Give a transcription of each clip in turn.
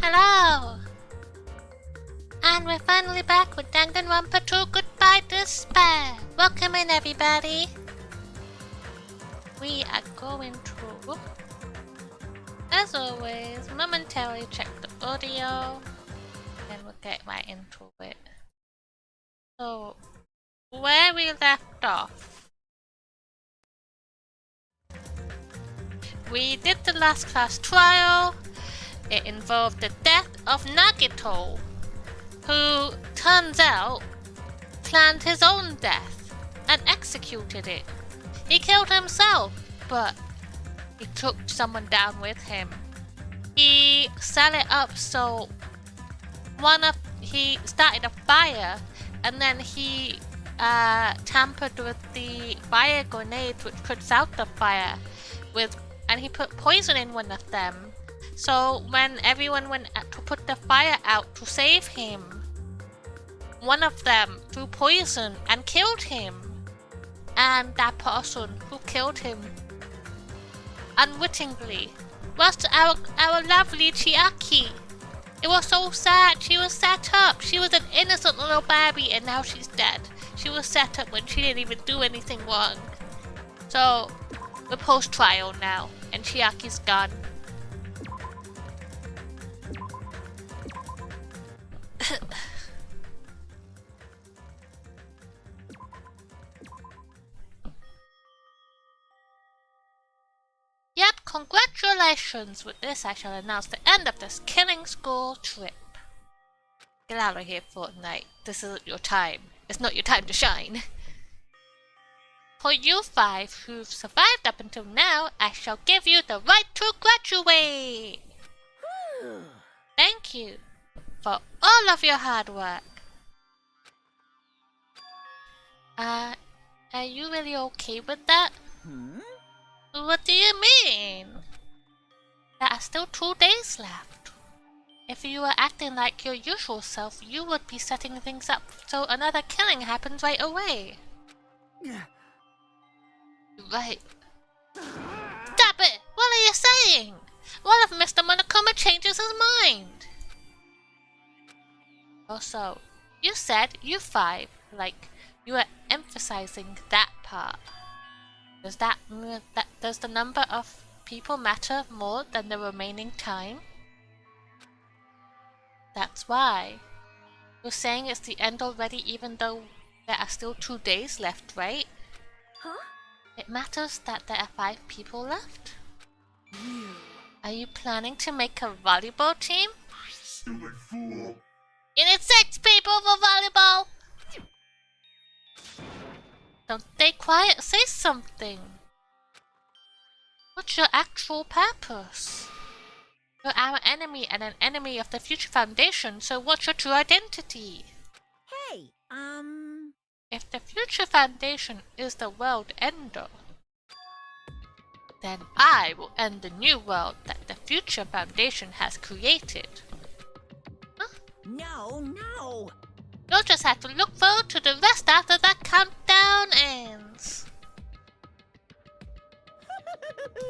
Hello! And we're finally back with Danganronpa 2 Goodbye Despair! Welcome in, everybody! We are going to, as always, momentarily check the audio, and we'll get right into it. So, where we left off, we did the last class trial. It involved the death of Nagito, who, turns out, planned his own death and executed it. He killed himself, but he took someone down with him. He set it up so he started a fire, and then he tampered with the fire grenade which puts out the fire and he put poison in one of them. So when everyone went to put the fire out to save him, one of them threw poison and killed him. And that person who killed him unwittingly was our lovely Chiaki. It was so sad. She was set up. She was an innocent little baby and now she's dead. She was set up when she didn't even do anything wrong. So we're post-trial now and Chiaki's gone. Yep, congratulations! With this I shall announce the end of this killing school trip. Get out of here, Fortnite. This isn't your time. It's not your time to shine. For you 5 who've survived up until now, I shall give you the right to graduate! Thank you for all of your hard work. Are you really okay with that? What do you mean? There are still 2 days left. If you were acting like your usual self, you would be setting things up so another killing happens right away. Right. Stop it! What are you saying? What if Mr. Monokuma changes his mind? Also, you said you 5, like you were emphasizing that part. Does that mean that does the number of people matter more than the remaining time? That's why. You're saying it's the end already even though there are still 2 days left, right? Huh? It matters that there are 5 people left? Are you planning to make a volleyball team? Silly fool. You need 6 people for volleyball! Don't stay quiet, say something! What's your actual purpose? You're our enemy and an enemy of the Future Foundation, so what's your true identity? Hey, If the Future Foundation is the world ender, then I will end the new world that the Future Foundation has created. Huh? No. You'll just have to look forward to the rest after that countdown ends.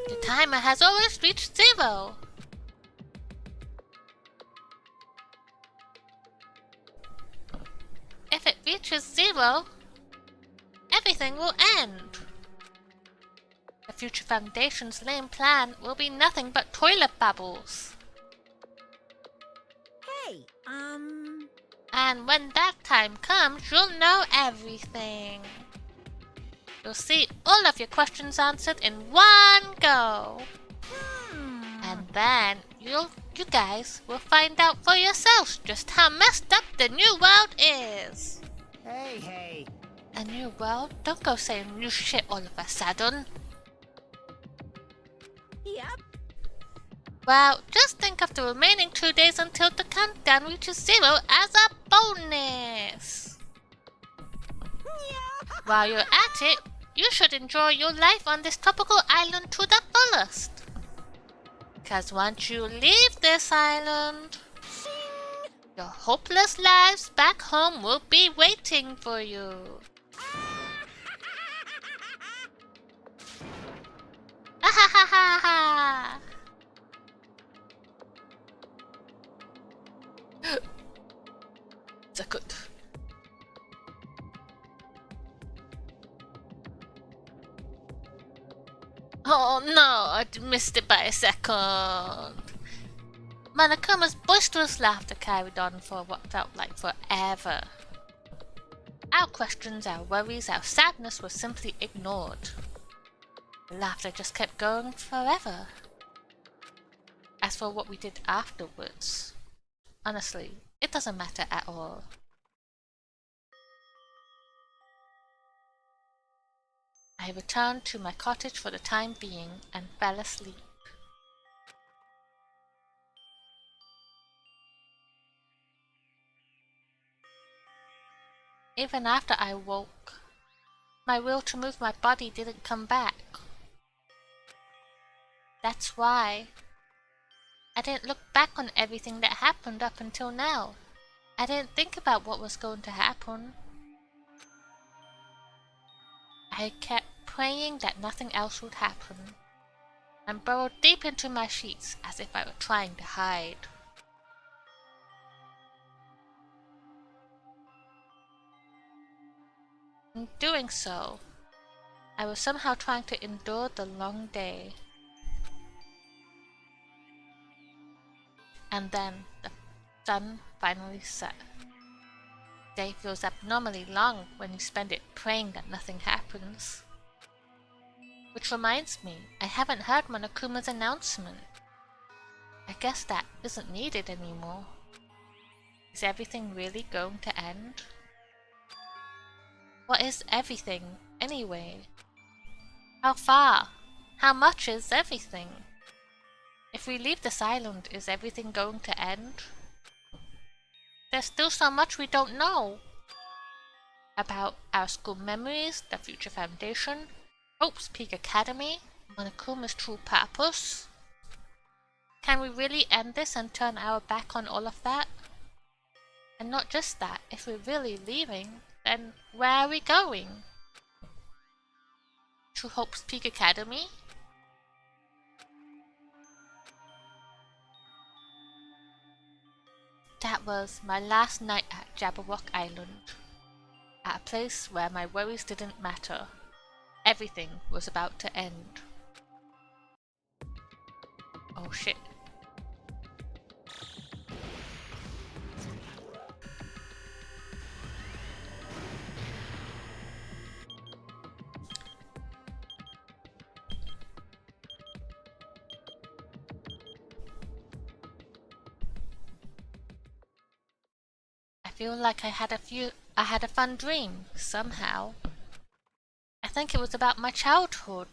The timer has always reached 0. If it reaches 0, everything will end. The Future Foundation's lame plan will be nothing but toilet bubbles. Hey, And when that time comes, you'll know everything. You'll see all of your questions answered in one go. And then you guys will find out for yourselves just how messed up the new world is. Hey. A new world? Don't go saying new shit all of a sudden. Yep. Well, just think of the remaining 2 days until the countdown reaches 0 as a bonus. While you're at it, you should enjoy your life on this tropical island to the fullest. Cause once you leave this island, your hopeless lives back home will be waiting for you. Ha ha ha ha ha! 「Oh no, I missed it by a second. Monokuma's boisterous laughter carried on for what felt like forever. Our questions, our worries, our sadness were simply ignored. The laughter just kept going forever. As for what we did afterwards, honestly, it doesn't matter at all. I returned to my cottage for the time being and fell asleep. Even after I woke, my will to move my body didn't come back. That's why I didn't look back on everything that happened up until now. I didn't think about what was going to happen. I kept praying that nothing else would happen, and burrowed deep into my sheets as if I were trying to hide. In doing so, I was somehow trying to endure the long day. And then the sun finally set. Day feels abnormally long when you spend it praying that nothing happens. Which reminds me, I haven't heard Monokuma's announcement. I guess that isn't needed anymore. Is everything really going to end? What is everything, anyway? How far? How much is everything? If we leave this island, is everything going to end? There's still so much we don't know. About our school memories, the future foundation, Hope's Peak Academy, Monokuma's true purpose. Can we really end this and turn our back on all of that? And not just that, if we're really leaving, then where are we going? To Hope's Peak Academy? That was my last night at Jabberwock Island. At a place where my worries didn't matter. Everything was about to end. Oh shit. I feel like I had a fun dream, somehow. I think it was about my childhood.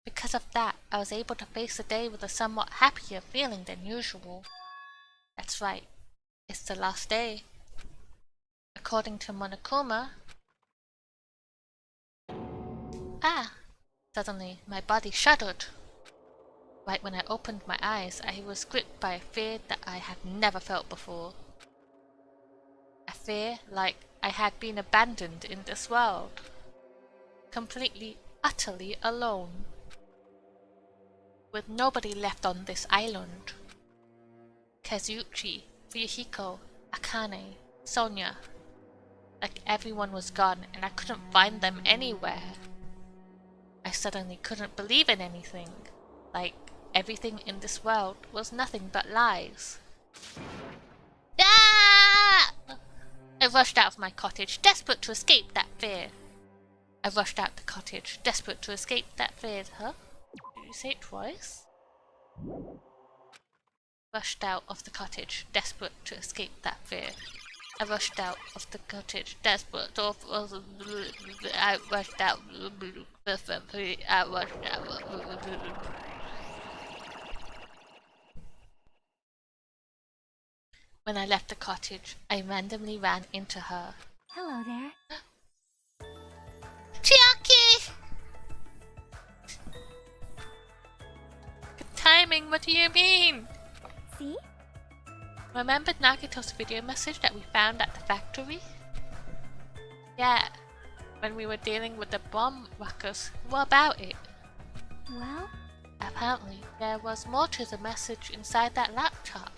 Because of that, I was able to face the day with a somewhat happier feeling than usual. That's right, it's the last day. According to Monokuma. Ah! Suddenly, my body shuddered. Right when I opened my eyes, I was gripped by a fear that I had never felt before. A fear like I had been abandoned in this world. Completely, utterly alone. With nobody left on this island. Kazuchi, Ryuhiko, Akane, Sonia. Like everyone was gone and I couldn't find them anywhere. I suddenly couldn't believe in anything. Like everything in this world was nothing but lies. Ah! I rushed out of my cottage, desperate to escape that fear. I rushed out the cottage, desperate to escape that fear. Huh? Did you say it twice? Rushed out of the cottage, desperate to escape that fear. I rushed out of the cottage, desperate to... I rushed out... I rushed out... When I left the cottage, I randomly ran into her. Hello there. Chiaki! Good timing, what do you mean? See? Remember Nagito's video message that we found at the factory? Yeah, when we were dealing with the bomb ruckus. What about it? Well, Apparently, there was more to the message inside that laptop.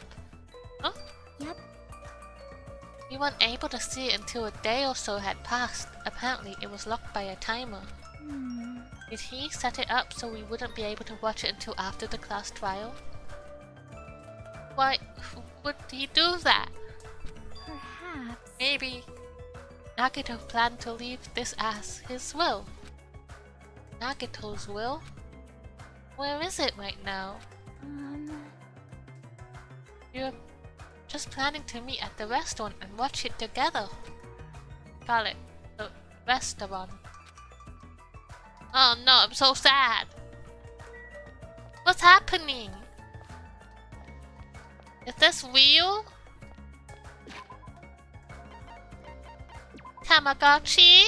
Huh? yep. We weren't able to see it until a day or so had passed. Apparently, it was locked by a timer. Did he set it up so we wouldn't be able to watch it until after the class trial? Why would he do that? Perhaps. Maybe Nagito planned to leave this as his will. Nagito's will? Where is it right now? You're just planning to meet at the restaurant and watch it together. Call it the restaurant. Oh no, I'm so sad. What's happening? Is this real? Tamagotchi?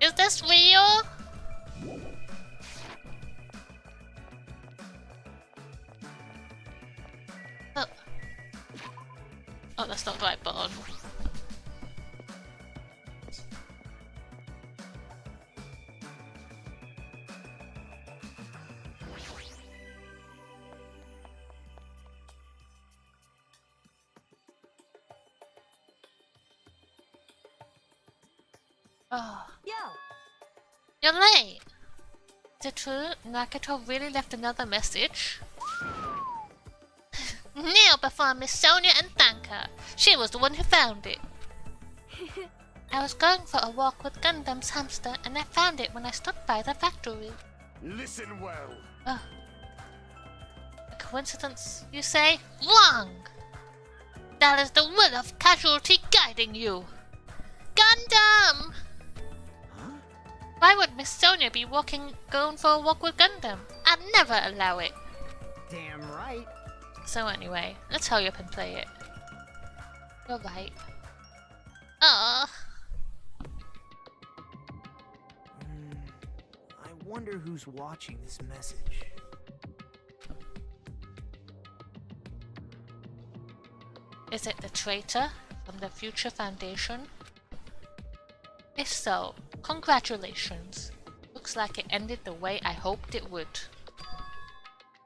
Is this real? Oh. Oh, that's not the right button. Oh. Yo. You're late! Is it true Nagito really left another message? Kneel before Miss Sonia and thank her. She was the one who found it. I was going for a walk with Gundam's hamster and I found it when I stopped by the factory. Listen well. Oh. A coincidence, you say? Wrong! That is the will of casualty guiding you. Gundam! Why would Miss Sonia be going for a walk with Gundam? I'd never allow it. Damn right. So anyway, let's hurry up and play it. You're right. I wonder who's watching this message. Is it the traitor from the Future Foundation? If so, congratulations. Looks like it ended the way I hoped it would.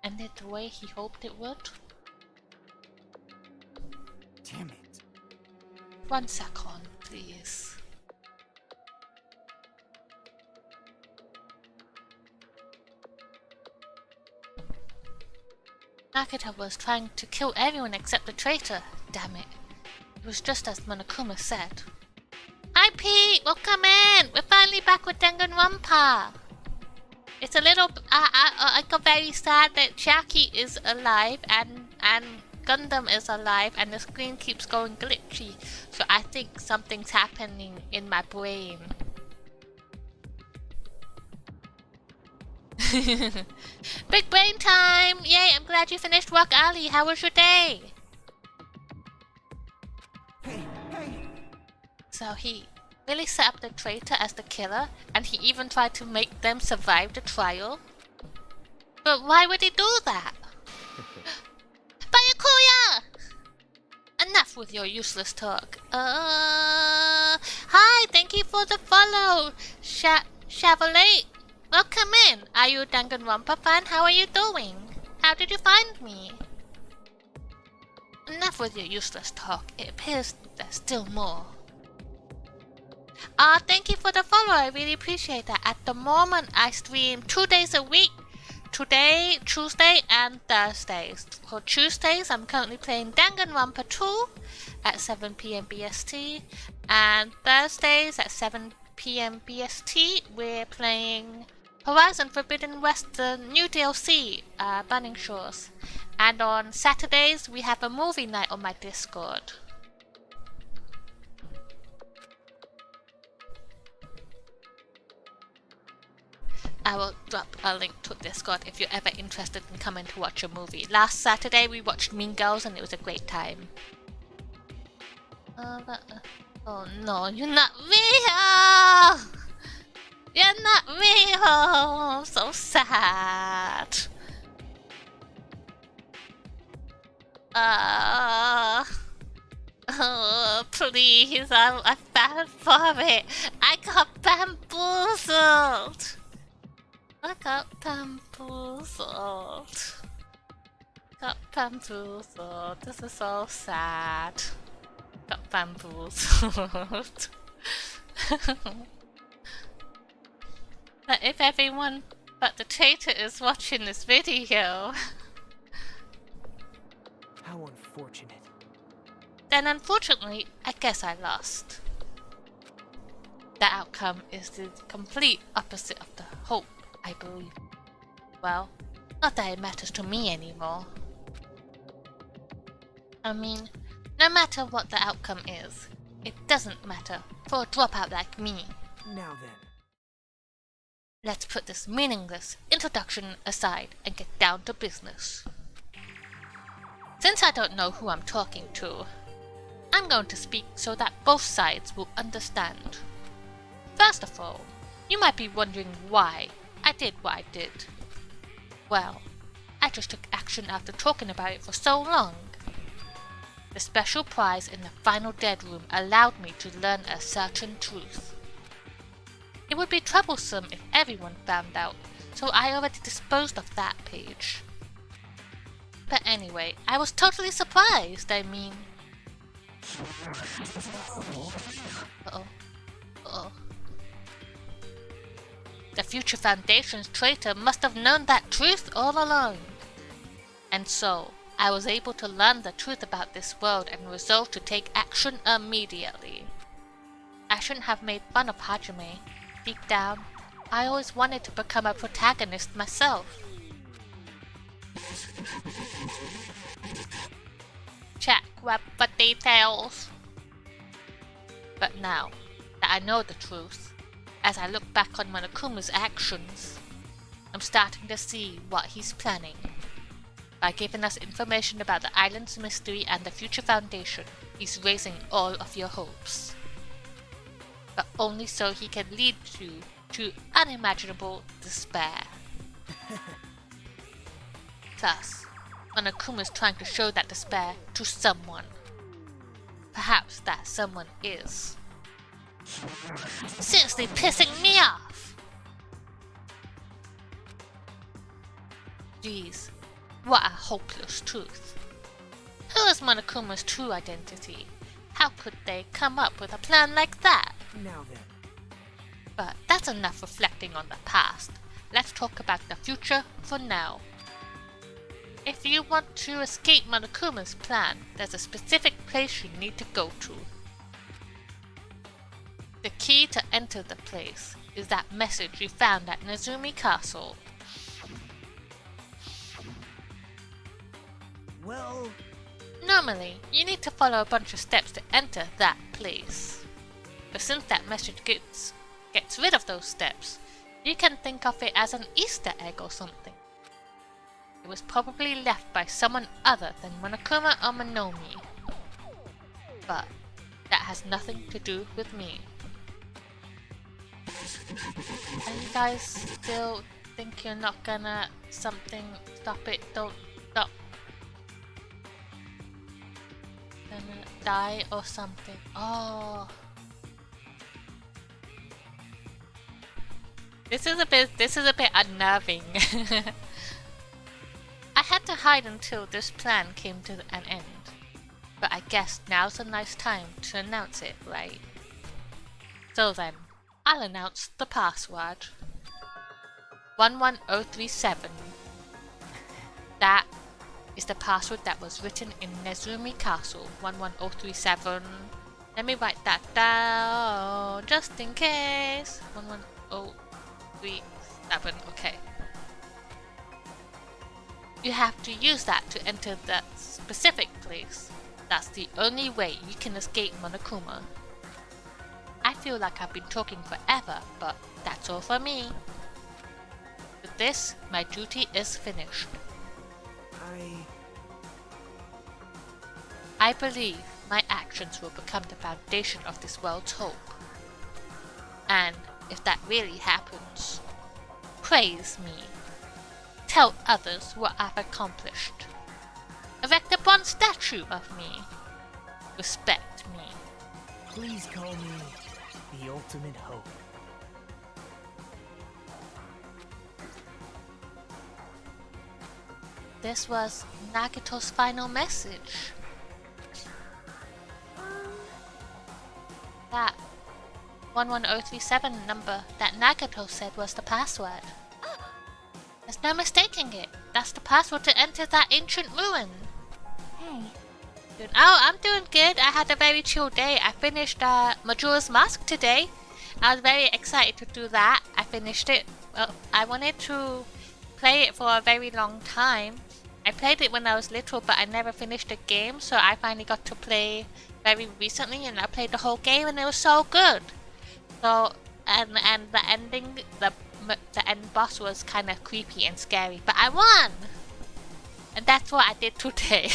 Ended the way he hoped it would? Damn it. 1 second, please. Nagito was trying to kill everyone except the traitor. Damn it. It was just as Monokuma said. Hi Pete! Welcome in! We're finally back with Danganronpa! It's a little... I got very sad that Jackie is alive and Gundam is alive and the screen keeps going glitchy. So I think something's happening in my brain. Big brain time! Yay, I'm glad you finished work early. How was your day? Hey. So he really set up the traitor as the killer, and he even tried to make them survive the trial? But why would he do that? Byakuya! Enough with your useless talk. Hi, thank you for the follow, Chevrolet. Welcome in. Are you a Danganronpa fan? How are you doing? How did you find me? Enough with your useless talk. It appears there's still more. Thank you for the follow. I really appreciate that. At the moment, I stream 2 days a week. Today, Tuesday, and Thursdays. For Tuesdays, I'm currently playing Danganronpa 2 at 7 PM BST. And Thursdays at 7 PM BST, we're playing Horizon Forbidden West, the new DLC, Burning Shores. And on Saturdays, we have a movie night on my Discord. I will drop a link to Discord if you're ever interested in coming to watch a movie. Last Saturday we watched Mean Girls and it was a great time. Oh no, you're not real! You're not real! I'm so sad. Oh, please, I fell for it. I got bamboozled. I got bamboozled. Got bamboozled. This is so sad. Got bamboozled. But if everyone but the traitor is watching this video, How unfortunate. then unfortunately, I guess I lost. The outcome is the complete opposite of the hope, I believe. Well, not that it matters to me anymore. I mean, no matter what the outcome is, it doesn't matter for a dropout like me. Now then. Let's put this meaningless introduction aside and get down to business. Since I don't know who I'm talking to, I'm going to speak so that both sides will understand. First of all, you might be wondering why I did what I did. Well, I just took action after talking about it for so long. The special prize in the final dead room allowed me to learn a certain truth. It would be troublesome if everyone found out, so I already disposed of that page. But anyway, I was totally surprised, I mean... Uh-oh. Uh-oh. The Future Foundation's traitor must have known that truth all along. And so, I was able to learn the truth about this world and resolved to take action immediately. I shouldn't have made fun of Hajime. Deep down, I always wanted to become a protagonist myself. Check web for details. But now that I know the truth, as I look back on Monokuma's actions, I'm starting to see what he's planning. By giving us information about the island's mystery and the Future Foundation, he's raising all of your hopes. But only so he can lead you to unimaginable despair. Plus, Monokuma's trying to show that despair to someone. Perhaps that someone is seriously pissing me off! Jeez, what a hopeless truth. Who is Monokuma's true identity? How could they come up with a plan like that? Now then. But that's enough reflecting on the past. Let's talk about the future for now. If you want to escape Monokuma's plan, there's a specific place you need to go to. The key to enter the place is that message you found at Nezumi Castle. Well... Normally, you need to follow a bunch of steps to enter that place. But since that message gets rid of those steps, you can think of it as an Easter egg or something. It was probably left by someone other than Monokuma or Monomi. But that has nothing to do with me. And you guys still think you're not gonna something stop it? Don't stop. Gonna die or something. Oh. This is a bit unnerving. I had to hide until this plan came to an end. But I guess now's a nice time to announce it, right? So then, I'll announce the password. 11037. That is the password that was written in Nezumi Castle. 11037. Let me write that down just in case. 11037. Okay. You have to use that to enter that specific place. That's the only way you can escape Monokuma. I feel like I've been talking forever, but that's all for me. With this, my duty is finished. I believe my actions will become the foundation of this world's hope. And if that really happens, praise me. Tell others what I've accomplished. Erect a bronze statue of me. Respect me. Please call me the ultimate hope. This was Nagito's final message. 11037 number that Nagato said was the password. There's no mistaking it. That's the password to enter that ancient ruin. Hey. Dude, oh, I'm doing good. I had a very chill day. I finished Majora's Mask today. I was very excited to do that. I finished it. Well, I wanted to play it for a very long time. I played it when I was little, but I never finished the game, so I finally got to play very recently, and I played the whole game, and it was so good. So, and the ending, the end boss was kind of creepy and scary, but I won! And that's what I did today.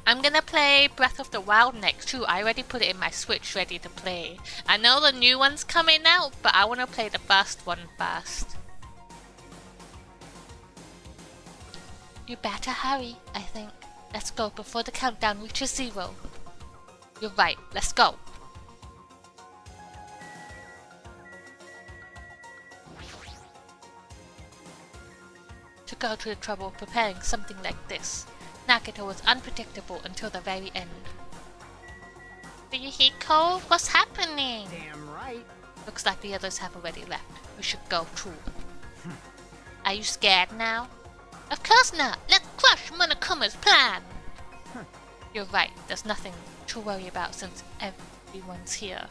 I'm gonna play Breath of the Wild next too. I already put it in my Switch ready to play. I know the new one's coming out, but I want to play the first one first. You better hurry, I think. Let's go before the countdown reaches 0. You're right, let's go. To go to the trouble of preparing something like this, Nagato was unpredictable until the very end. Rihiko, what's happening? Damn right. Looks like the others have already left. We should go too. Are you scared now? Of course not! Let's crush Monokuma's plan! You're right, there's nothing to worry about since everyone's here.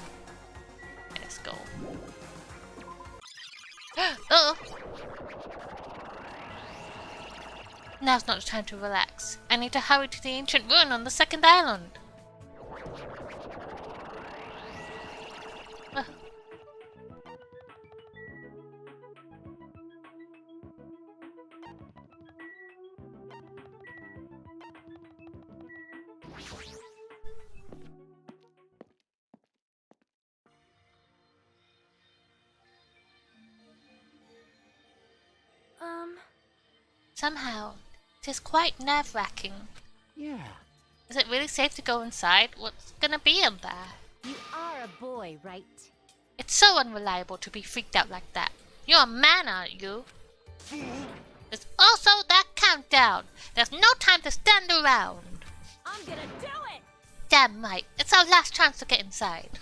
Let's go. Uh-oh! Now's not the time to relax. I need to hurry to the ancient ruin on the second island. Somehow, it is quite nerve-wracking. Yeah. Is it really safe to go inside? What's gonna be in there? You are a boy, right? It's so unreliable to be freaked out like that. You're a man, aren't you? There's also that countdown. There's no time to stand around. I'm gonna do it! Damn right, it's our last chance to get inside.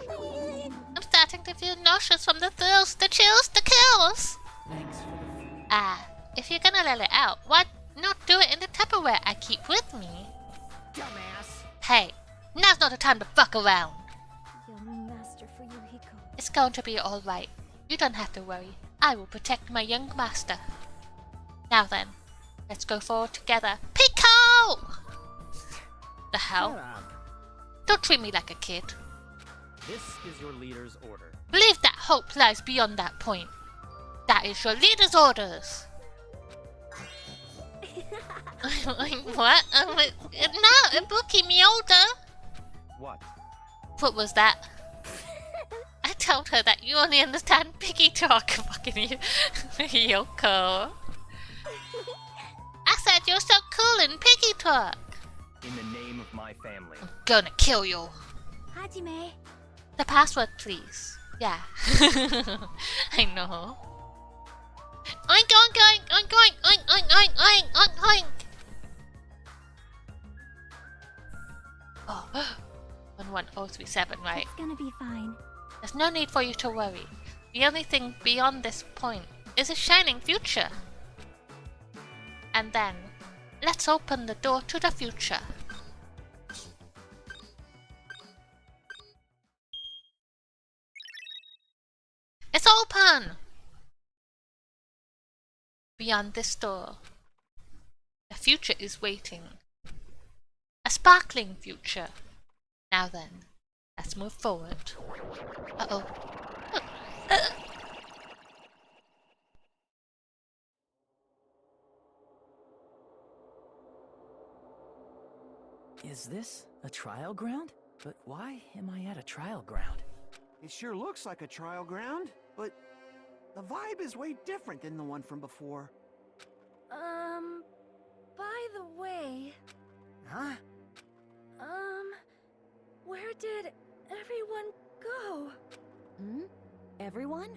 I'm starting to feel nauseous from the thrills, the chills, the kills. Thanks for If you're gonna let it out, why not do it in the Tupperware I keep with me? dumbass. Hey, now's not the time to fuck around. Young master for Yuhiko. It's going to be alright. You don't have to worry. I will protect my young master. Now then, let's go forward together. Pico! The hell? Shut up. Don't treat me like a kid. This is your leader's order. Believe that hope lies beyond that point. That is your leader's orders. What? No, Ibuki Miyoda. What? What was that? I told her that you only understand piggy talk. Fucking you, Yoko. I said you're so cool in piggy talk. In the name of my family. I'm gonna kill you. Hajime. The password, please. Yeah. I know. Oink oink oink oink oink oink oink oink oink oink oink. Oh, 11037, right? It's gonna be fine. There's no need for you to worry. The only thing beyond this point is a shining future. And then, let's open the door to the future. It's open! Beyond this door, the future is waiting. A sparkling future. Now then, let's move forward. Uh-oh. Is this a trial ground? But why am I at a trial ground? It sure looks like a trial ground, but the vibe is way different than the one from before. By the way, Huh? where did everyone go? Everyone?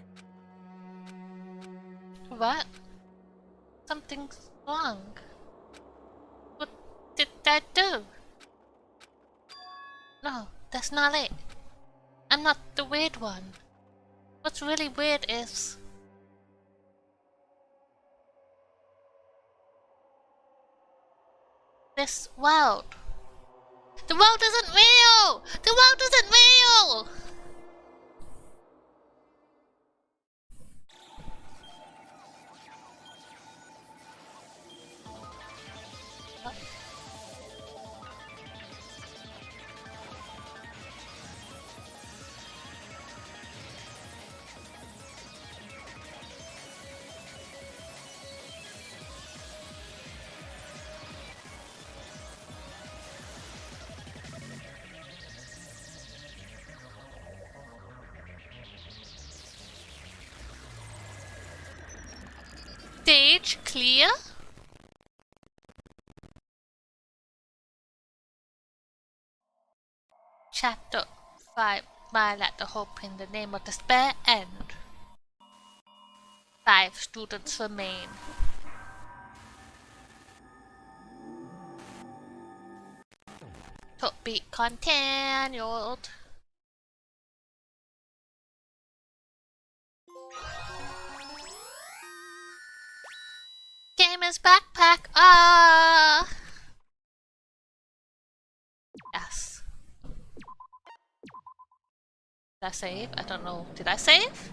What? Something's wrong. What did I do? that's not it. I'm not the weird one. What's really weird is... this world. The world isn't real! The world isn't real! Stage clear? Chapter 5. Smile at the hope in the name of despair end. 5 students remain. To be continued. Gamer's backpack. Ah. Yes. Did I save? I don't know. Did I save?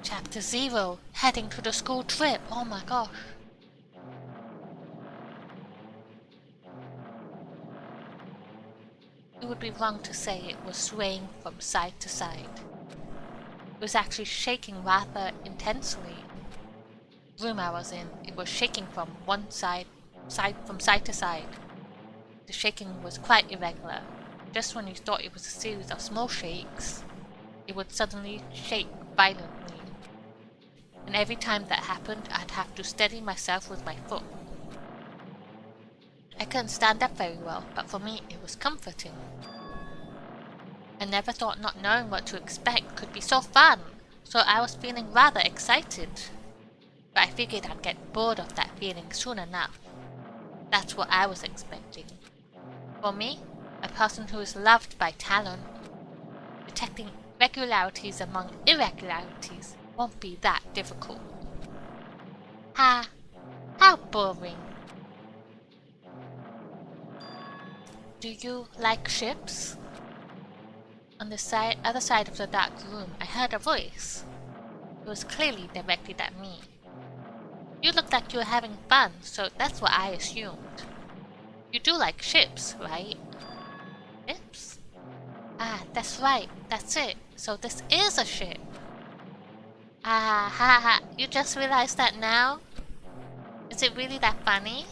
Chapter 0. Heading to the school trip. Oh my gosh. It would be wrong to say it was swaying from side to side. It was actually shaking rather intensely. The room I was in, it was shaking from one side from side to side. The shaking was quite irregular. Just when you thought it was a series of small shakes, it would suddenly shake violently. And every time that happened, I'd have to steady myself with my foot. I couldn't stand up very well, but for me it was comforting. I never thought not knowing what to expect could be so fun, so I was feeling rather excited. But I figured I'd get bored of that feeling soon enough. That's what I was expecting. For me, a person who is loved by talent, detecting regularities among irregularities won't be that difficult. Ha! How boring. Do you like ships? On the other side of the dark room, I heard a voice. It was clearly directed at me. You looked like you were having fun, so that's what I assumed. You do like ships, right? Ships? Ah, that's right, that's it. So this is a ship. Ah, ha ha, you just realized that now? Is it really that funny?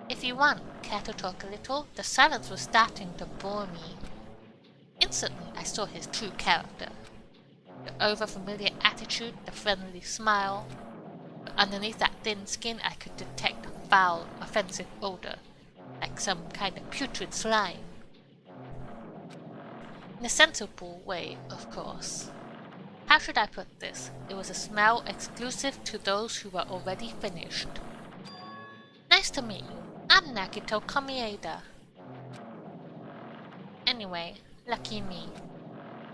If you want, care to talk a little? The silence was starting to bore me. Instantly, I saw his true character. The overfamiliar attitude, the friendly smile. But underneath that thin skin, I could detect a foul, offensive odor, like some kind of putrid slime. In a sensible way, of course. How should I put this? It was a smell exclusive to those who were already finished. Nice to meet you. I'm Nakito Komieda. Anyway, lucky me.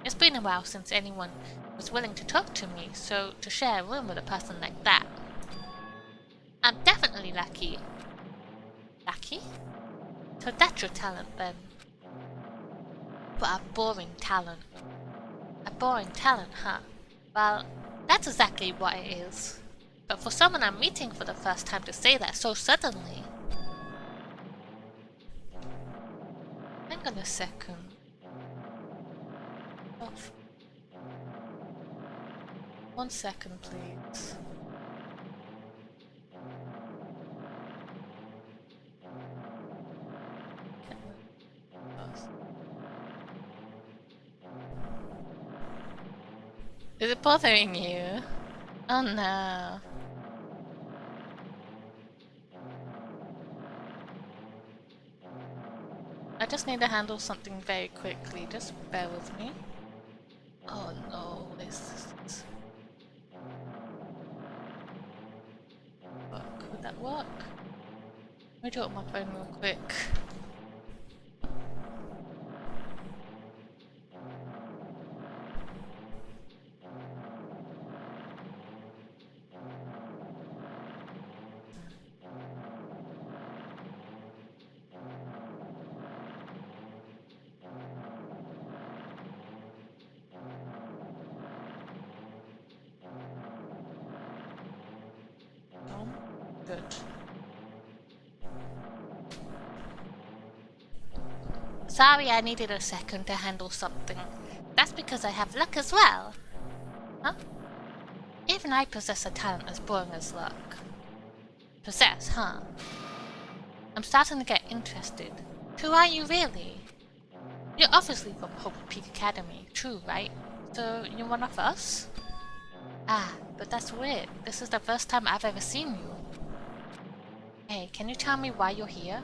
It's been a while since anyone was willing to talk to me, so to share a room with a person like that. I'm definitely lucky. Lucky? So that's your talent then. But a boring talent. A boring talent, huh? Well, that's exactly what it is. But for someone I'm meeting for the first time to say that so suddenly... Hang on a second. Oh. 1 second, please. Is it bothering you? Oh no. I just need to handle something very quickly. Just bear with me. Oh no, this is... Would that work? Let me do it on my phone real quick. Good. Sorry, I needed a second to handle something. That's because I have luck as well. Huh? Even I possess a talent as boring as luck. Possess, huh? I'm starting to get interested. Who are you really? You're obviously from Hope Peak Academy, true, right? So you're one of us? Ah, but that's weird. This is the first time I've ever seen you. Hey, can you tell me why you're here?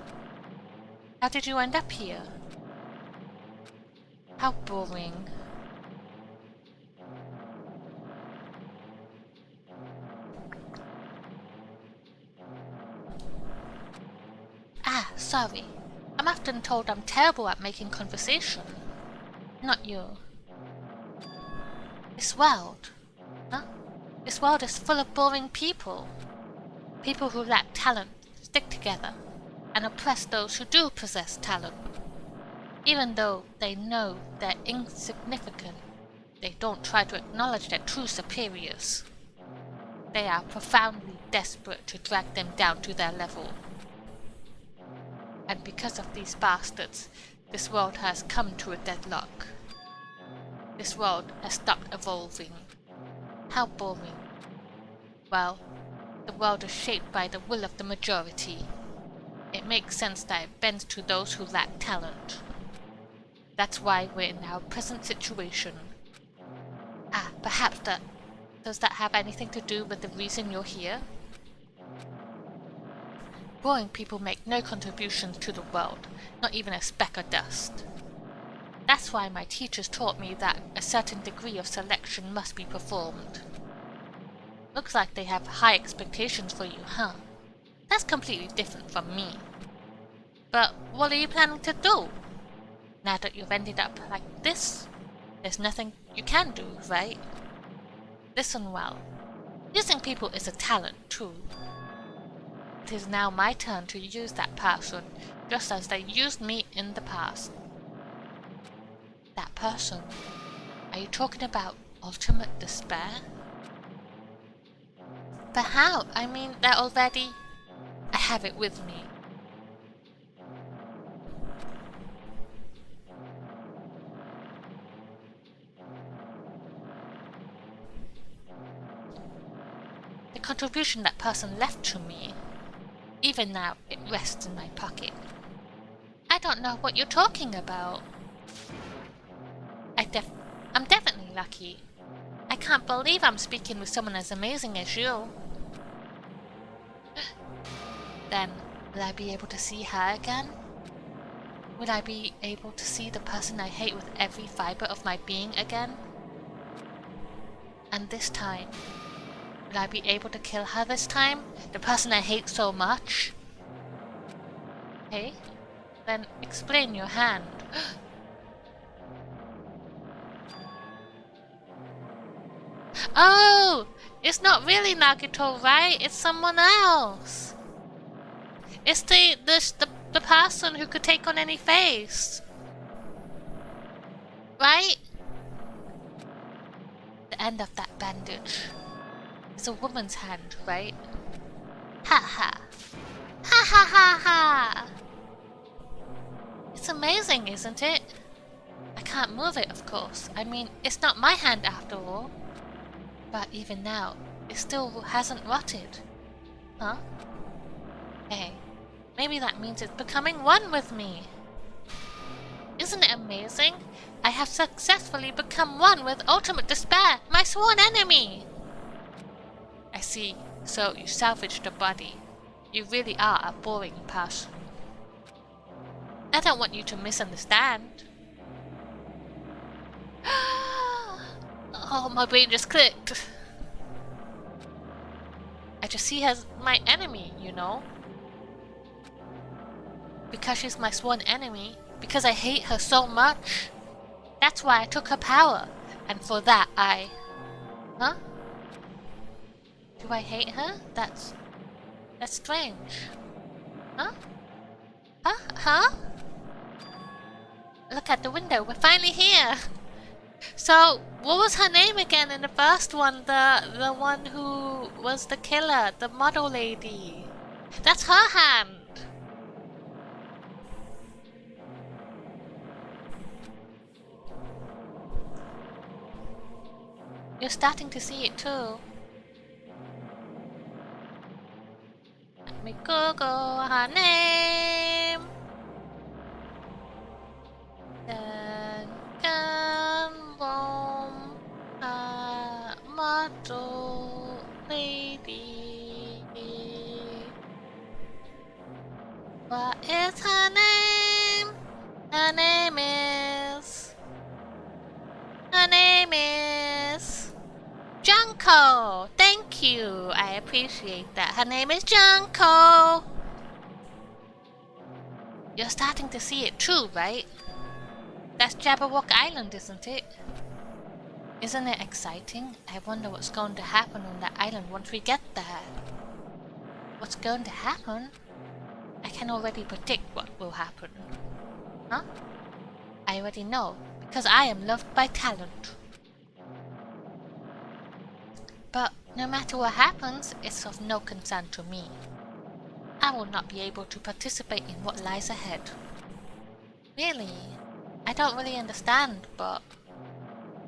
How did you end up here? How boring. Ah, sorry. I'm often told I'm terrible at making conversation. Not you. This world. Huh? This world is full of boring people. People who lack talent stick together and oppress those who do possess talent. Even though they know they're insignificant, they don't try to acknowledge their true superiors. They are profoundly desperate to drag them down to their level. And because of these bastards, this world has come to a deadlock. This world has stopped evolving. How boring. Well, the world is shaped by the will of the majority. It makes sense that it bends to those who lack talent. That's why we're in our present situation. Ah, perhaps does that have anything to do with the reason you're here? Boring people make no contributions to the world, not even a speck of dust. That's why my teachers taught me that a certain degree of selection must be performed. Looks like they have high expectations for you, huh? That's completely different from me. But what are you planning to do? Now that you've ended up like this, there's nothing you can do, right? Listen well. Using people is a talent, too. It is now my turn to use that person, just as they used me in the past. That person? Are you talking about ultimate despair? But how? I mean, they're already... I have it with me. The contribution that person left to me, even now, it rests in my pocket. I don't know what you're talking about. I'm definitely lucky. I can't believe I'm speaking with someone as amazing as you. Then, will I be able to see her again? Will I be able to see the person I hate with every fiber of my being again? And this time, will I be able to kill her this time? The person I hate so much? Hey? Then explain your hand. Oh! It's not really Nagito, right? It's someone else. It's the person who could take on any face. Right? The end of that bandage is a woman's hand, right? Ha ha. Ha ha ha ha! It's amazing, isn't it? I can't move it, of course. I mean, it's not my hand after all. But even now, it still hasn't rotted. Huh? Hey, maybe that means it's becoming one with me. Isn't it amazing? I have successfully become one with ultimate despair, my sworn enemy! I see. So you salvaged a body. You really are a boring person. I don't want you to misunderstand. Oh, my brain just clicked. I just see her as my enemy, you know? Because she's my sworn enemy, because I hate her so much. That's why I took her power, and for that I... Huh? Do I hate her? That's strange. Huh? Huh? Look at the window, we're finally here! So, what was her name again in the first one? The one who was the killer, the model lady. That's her hand! You're starting to see it too. Let me Google her name. Danganronpa model lady. What is her name? Her name is... Junko! Thank you! I appreciate that. Her name is Junko! You're starting to see it too, right? That's Jabberwock Island, isn't it? Isn't it exciting? I wonder what's going to happen on that island once we get there. What's going to happen? I can already predict what will happen. Huh? I already know, because I am loved by talent. But no matter what happens, it's of no concern to me. I will not be able to participate in what lies ahead. Really? I don't really understand, but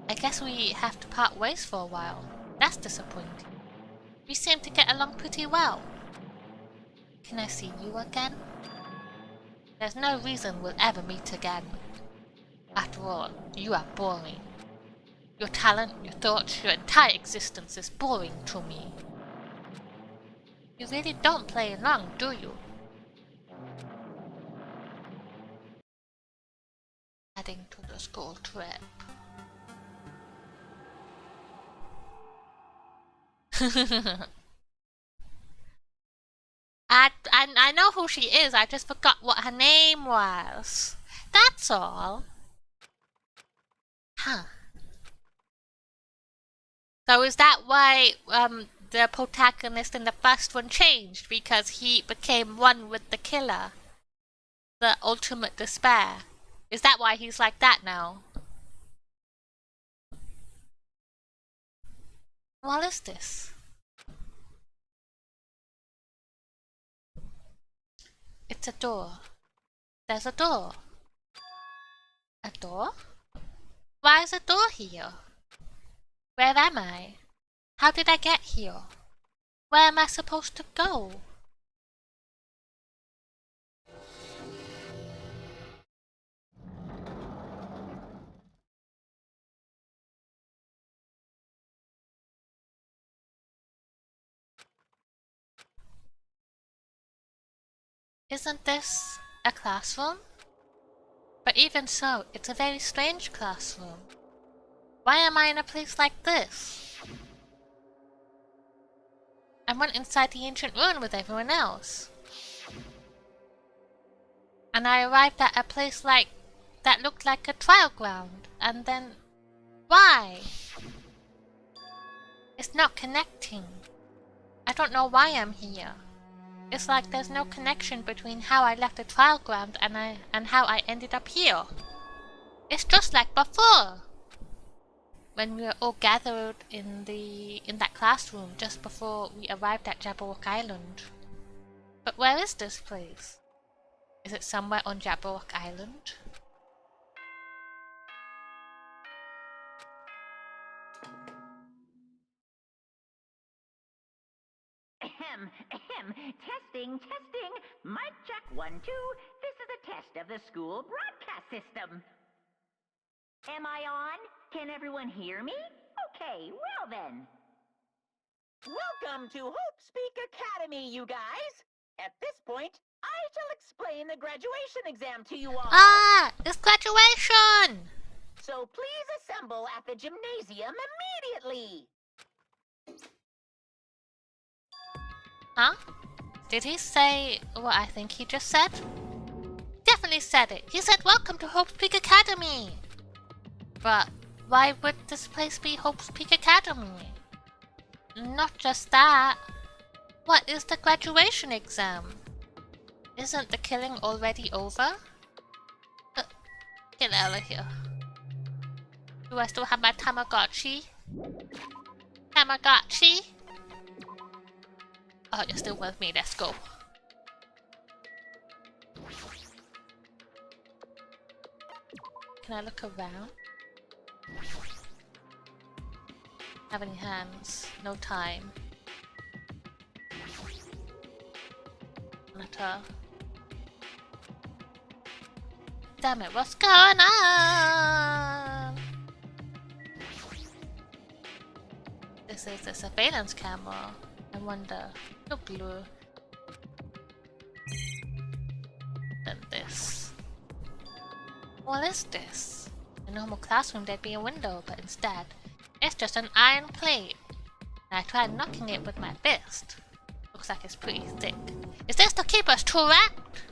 I guess we have to part ways for a while. That's disappointing. We seem to get along pretty well. Can I see you again? There's no reason we'll ever meet again. After all, you are boring. Your talent, your thoughts, your entire existence is boring to me. You really don't play along, do you? Heading to the school trip. I know who she is, I just forgot what her name was. That's all. Huh. So is that why the protagonist in the first one changed? Because he became one with the killer? The ultimate despair? Is that why he's like that now? What is this? It's a door. There's a door. A door? Why is a door here? Where am I? How did I get here? Where am I supposed to go? Isn't this a classroom? But even so, it's a very strange classroom. Why am I in a place like this? I went inside the ancient ruin with everyone else. And I arrived at a place like that looked like a trial ground, and then why? It's not connecting. I don't know why I'm here. It's like there's no connection between how I left the trial ground and how I ended up here. It's just like before, when we were all gathered in that classroom just before we arrived at Jabberwock Island. But where is this place? Is it somewhere on Jabberwock Island? Ahem, ahem. Testing, testing. Mic check 1, 2. This is a test of the school broadcast system. Am I on? Can everyone hear me? Okay, well then. Welcome to Hope Speak Academy, you guys. At this point, I shall explain the graduation exam to you all. Ah, it's graduation! So please assemble at the gymnasium immediately. Huh? Did he say what I think he just said? Definitely said it. He said, "Welcome to Hope's Peak Academy." But why would this place be Hope's Peak Academy? Not just that. What is the graduation exam? Isn't the killing already over? Get out of here. Do I still have my Tamagotchi? Tamagotchi? Oh, you're still with me. Let's go. Can I look around? Have any hands? No time. Monitor. Damn it, what's going on? This is a surveillance camera. I wonder. No blue. Then this. What is this? In a normal classroom there'd be a window, but instead, it's just an iron plate. And I tried knocking it with my fist. Looks like it's pretty thick. Is this to keep us trapped?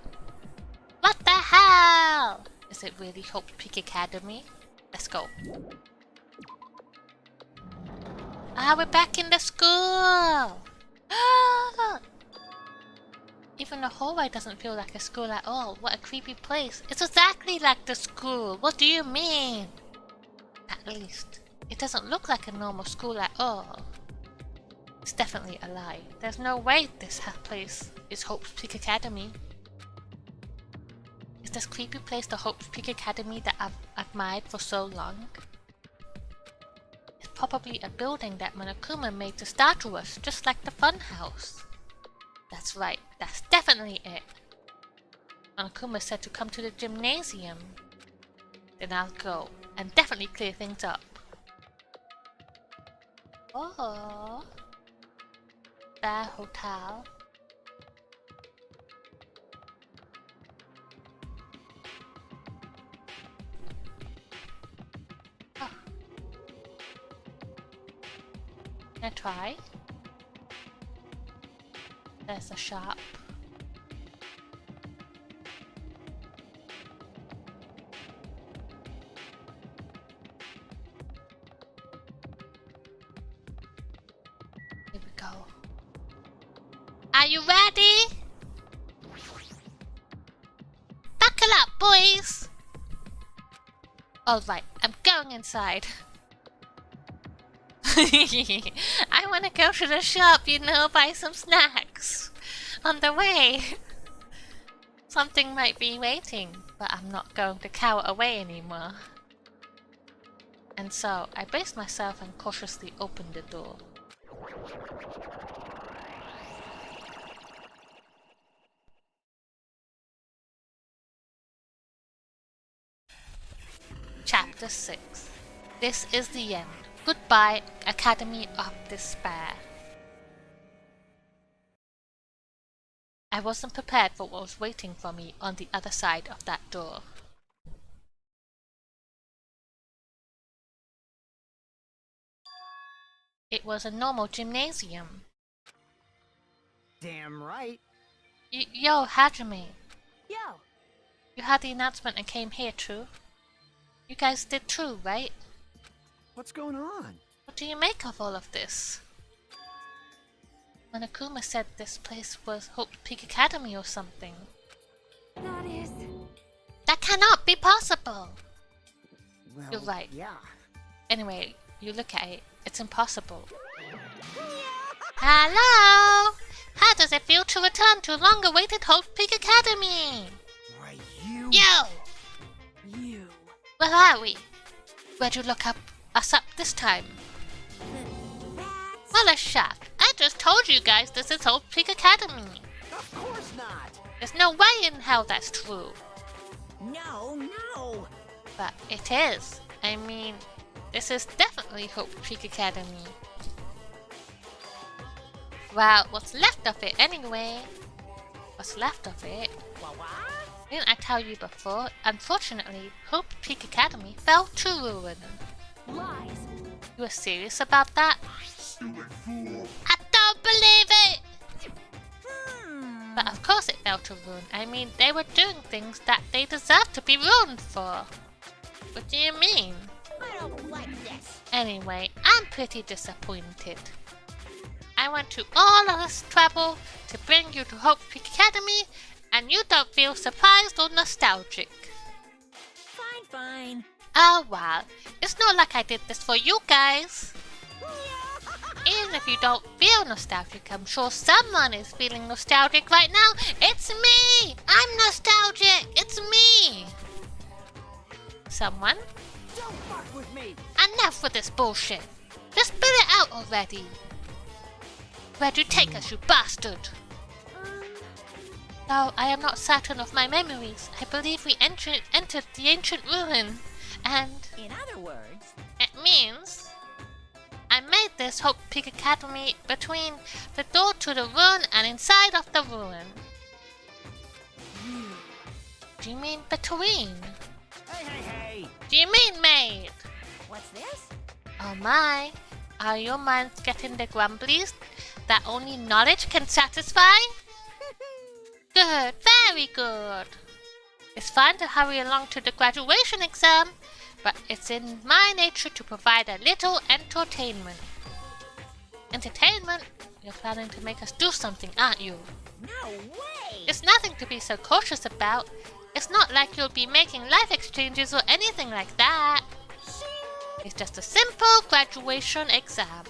What the hell? Is it really Hope Peak Academy? Let's go. Ah, we're back in the school! Even the hallway doesn't feel like a school at all. What a creepy place. It's exactly like the school. What do you mean? At least, it doesn't look like a normal school at all. It's definitely a lie. There's no way this place is Hope's Peak Academy. Is this creepy place the Hope's Peak Academy that I've admired for so long? It's probably a building that Monokuma made to startle us, just like the funhouse. That's right, that's definitely it. Monokuma said to come to the gymnasium. Then I'll go, and definitely clear things up. Oh, Bear Hotel. Oh. Can I try? There's a shop. Here we go. Are you ready? Buckle up, boys! Alright, I'm going inside. I want to go to the shop, you know, buy some snacks. On the way. Something might be waiting, but I'm not going to cower away anymore. And so, I braced myself and cautiously opened the door. Chapter 6. This is the end. Goodbye, Academy of Despair. I wasn't prepared for what was waiting for me on the other side of that door. It was a normal gymnasium. Damn right. Yo, Hajime. Yo, You had the announcement and came here too? You guys did too, right? What's going on? What do you make of all of this? Monokuma said this place was Hope Peak Academy or something. That is... That cannot be possible! Well, You're right. Yeah. Anyway, you look at it, it's impossible. Hello! How does it feel to return to long-awaited Hope Peak Academy? Right, you. Yo! you. Where are we? Where'd you look us up this time? What a shock! I just told you guys this is Hope Peak Academy. Of course not. There's no way in hell that's true. No, no. But it is. I mean, this is definitely Hope Peak Academy. Well, what's left of it anyway? What's left of it? Didn't I tell you before? Unfortunately, Hope Peak Academy fell to ruin. Lies. You were serious about that? Stupid fool. I don't believe it! Hmm. But of course it fell to ruin. I mean, they were doing things that they deserved to be ruined for. What do you mean? I don't like this. Anyway, I'm pretty disappointed. I went to all of this trouble to bring you to Hope Peak Academy, and you don't feel surprised or nostalgic. Fine, fine. Oh well, it's not like I did this for you guys. Even if you don't feel nostalgic, I'm sure someone is feeling nostalgic right now. It's me! I'm nostalgic! It's me! Someone? Don't fuck with me! Enough with this bullshit! Just spit it out already! Where'd you take us, you bastard? Though I am not certain of my memories, I believe we entered the ancient ruin, and In other words, it means I made this Hope Peak Academy between the door to the ruin and inside of the ruin. Do you mean between? Hey, hey, hey! Do you mean made? what's this? Oh my, are your minds getting the grumblies that only knowledge can satisfy? Good, very good. It's fine to hurry along to the graduation exam, but it's in my nature to provide a little entertainment. Entertainment? You're planning to make us do something, aren't you? No way! It's nothing to be so cautious about. It's not like you'll be making life exchanges or anything like that. It's just a simple graduation exam.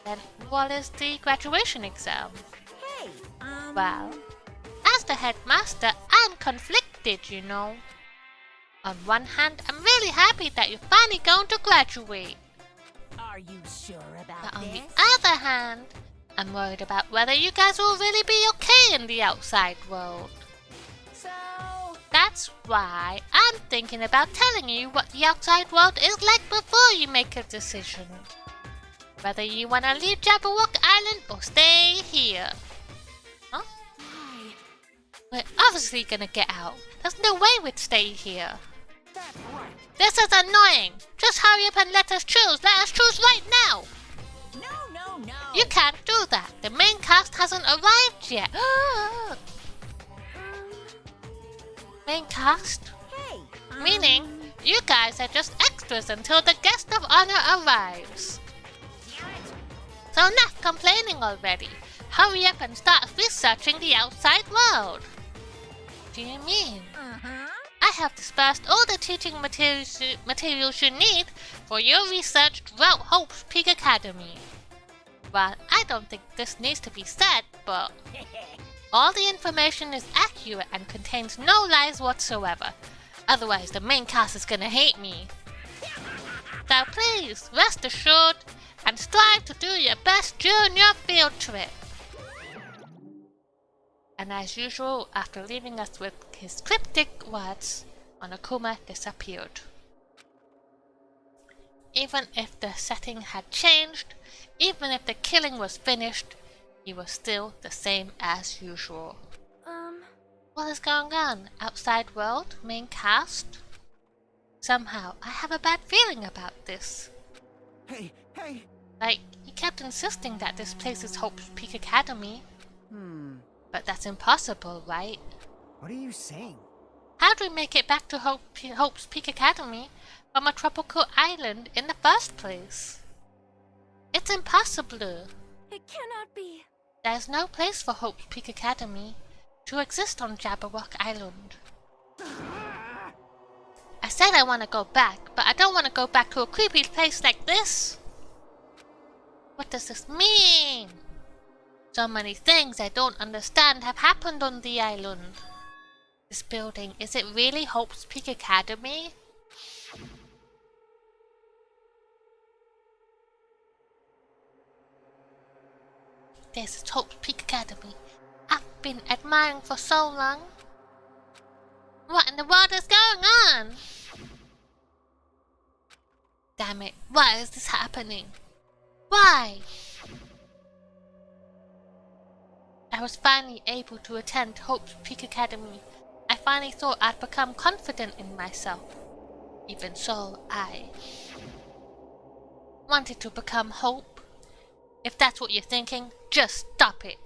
Then what is the graduation exam? Hey, Well, as the headmaster, I'm conflicted, you know. On one hand, I'm really happy that you're finally going to graduate. are you sure about But on this? the other hand, I'm worried about whether you guys will really be okay in the outside world. So, That's why I'm thinking about telling you what the outside world is like before you make a decision. Whether you want to leave Jabberwock Island or stay here. Huh? We're obviously gonna get out. There's no way we'd stay here. That's right! This is annoying. Just hurry up and let us choose. Let us choose right now. no. You can't do that. The main cast hasn't arrived yet. Main cast? Hey, Meaning, you guys are just extras until the guest of honor arrives. So enough complaining already. Hurry up and start researching the outside world. Do you mean? I have dispersed all the teaching materials you need for your research throughout Hope's Peak Academy. Well, I don't think this needs to be said, but all the information is accurate and contains no lies whatsoever. Otherwise, the main cast is gonna hate me. So please, rest assured and strive to do your best during your field trip. And as usual, after leaving us with his cryptic words, Onokuma disappeared. Even if the setting had changed, even if the killing was finished, he was still the same as usual. What is going on? Outside world? Main cast? Somehow, I have a bad feeling about this. Hey, hey! Like, he kept insisting that this place is Hope's Peak Academy. But that's impossible, right? What are you saying? How do we make it back to Hope's Peak Academy from a tropical island in the first place? It's impossible. It cannot be. There's no place for Hope's Peak Academy to exist on Jabberwock Island. I said I want to go back, but I don't want to go back to a creepy place like this. What does this mean? So many things I don't understand have happened on the island. This building, is it really Hope's Peak Academy? This is Hope's Peak Academy. I've been admiring for so long. What in the world is going on? Damn it, why is this happening? Why? I was finally able to attend Hope's Peak Academy. I finally thought I'd become confident in myself. Even so, I wanted to become Hope. If that's what you're thinking, just stop it.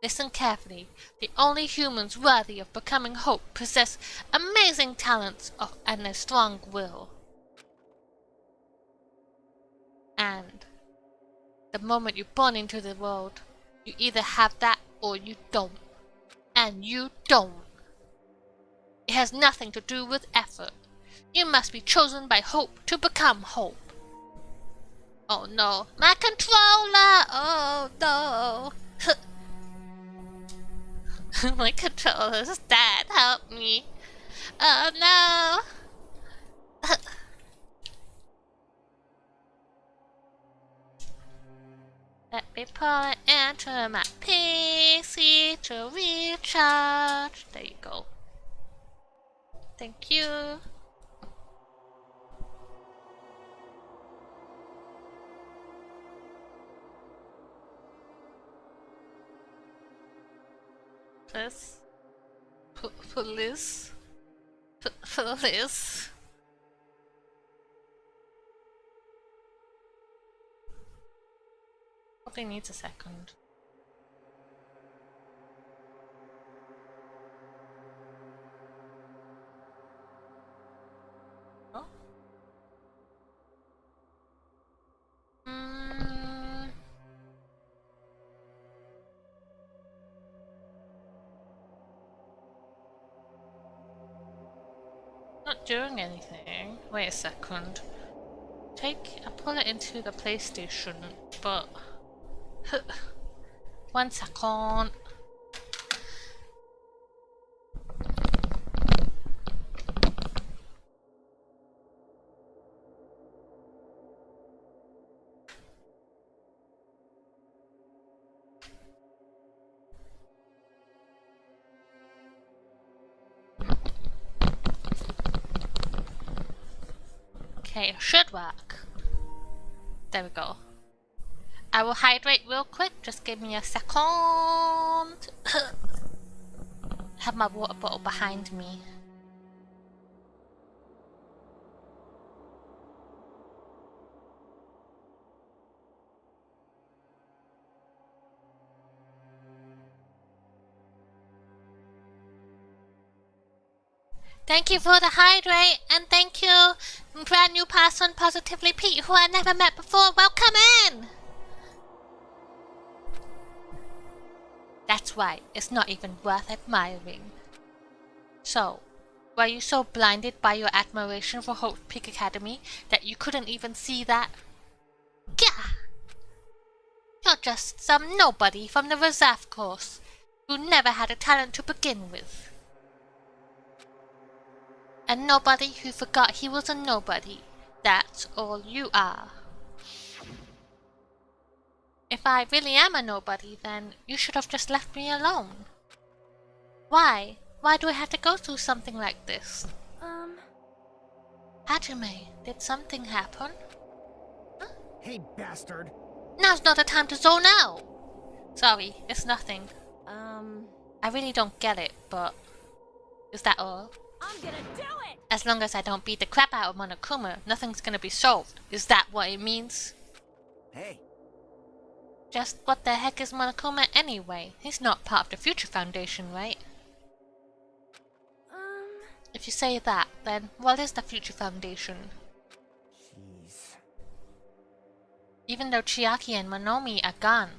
Listen carefully. The only humans worthy of becoming Hope possess amazing talents and a strong will. And the moment you're born into the world, you either have that or you don't. And you don't. It has nothing to do with effort. You must be chosen by Hope to become Hope. Oh no, my controller! Oh no! My controller's dead, help me. Oh no! Let me pull it into my PC to recharge. There you go. Thank you. Please. Police. Police. Probably needs a second. Oh? Not doing anything. Wait a second. I pull it into the PlayStation, but 1 second. Okay, it should work. There we go. I will hydrate real quick. Just give me a second. Have my water bottle behind me. Thank you for the hydrate, and thank you, brand new person, Positively Pete, who I never met before. Welcome in! That's right, it's not even worth admiring. So, were you so blinded by your admiration for Hope's Peak Academy that you couldn't even see that? Gah! You're just some nobody from the reserve course, who never had a talent to begin with. A nobody who forgot he was a nobody. That's all you are. If I really am a nobody, then you should have just left me alone. Why? Why do I have to go through something like this? Hajime, did something happen? Huh? Hey, bastard! Now's not the time to zone out! Sorry, it's nothing. I really don't get it, but... Is that all? I'm gonna do it! As long as I don't beat the crap out of Monokuma, nothing's gonna be solved. Is that what it means? Hey, Just what the heck is Monokuma anyway? He's not part of the Future Foundation, right? If you say that, then what is the Future Foundation? jeez. Even though Chiaki and Monomi are gone,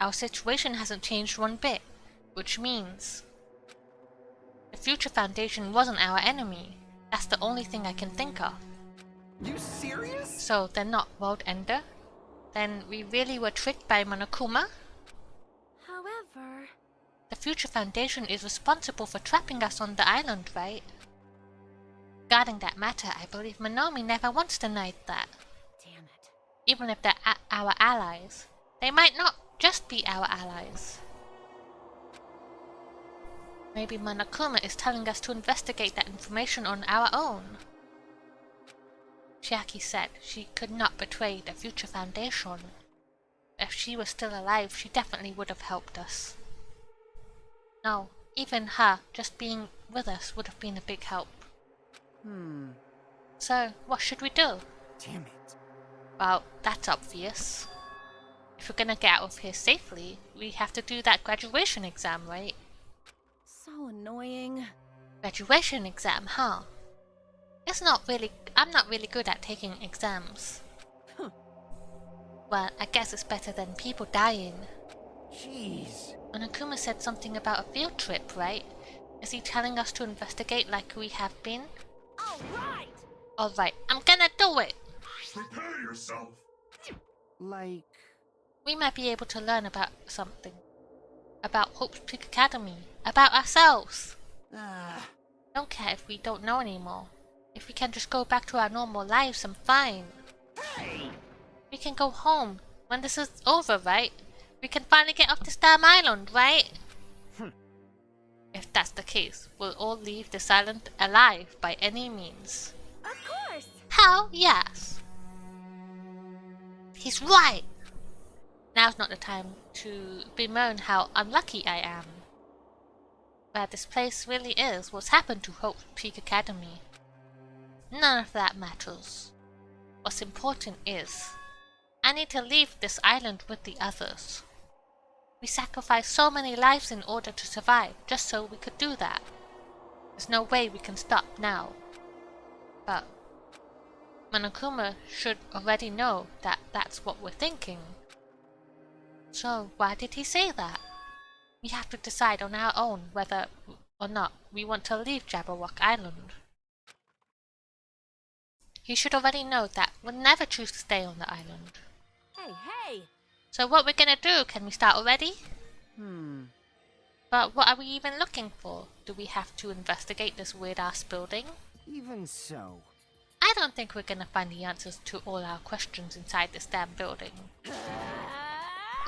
our situation hasn't changed one bit, which means... The Future Foundation wasn't our enemy. That's the only thing I can think of. You serious? So they're not World Ender? Then we really were tricked by Monokuma? However, The Future Foundation is responsible for trapping us on the island, right? Regarding that matter, I believe Monomi never once denied that. Damn it. Even if they're our allies, they might not just be our allies. Maybe Monokuma is telling us to investigate that information on our own. Chiaki said she could not betray the Future Foundation. If she was still alive, she definitely would have helped us. No, even her just being with us would have been a big help. So, what should we do? Damn it. Well, that's obvious. If we're gonna get out of here safely, we have to do that graduation exam, right? so annoying. Graduation exam, huh? I'm not really good at taking exams. Well, I guess it's better than people dying. Jeez. Onokuma said something about a field trip, right? Is he telling us to investigate like we have been? Alright! Alright, I'm gonna do it! Prepare yourself. Like... We might be able to learn about something. About Hope's Peak Academy. About ourselves. Don't care if we don't know anymore. If we can just go back to our normal lives, I'm fine. Hey! We can go home when this is over, right? We can finally get off this damn island, right? If that's the case, we'll all leave this island alive by any means. Of course! Hell yes! He's right! Now's not the time to bemoan how unlucky I am. Where this place really is, what's happened to Hope Peak Academy. None of that matters. What's important is, I need to leave this island with the others. We sacrificed so many lives in order to survive, just so we could do that. There's no way we can stop now. But Monokuma should already know that that's what we're thinking. So why did he say that? We have to decide on our own whether or not we want to leave Jabberwock Island. He should already know that we'll never choose to stay on the island. Hey, hey! So what we're gonna do, can we start already? But what are we even looking for? Do we have to investigate this weird-ass building? Even so. I don't think we're gonna find the answers to all our questions inside this damn building.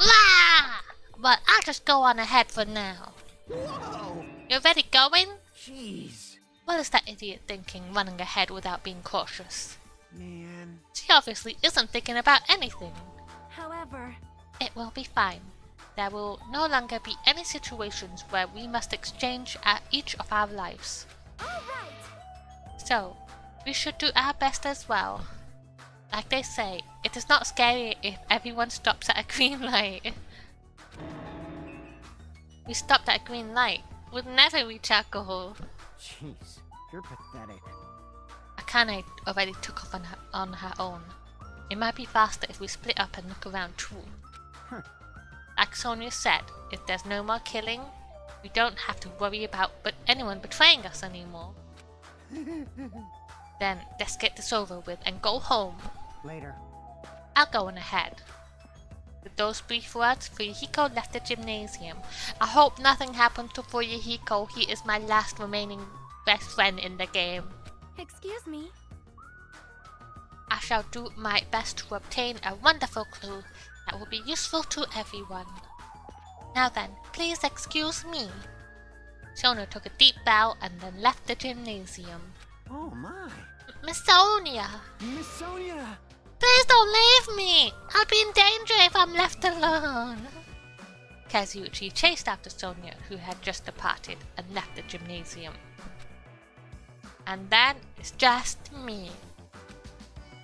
Ah! But I'll just go on ahead for now. Whoa! You ready going? Jeez. What is that idiot thinking, running ahead without being cautious? Man. She obviously isn't thinking about anything. However, It will be fine. There will no longer be any situations where we must exchange each of our lives. alright! So, we should do our best as well. Like they say, it is not scary if everyone stops at a green light. We stopped at a green light. We'll never reach our goal. Jeez. You're pathetic. Akane already took off on her own. It might be faster if we split up and look around too. Like Sonia said, if there's no more killing, we don't have to worry about anyone betraying us anymore. Then let's get this over with and go home. Later. I'll go on ahead. With those brief words, Fuyuhiko left the gymnasium. I hope nothing happened to Fuyuhiko. He is my last remaining best friend in the game. Excuse me. I shall do my best to obtain a wonderful clue that will be useful to everyone. Now then, please excuse me. Shona took a deep bow and then left the gymnasium. Oh my. Miss Sonia! Miss Sonia! Please don't leave me! I'll be in danger if I'm left alone. Kazuchi chased after Sonia, who had just departed and left the gymnasium. And then it's just me.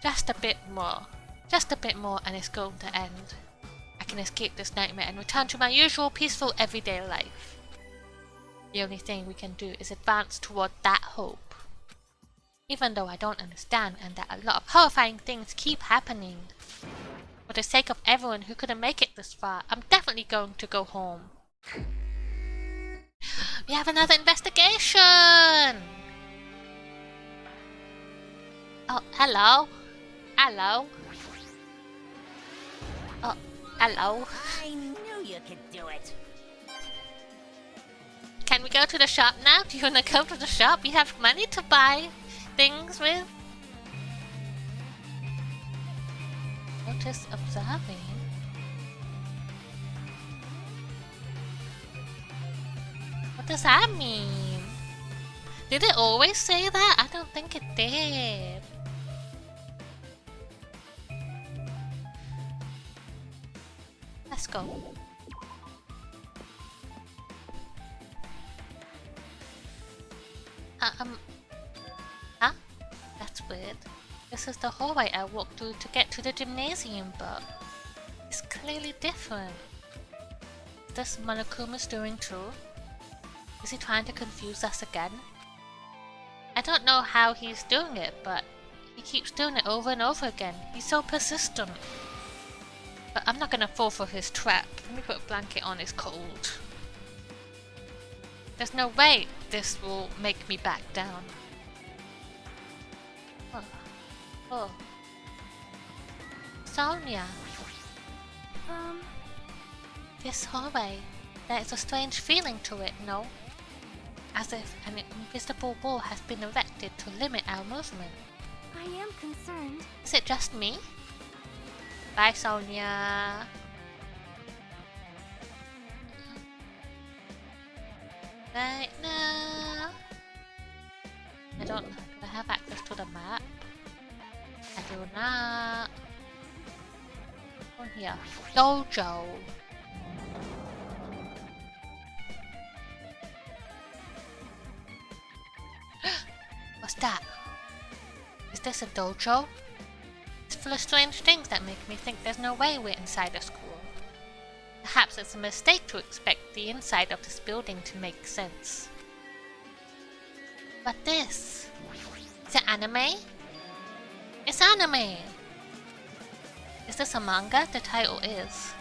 Just a bit more. Just a bit more and it's going to end. I can escape this nightmare and return to my usual peaceful everyday life. The only thing we can do is advance toward that hope. Even though I don't understand and that a lot of horrifying things keep happening. For the sake of everyone who couldn't make it this far, I'm definitely going to go home. We have another investigation! Oh, hello. Hello. Oh, hello. I knew you could do it. Can we go to the shop now? Do you want to go to the shop? We have money to buy things with. Notice observing. What does that mean? Did it always say that? I don't think it did. Let's go. Huh? That's weird. This is the hallway I walked through to get to the gymnasium, but it's clearly different. Is this Monokuma's doing too? Is he trying to confuse us again? I don't know how he's doing it, but he keeps doing it over and over again. He's so persistent. But I'm not gonna fall for his trap. Let me put a blanket on, it's cold. There's no way this will make me back down. Oh. Sonia. This hallway, there is a strange feeling to it, no? as if an invisible wall has been erected to limit our movement. I am concerned. Is it just me? Bye, Sonia. Right now, do I have access to the map? I do not. On here, dojo. What's that? Is this a dojo? It's full of strange things that make me think there's no way we're inside a school. Perhaps it's a mistake to expect the inside of this building to make sense. But this... Is it anime? It's anime! Is this a manga? The title is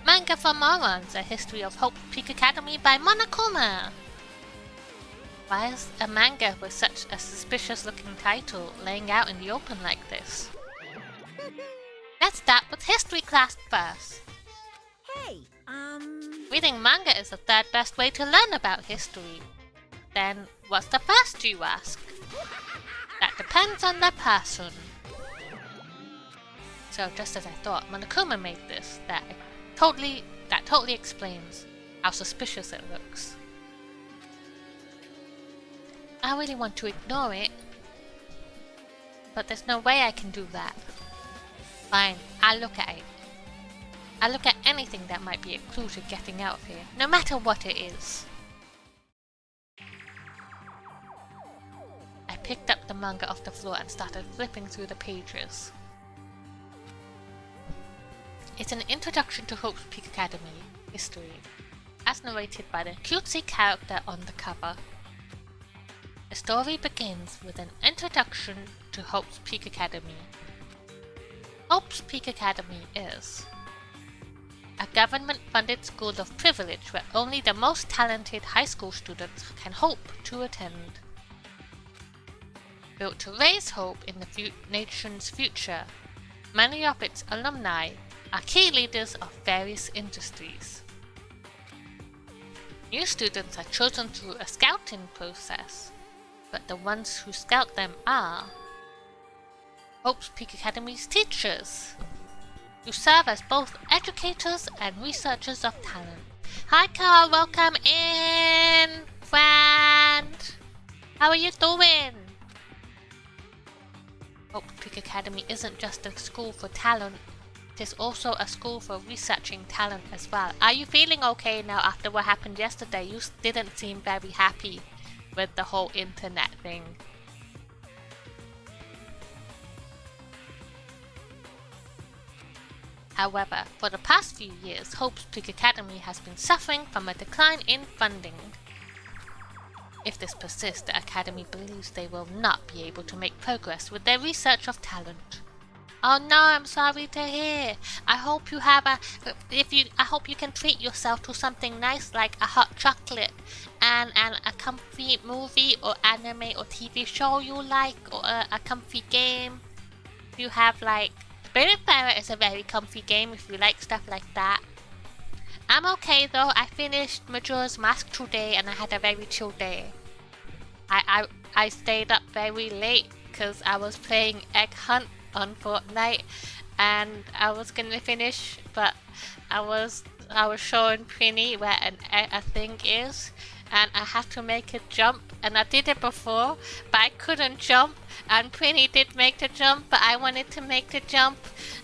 Manga for Morons, A History of Hope Peak Academy by Monokuma! Why is a manga with such a suspicious looking title laying out in the open like this? Let's start with history class first. Hey, Reading manga is the third best way to learn about history. Then, what's the first, you ask? That depends on the person. So, just as I thought, Monokuma made this. That totally explains how suspicious it looks. I really want to ignore it, but there's no way I can do that. Fine, I'll look at it. I'll look at anything that might be a clue to getting out of here, no matter what it is. I picked up the manga off the floor and started flipping through the pages. It's an introduction to Hope's Peak Academy history, as narrated by the cutesy character on the cover. The story begins with an introduction to Hope's Peak Academy. Hope's Peak Academy is a government-funded school of privilege where only the most talented high school students can hope to attend. Built to raise hope in the nation's future, many of its alumni are key leaders of various industries. New students are chosen through a scouting process, but the ones who scout them are Hope's Peak Academy's teachers, who serve as both educators and researchers of talent. Hi Carl, welcome in, friend! How are you doing? Hope's Peak Academy isn't just a school for talent, it is also a school for researching talent as well. Are you feeling okay now after what happened yesterday? You didn't seem very happy with the whole internet thing. However, for the past few years, Hope's Peak Academy has been suffering from a decline in funding. If this persists, the Academy believes they will not be able to make progress with their research of talent. Oh no, I'm sorry to hear. I hope you have I hope you can treat yourself to something nice like a hot chocolate and a comfy movie or anime or TV show you like, or a comfy game. You have like Spiritfarer is a very comfy game if you like stuff like that. I'm okay though. I finished Majora's Mask today and I had a very chill day. I stayed up very late because I was playing Egg Hunt on Fortnite and I was gonna finish, but I was showing Prinny where a thing is and I have to make a jump, and I did it before but I couldn't jump, and Prinny did make the jump but I wanted to make the jump,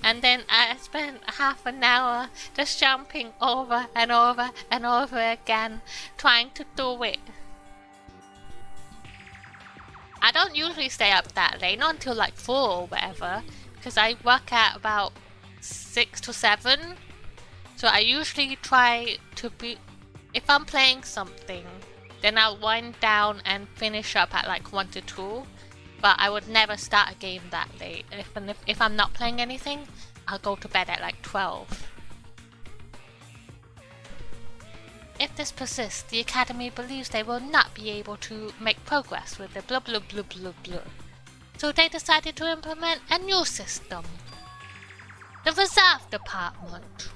and then I spent half an hour just jumping over and over and over again trying to do it. I don't usually stay up that late, not until like 4 or whatever, because I work at about 6 to 7. So I usually try to be, if I'm playing something, then I'll wind down and finish up at like 1 to 2. But I would never start a game that late. If I'm not playing anything, I'll go to bed at like 12. If this persists, the Academy believes they will not be able to make progress with the blah blah blah blah blah. So they decided to implement a new system. The Reserve Department.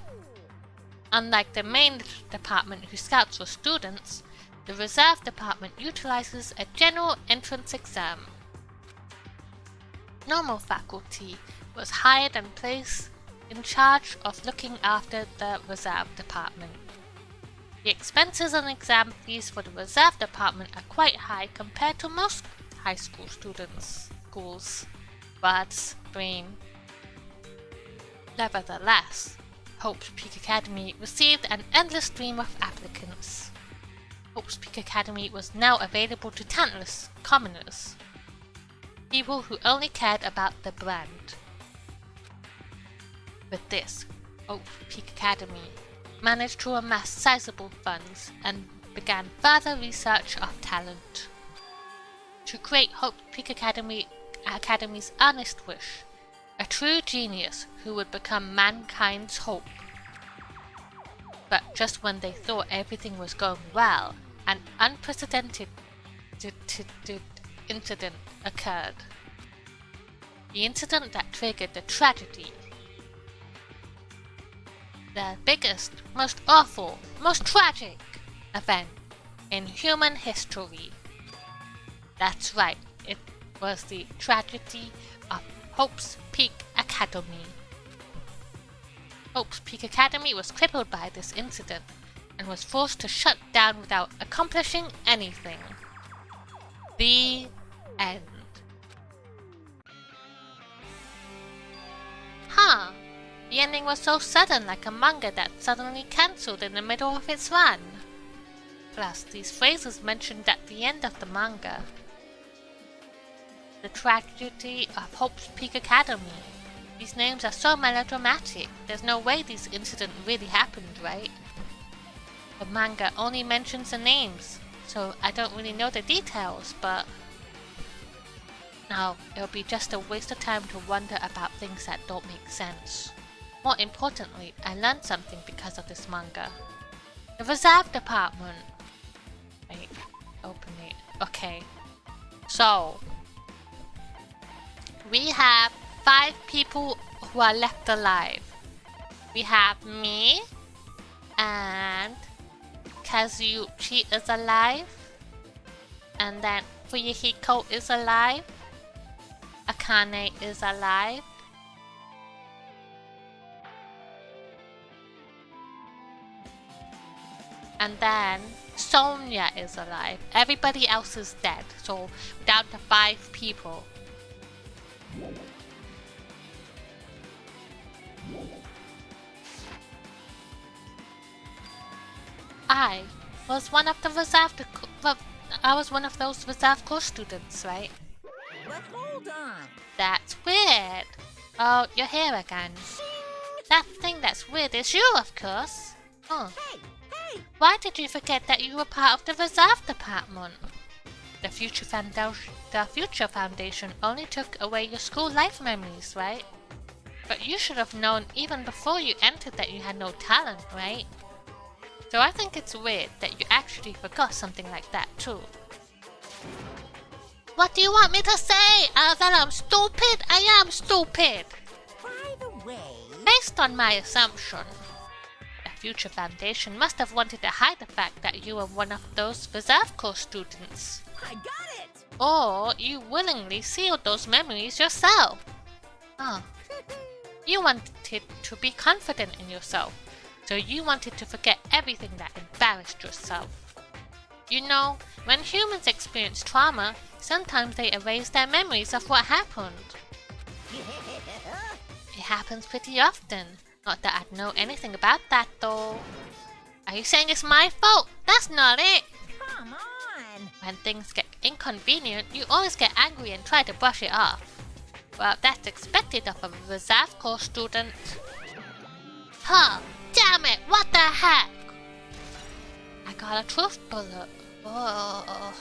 Unlike the main department who scouts for students, The reserve department utilizes a general entrance exam. Normal faculty was hired and placed in charge of looking after the reserve department. The expenses and exam fees for the reserve department are quite high compared to most high school schools, but nevertheless, Hope's Peak Academy received an endless stream of applicants. Hope's Peak Academy was now available to talentless commoners, people who only cared about the brand. With this, Hope's Peak Academy managed to amass sizable funds and began further research of talent. To create Hope's Peak Academy's earnest wish, a true genius who would become mankind's hope. But just when they thought everything was going well, an unprecedented incident occurred. The incident that triggered the tragedy. The biggest, most awful, most tragic event in human history. That's right, it was the tragedy of Hope's Peak Academy. Hope's Peak Academy was crippled by this incident and was forced to shut down without accomplishing anything. The end. Huh. The ending was so sudden, like a manga that suddenly cancelled in the middle of its run. Plus, these phrases mentioned at the end of the manga. The tragedy of Hope's Peak Academy. These names are so melodramatic. There's no way these incidents really happened, right? The manga only mentions the names, so I don't really know the details, but now it'll be just a waste of time to wonder about things that don't make sense. More importantly, I learned something because of this manga. The reserve department. Wait, open it. Okay. So, we have 5 people who are left alive. We have me, and Kazuchi is alive, and then Fuyuhiko is alive, Akane is alive, and then Sonia is alive. Everybody else is dead, so down to 5 people. I was one of those reserve course students, right? But hold on. That's weird. Oh, you're here again. That thing that's weird is you, of course. Oh. Hey! Why did you forget that you were part of the reserve department? The Future Foundation only took away your school life memories, right? But you should have known even before you entered that you had no talent, right? So I think it's weird that you actually forgot something like that too. What do you want me to say? That I'm stupid? I am stupid! By the way... Based on my assumption, the Future Foundation must have wanted to hide the fact that you were one of those reserve course students. I got it! Or you willingly sealed those memories yourself. Oh. You wanted to be confident in yourself, so you wanted to forget everything that embarrassed yourself. You know, when humans experience trauma, sometimes they erase their memories of what happened. It happens pretty often. Not that I'd know anything about that though. Are you saying it's my fault? That's not it! Come on! When things get inconvenient, you always get angry and try to brush it off. Well, that's expected of a reserve course student. Huh! Damn it! What the heck? I got a truth bullet. Oh.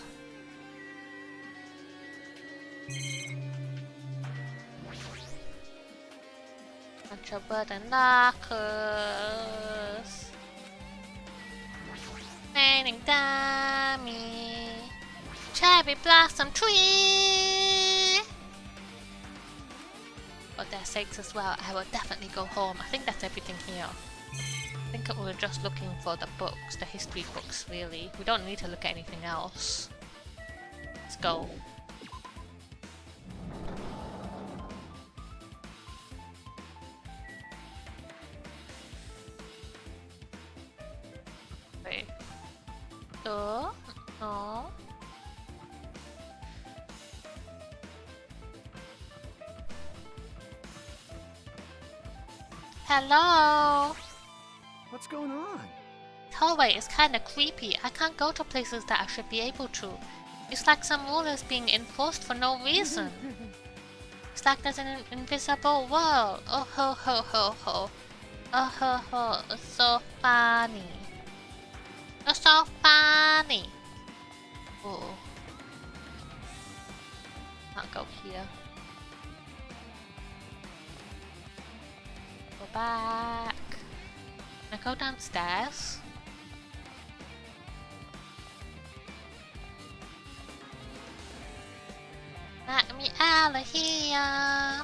Bunch of burden knockers. Raining dummy. Cherry blossom tree. For their sakes as well, I will definitely go home. I think that's everything here. think we're just looking for the books, the history books, really. We don't need to look at anything else. Let's go. Wait. No. Hello? What's going on? Hallway is kinda creepy. I can't go to places that I should be able to. It's like some rule is being enforced for no reason. It's like there's an invisible wall. Oh ho ho ho ho. Oh ho ho. It's so funny. It's so funny. Oh. Can't go here. Go back. Can I go downstairs? Let me out of here!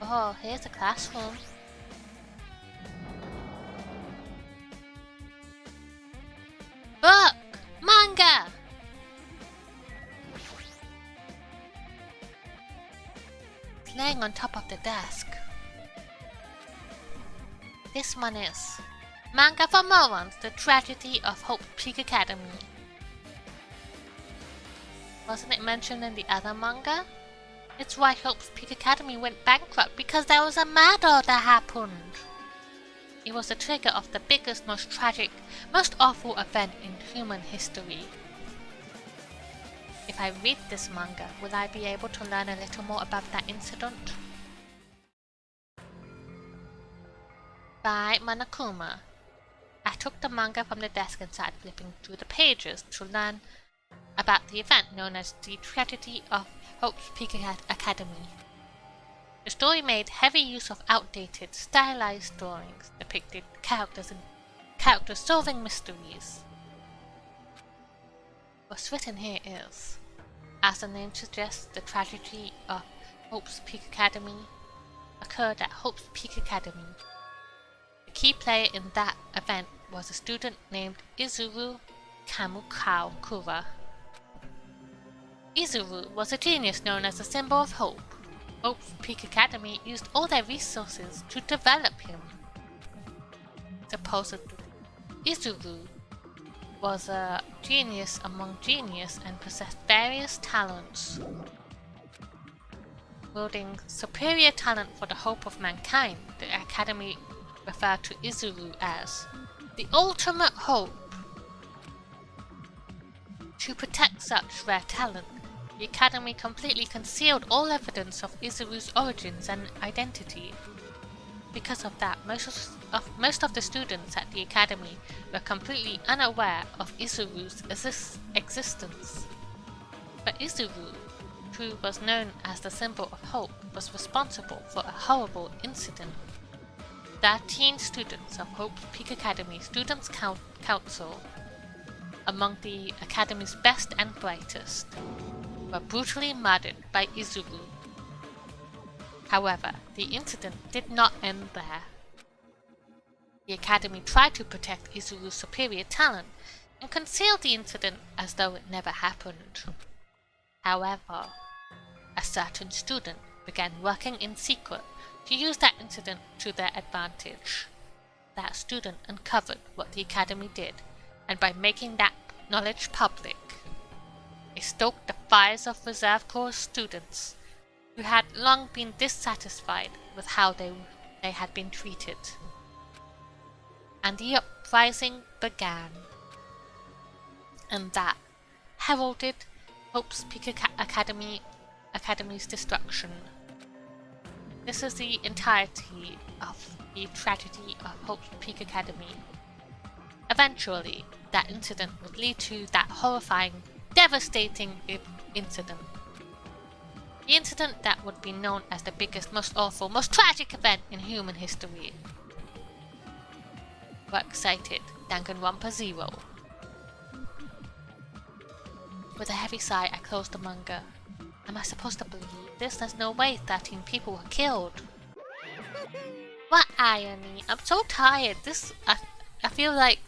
Oh, here's a classroom. Book! Manga! It's laying on top of the desk. This one is Manga for Morons, The Tragedy of Hope Peak Academy. Wasn't it mentioned in the other manga? It's why Hope's Peak Academy went bankrupt because there was a murder that happened. It was the trigger of the biggest, most tragic, most awful event in human history. If I read this manga, will I be able to learn a little more about that incident? By Monokuma. I took the manga from the desk and started flipping through the pages to learn about the event known as the Tragedy of Hope's Peak Academy. The story made heavy use of outdated, stylized drawings, depicted characters solving mysteries. What's written here is, as the name suggests, the tragedy of Hope's Peak Academy occurred at Hope's Peak Academy. The key player in that event was a student named Izuru Kamukura. Izuru was a genius known as the symbol of hope. Hope's Peak Academy used all their resources to develop him. Supposedly, Izuru was a genius among genius and possessed various talents. Wielding superior talent for the hope of mankind, the Academy referred to Izuru as the ultimate hope. To protect such rare talent, the Academy completely concealed all evidence of Izuru's origins and identity. Because of that, most of the students at the Academy were completely unaware of Izuru's existence. But Izuru, who was known as the symbol of hope, was responsible for a horrible incident. 13 students of Hope's Peak Academy Students' Council, among the Academy's best and brightest, were brutally murdered by Izuru. However, the incident did not end there. The Academy tried to protect Izuru's superior talent and concealed the incident as though it never happened. However, a certain student began working in secret to use that incident to their advantage. That student uncovered what the Academy did, and by making that knowledge public, it stoked the fires of Reserve Corps students who had long been dissatisfied with how they had been treated. And the uprising began. And that heralded Hope's Peak Academy's destruction. This is the entirety of the tragedy of Hope's Peak Academy. Eventually, that incident would lead to that horrifying, devastating incident. The incident that would be known as the biggest, most awful, most tragic event in human history. Works cited, Danganronpa 0. With a heavy sigh, I closed the manga. Am I supposed to believe this? There's no way 13 people were killed. What irony! I'm so tired. I feel like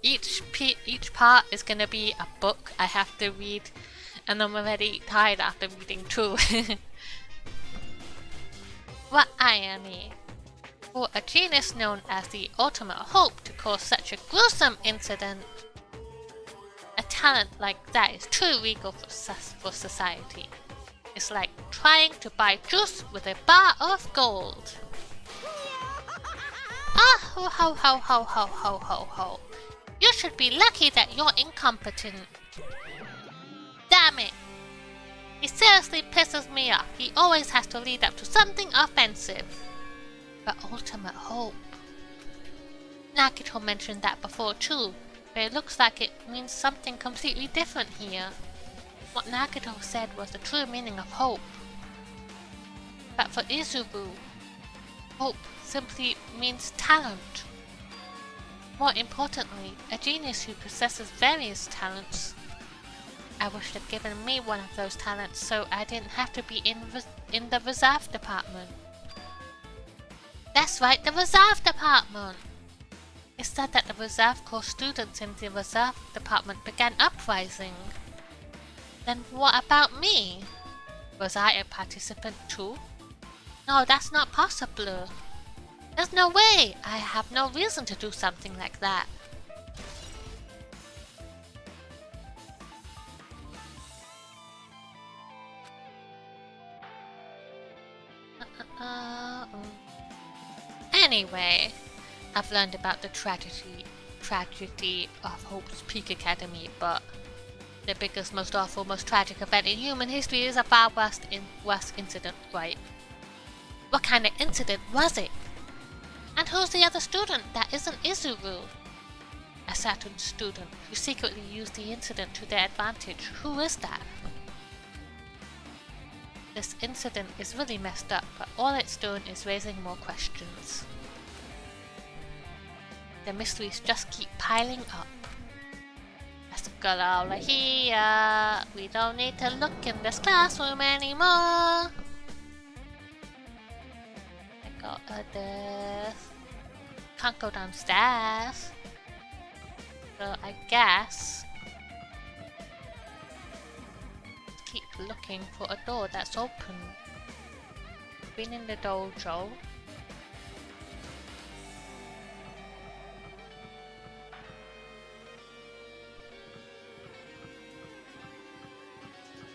each part is gonna be a book I have to read, and I'm already tired after reading two. What irony! For a genius known as the ultimate hope to cause such a gruesome incident, a talent like that is too regal for society. It's like trying to buy juice with a bar of gold. Ah, ho ho ho ho ho ho ho ho. You should be lucky that you're incompetent. Damn it! He seriously pisses me off. He always has to lead up to something offensive. But ultimate hope. Nagito mentioned that before too, but it looks like it means something completely different here. What Nagito said was the true meaning of hope. But for Izuru, hope simply means talent. More importantly, a genius who possesses various talents. I wish they'd given me one of those talents so I didn't have to be in the reserve department. That's right, the reserve department! It said that the reserve corps students in the reserve department began uprising. Then what about me? Was I a participant too? No, that's not possible. There's no way! I have no reason to do something like that. Anyway, I've learned about the tragedy of Hope's Peak Academy, but the biggest, most awful, most tragic event in human history is a far worse incident, right? What kind of incident was it? And who's the other student that isn't Izuru? A certain student who secretly used the incident to their advantage. Who is that? This incident is really messed up, but all it's doing is raising more questions. The mysteries just keep piling up. Let's go over here. We don't need to look in this classroom anymore. I got this. Can't go downstairs. So I guess keep looking for a door that's open. Been in the dojo.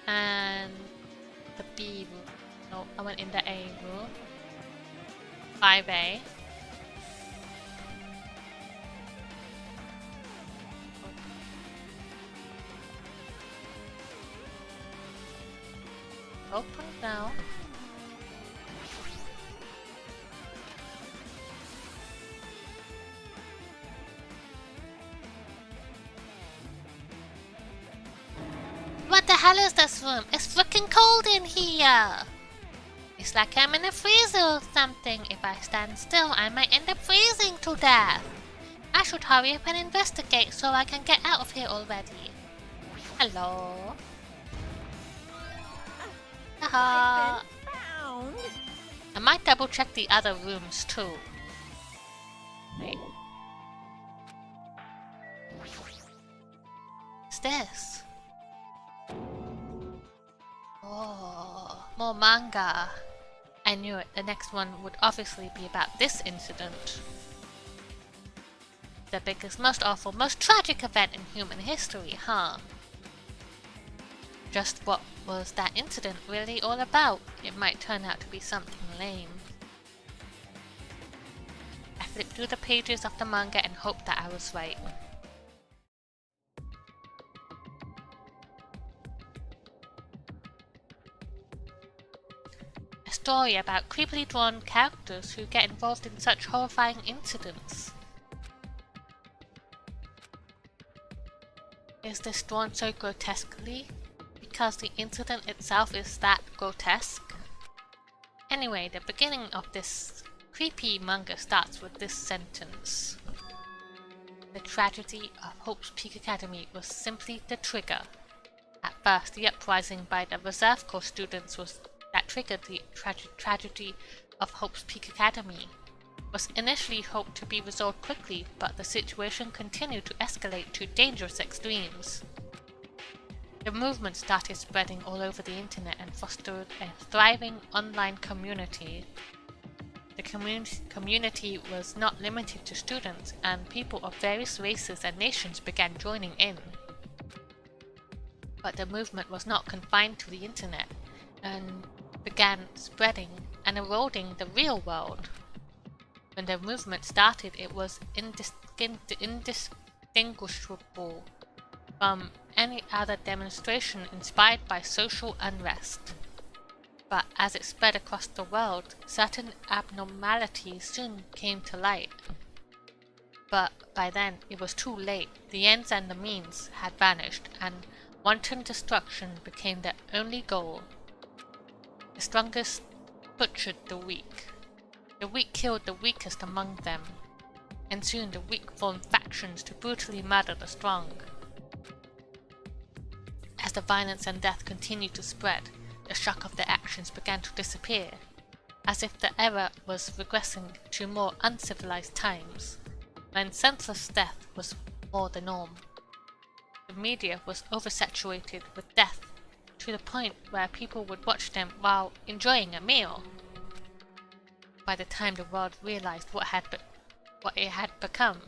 And the B room. No, I went in the A room. 5A. Open now. What the hell is this room? It's freaking cold in here! It's like I'm in a freezer or something. If I stand still, I might end up freezing to death. I should hurry up and investigate so I can get out of here already. Hello? Haha. I might double check the other rooms too. Wait. What's this? Oh, more manga. I knew it. The next one would obviously be about this incident. The biggest, most awful, most tragic event in human history, huh? Just what was that incident really all about? It might turn out to be something lame. I flipped through the pages of the manga and hoped that I was right. A story about creepily drawn characters who get involved in such horrifying incidents. Is this drawn so grotesquely? Because the incident itself is that grotesque? Anyway, the beginning of this creepy manga starts with this sentence. The tragedy of Hope's Peak Academy was simply the trigger. At first, the uprising by the Reserve Corps students was that triggered the tragedy of Hope's Peak Academy. was initially hoped to be resolved quickly, but the situation continued to escalate to dangerous extremes. The movement started spreading all over the internet and fostered a thriving online community. The community was not limited to students, and people of various races and nations began joining in. But the movement was not confined to the internet, and began spreading and eroding the real world. When the movement started, it was indistinguishable from any other demonstration inspired by social unrest. But as it spread across the world, certain abnormalities soon came to light. But by then, it was too late. The ends and the means had vanished, and wanton destruction became their only goal. The strongest butchered the weak. The weak killed the weakest among them, and soon the weak formed factions to brutally murder the strong. As the violence and death continued to spread, the shock of their actions began to disappear, as if the era was regressing to more uncivilized times, when senseless death was more the norm. The media was oversaturated with death to the point where people would watch them while enjoying a meal. By the time the world realized what it had become,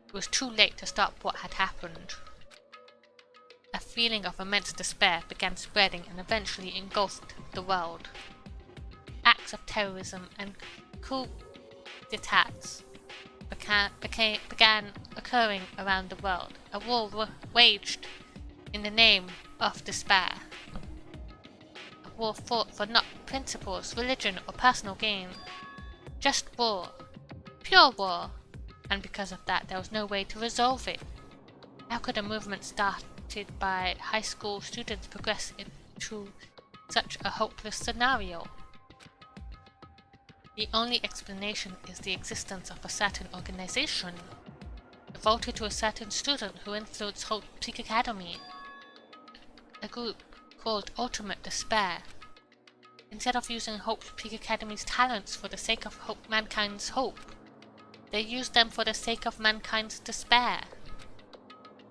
it was too late to stop what had happened. A feeling of immense despair began spreading and eventually engulfed the world. Acts of terrorism and coup d'etats began occurring around the world. A war waged in the name of despair. A war fought for not principles, religion, or personal gain. Just war. Pure war. And because of that, there was no way to resolve it. How could a movement started by high school students progress into such a hopeless scenario? The only explanation is the existence of a certain organization devoted to a certain student who influenced Hope Peak Academy, a group called Ultimate Despair. Instead of using Hope Peak Academy's talents for the sake of mankind's hope, they used them for the sake of mankind's despair.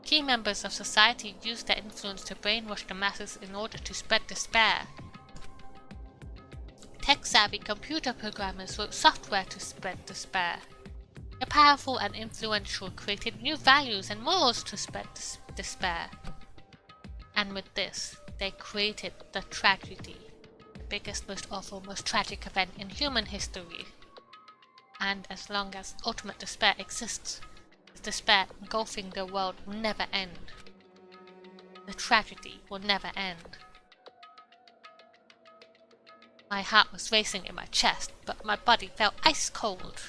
Key members of society used their influence to brainwash the masses in order to spread despair. Tech-savvy computer programmers wrote software to spread despair. The powerful and influential created new values and morals to spread despair. And with this, they created the tragedy, the biggest, most awful, most tragic event in human history. And as long as ultimate despair exists, the despair engulfing the world will never end. The tragedy will never end. My heart was racing in my chest, but my body felt ice cold.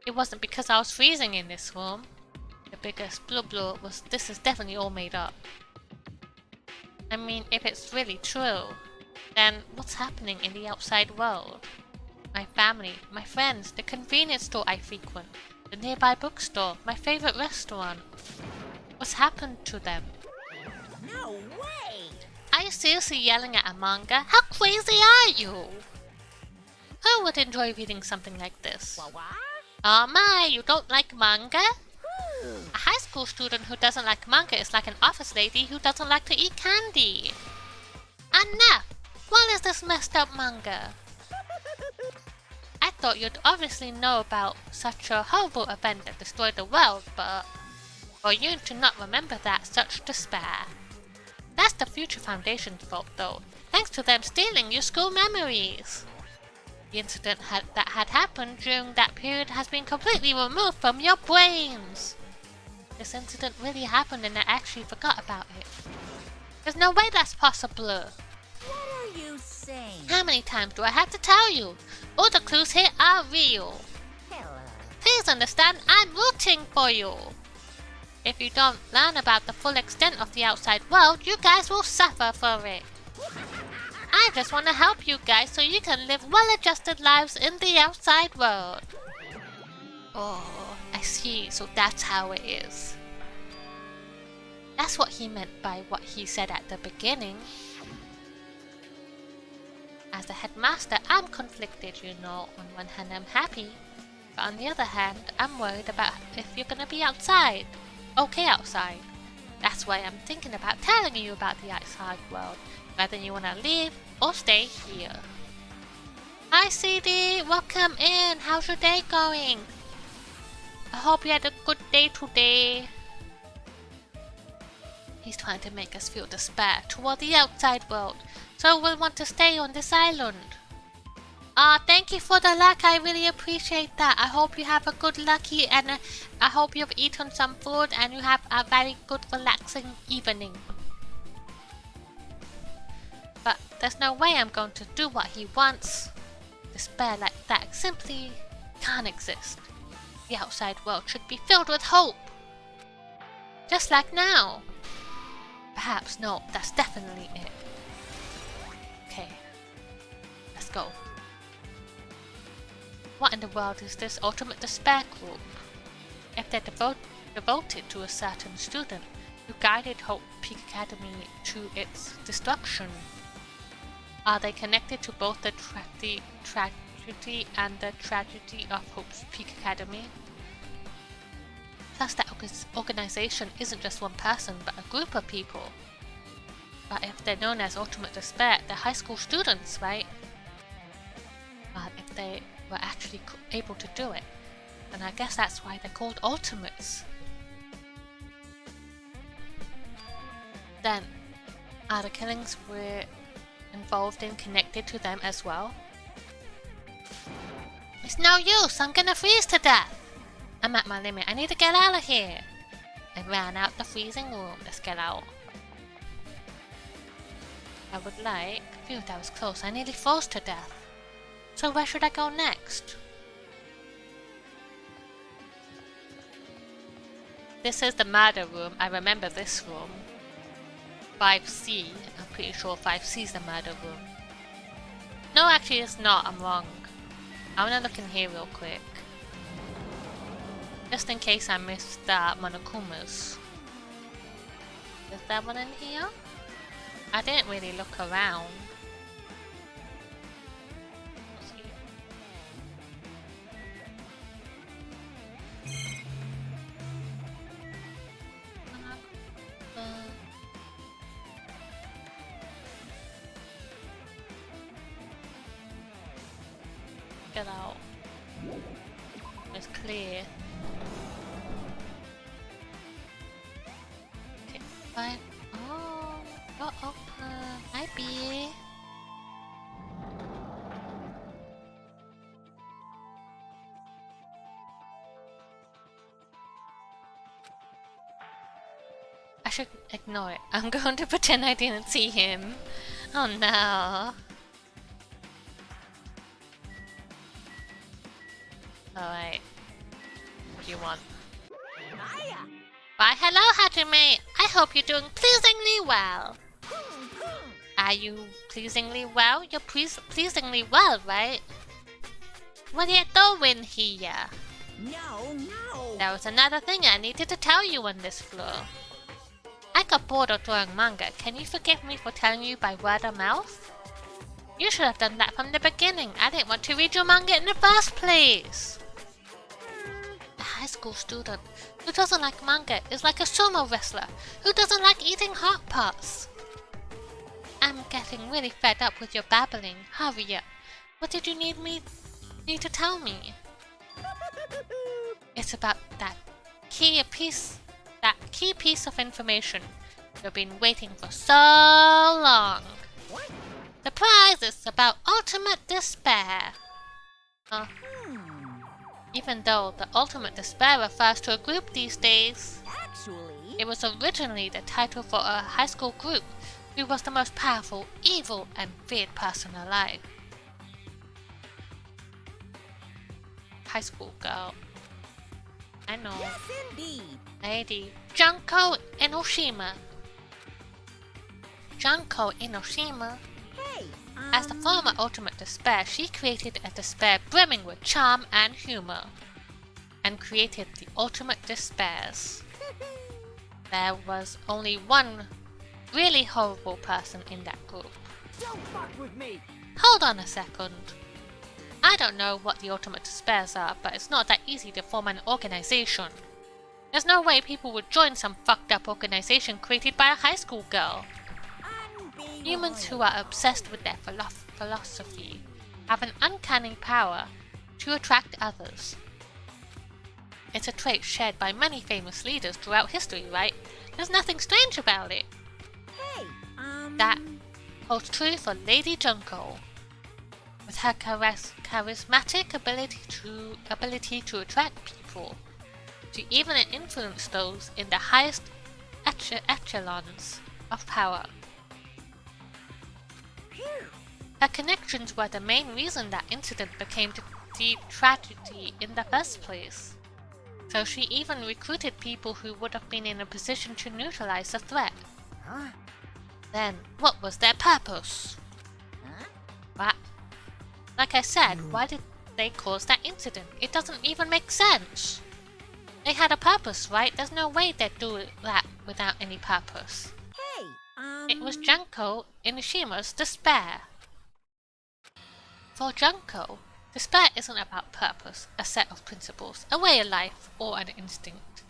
It wasn't because I was freezing in this room. The biggest blub was this is definitely all made up. I mean, if it's really true, then what's happening in the outside world? My family, my friends, the convenience store I frequent, the nearby bookstore, my favorite restaurant. What's happened to them? No way! Are you seriously yelling at a manga? How crazy are you? Who would enjoy reading something like this? What? Oh my, you don't like manga? A high school student who doesn't like manga is like an office lady who doesn't like to eat candy. Enough! What is this messed up manga? I thought you'd obviously know about such a horrible event that destroyed the world, but for you to not remember that, such despair. That's the Future Foundation's fault though, thanks to them stealing your school memories. The incident that had happened during that period has been completely removed from your brains. This incident really happened and I actually forgot about it. There's no way that's possible. What are you saying? How many times do I have to tell you? All the clues here are real. Hello. Please understand, I'm rooting for you. If you don't learn about the full extent of the outside world, you guys will suffer for it. I just want to help you guys so you can live well-adjusted lives in the outside world. Oh, I see, so that's how it is. That's what he meant by what he said at the beginning. As the headmaster, I'm conflicted, you know. On one hand, I'm happy. But on the other hand, I'm worried about if you're gonna be outside. Okay, outside. That's why I'm thinking about telling you about the outside world, whether you wanna leave or stay here. Hi CD, welcome in. How's your day going? I hope you had a good day today. He's trying to make us feel despair toward the outside world, so we'll want to stay on this island. Thank you for the luck, I really appreciate that. I hope you have a good lucky and I hope you've eaten some food and you have a very good relaxing evening. But there's no way I'm going to do what he wants. Despair like that simply can't exist. The outside world should be filled with hope. Just like now. Perhaps, no, that's definitely it. Okay, let's go. What in the world is this Ultimate Despair group? If they're devoted to a certain student who guided Hope Peak Academy to its destruction, are they connected to both the tragedy and the tragedy of Hope's Peak Academy? Plus, that organization isn't just one person, but a group of people. But if they're known as Ultimate Despair, they're high school students, right? But if they were actually able to do it, then I guess that's why they're called Ultimates. Then, are the killings we're involved in connected to them as well? It's no use, I'm gonna freeze to death! I'm at my limit, I need to get out of here! I ran out the freezing room, let's get out. I would like... Phew, that was close, I nearly froze to death. So where should I go next? This is the murder room, I remember this room. 5C, I'm pretty sure 5C is the murder room. No, actually it's not, I'm wrong. I wanna look in here real quick. Just in case I missed Monokuma's. Is there one in here? I didn't really look around. Get out. It's clear. Okay, fine. Oh, you're open. Hi, B. I should ignore it. I'm going to pretend I didn't see him. Oh no. Alright. What do you want? Hiya! Why, hello, Hajime! I hope you're doing pleasingly well! Are you pleasingly well? You're pleasingly well, right? What are you doing here? No! There was another thing I needed to tell you on this floor. I got bored of drawing manga. Can you forgive me for telling you by word of mouth? You should have done that from the beginning. I didn't want to read your manga in the first place. A high school student who doesn't like manga is like a sumo wrestler who doesn't like eating hot pots. I'm getting really fed up with your babbling. Hurry up. What did you need to tell me? It's about that key piece of information you've been waiting for so long. What? The prize is about Ultimate Despair. Even though the Ultimate Despair refers to a group these days, Actually... it was originally the title for a high school group who was the most powerful, evil, and feared person alive. High school girl. I know. Yes, indeed! Lady Junko Enoshima. Junko Enoshima. Hey, As the former Ultimate Despair, she created a despair brimming with charm and humor, and created the Ultimate Despairs. There was only one really horrible person in that group. Don't fuck with me! Hold on a second. I I don't know what the Ultimate Despairs are, but it's not that easy to form an organization. There's no way people would join some fucked up organization created by a high school girl. Humans who are obsessed with their philosophy have an uncanny power to attract others. It's a trait shared by many famous leaders throughout history, right? There's nothing strange about it. Hey, That holds true for Lady Junko. With her charismatic ability to attract people, to even influence those in the highest echelons of power. Her connections were the main reason that incident became the tragedy in the first place. So she even recruited people who would have been in a position to neutralize the threat. Huh? Then, what was their purpose? What? Like I said, why did they cause that incident? It doesn't even make sense. They had a purpose, right? There's no way they'd do that without any purpose. hey, It was Junko Inishima's despair. For Junko, despair isn't about purpose, a set of principles, a way of life, or an instinct.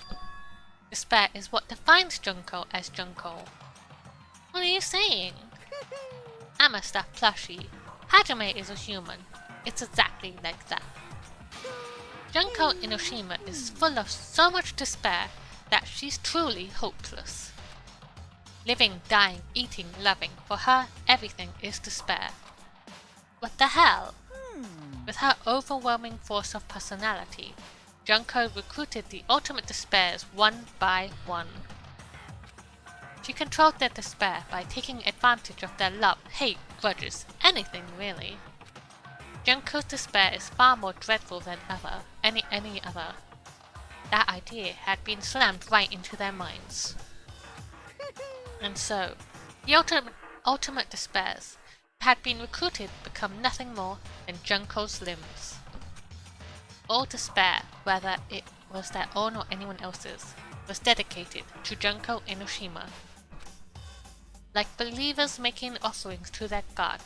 Despair is what defines Junko as Junko. What are you saying? I'm a stuffed plushie. Hajime is a human. It's exactly like that. Junko Inoshima is full of so much despair that she's truly hopeless. Living, dying, eating, loving, for her, everything is despair. What the hell? With her overwhelming force of personality, Junko recruited the ultimate despairs one by one. She controlled their despair by taking advantage of their love, hate, grudges, anything really. Junko's despair is far more dreadful than any other. That idea had been slammed right into their minds. And so, the ultimate despairs had been recruited to become nothing more than Junko's limbs. All despair, whether it was their own or anyone else's, was dedicated to Junko Inoshima. Like believers making offerings to their god.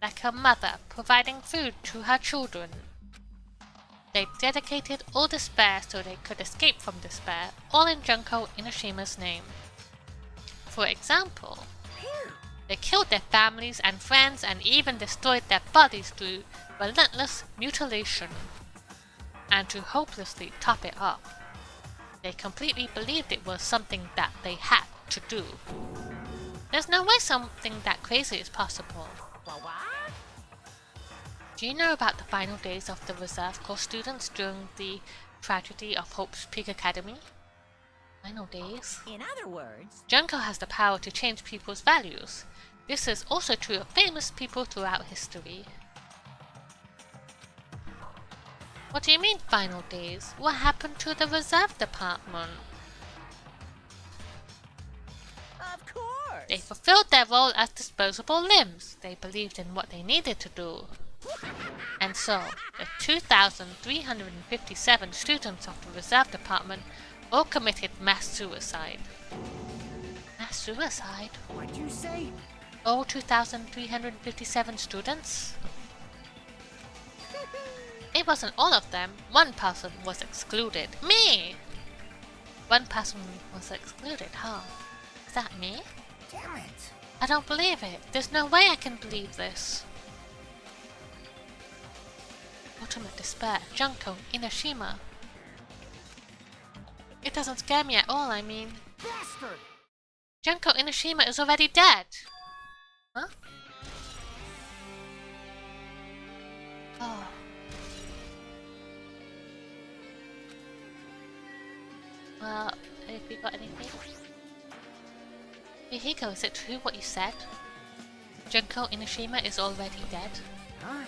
Like a mother providing food to her children. They dedicated all despair so they could escape from despair, all in Junko Inoshima's name. For example, they killed their families and friends and even destroyed their bodies through relentless mutilation. And to hopelessly top it off, they completely believed it was something that they had to do. There's no way something that crazy is possible. Do you know about the final days of the Reserve Corps students during the tragedy of Hope's Peak Academy? Final days? in other words, Junko has the power to change people's values. This is also true of famous people throughout history. What do you mean, final days? What happened to the Reserve Department? of course. They fulfilled their role as disposable limbs. They believed in what they needed to do. And so, the 2,357 students of the Reserve Department all committed mass suicide. Mass suicide? What'd you say? All 2,357 students? It wasn't all of them. One person was excluded. Me! One person was excluded, huh? Is that me? Damn it. I don't believe it. There's no way I can believe this. Ultimate despair, Junko Inoshima. It doesn't scare me at all, I mean. Bastard! Junko Inoshima is already dead. Huh? Oh. Well, have you got anything? Hihiko, is it true what you said? Junko Inoshima is already dead? Huh?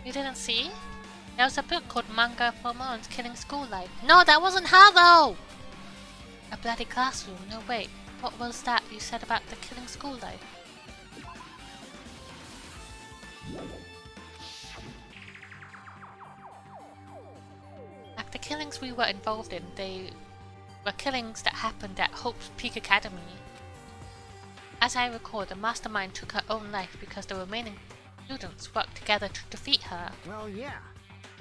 You didn't see? There was a book called Manga for Moms Killing School Life. No, that wasn't her though! A bloody classroom. No, wait. What was that you said about the killing school life? Like the killings we were involved in, they were killings that happened at Hope's Peak Academy. As I recall, the mastermind took her own life because the remaining students worked together to defeat her. Well, yeah.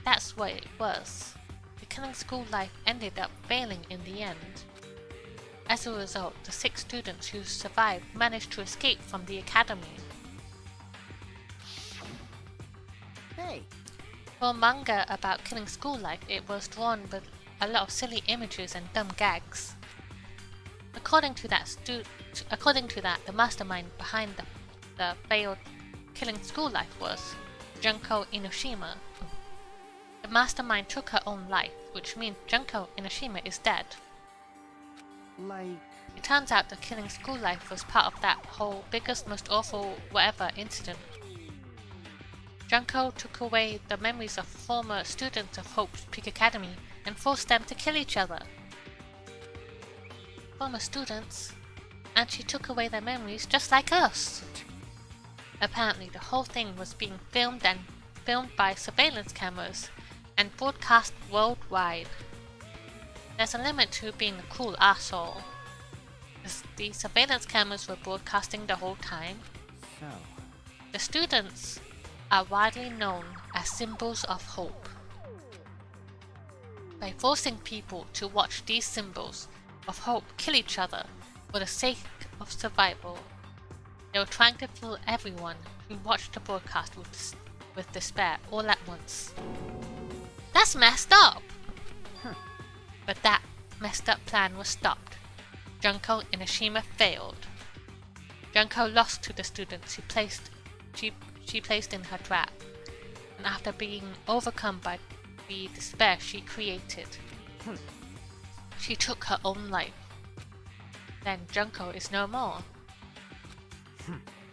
That's what it was. The killing school life ended up failing in the end. As a result, the 6 students who survived managed to escape from the academy. Hey, For a manga about killing school life, it was drawn with a lot of silly images and dumb gags. According to that, the mastermind behind the failed killing school life was Junko Inoshima. The mastermind took her own life, which means Junko Inoshima is dead. like... It turns out the killing school life was part of that whole biggest, most awful whatever incident. Junko took away the memories of former students of Hope's Peak Academy and forced them to kill each other. Former students, and she took away their memories just like us. Apparently the whole thing was being filmed by surveillance cameras and broadcast worldwide. There's a limit to being a cruel asshole. The surveillance cameras were broadcasting the whole time. So... The students are widely known as symbols of hope. By forcing people to watch these symbols of hope kill each other for the sake of survival, they were trying to fill everyone who watched the broadcast with despair all at once. That's messed up! But that messed up plan was stopped. Junko Inoshima failed. Junko lost to the students she placed in her trap, and after being overcome by the despair she created, she took her own life. Then Junko is no more.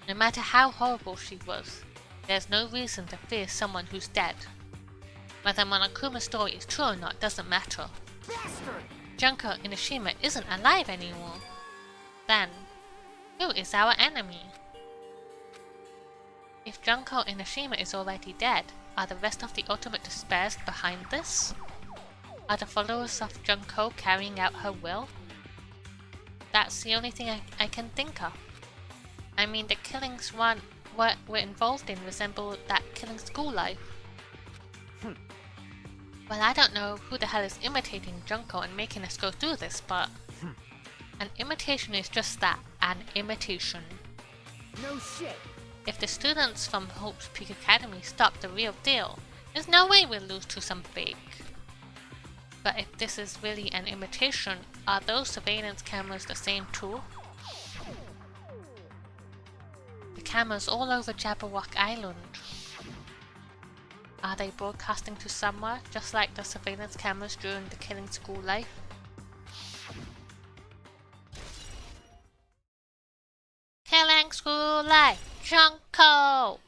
No matter how horrible she was, there's no reason to fear someone who's dead. Whether Monokuma's story is true or not doesn't matter. Bastard! Junko Inoshima isn't alive anymore. Then, who is our enemy? If Junko Inoshima is already dead, are the rest of the Ultimate Despairs behind this? Are the followers of Junko carrying out her will? That's the only thing I can think of. I mean, the killings we're involved in resemble that killing school life. Well, I don't know who the hell is imitating Junko and making us go through this, but an imitation is just that, an imitation. No shit! If the students from Hope's Peak Academy stop the real deal, there's no way we'll lose to some fake. But if this is really an imitation, are those surveillance cameras the same too? The cameras all over Jabberwock Island. Are they broadcasting to somewhere, just like the surveillance cameras during the killing school life? Killing school life, Junko!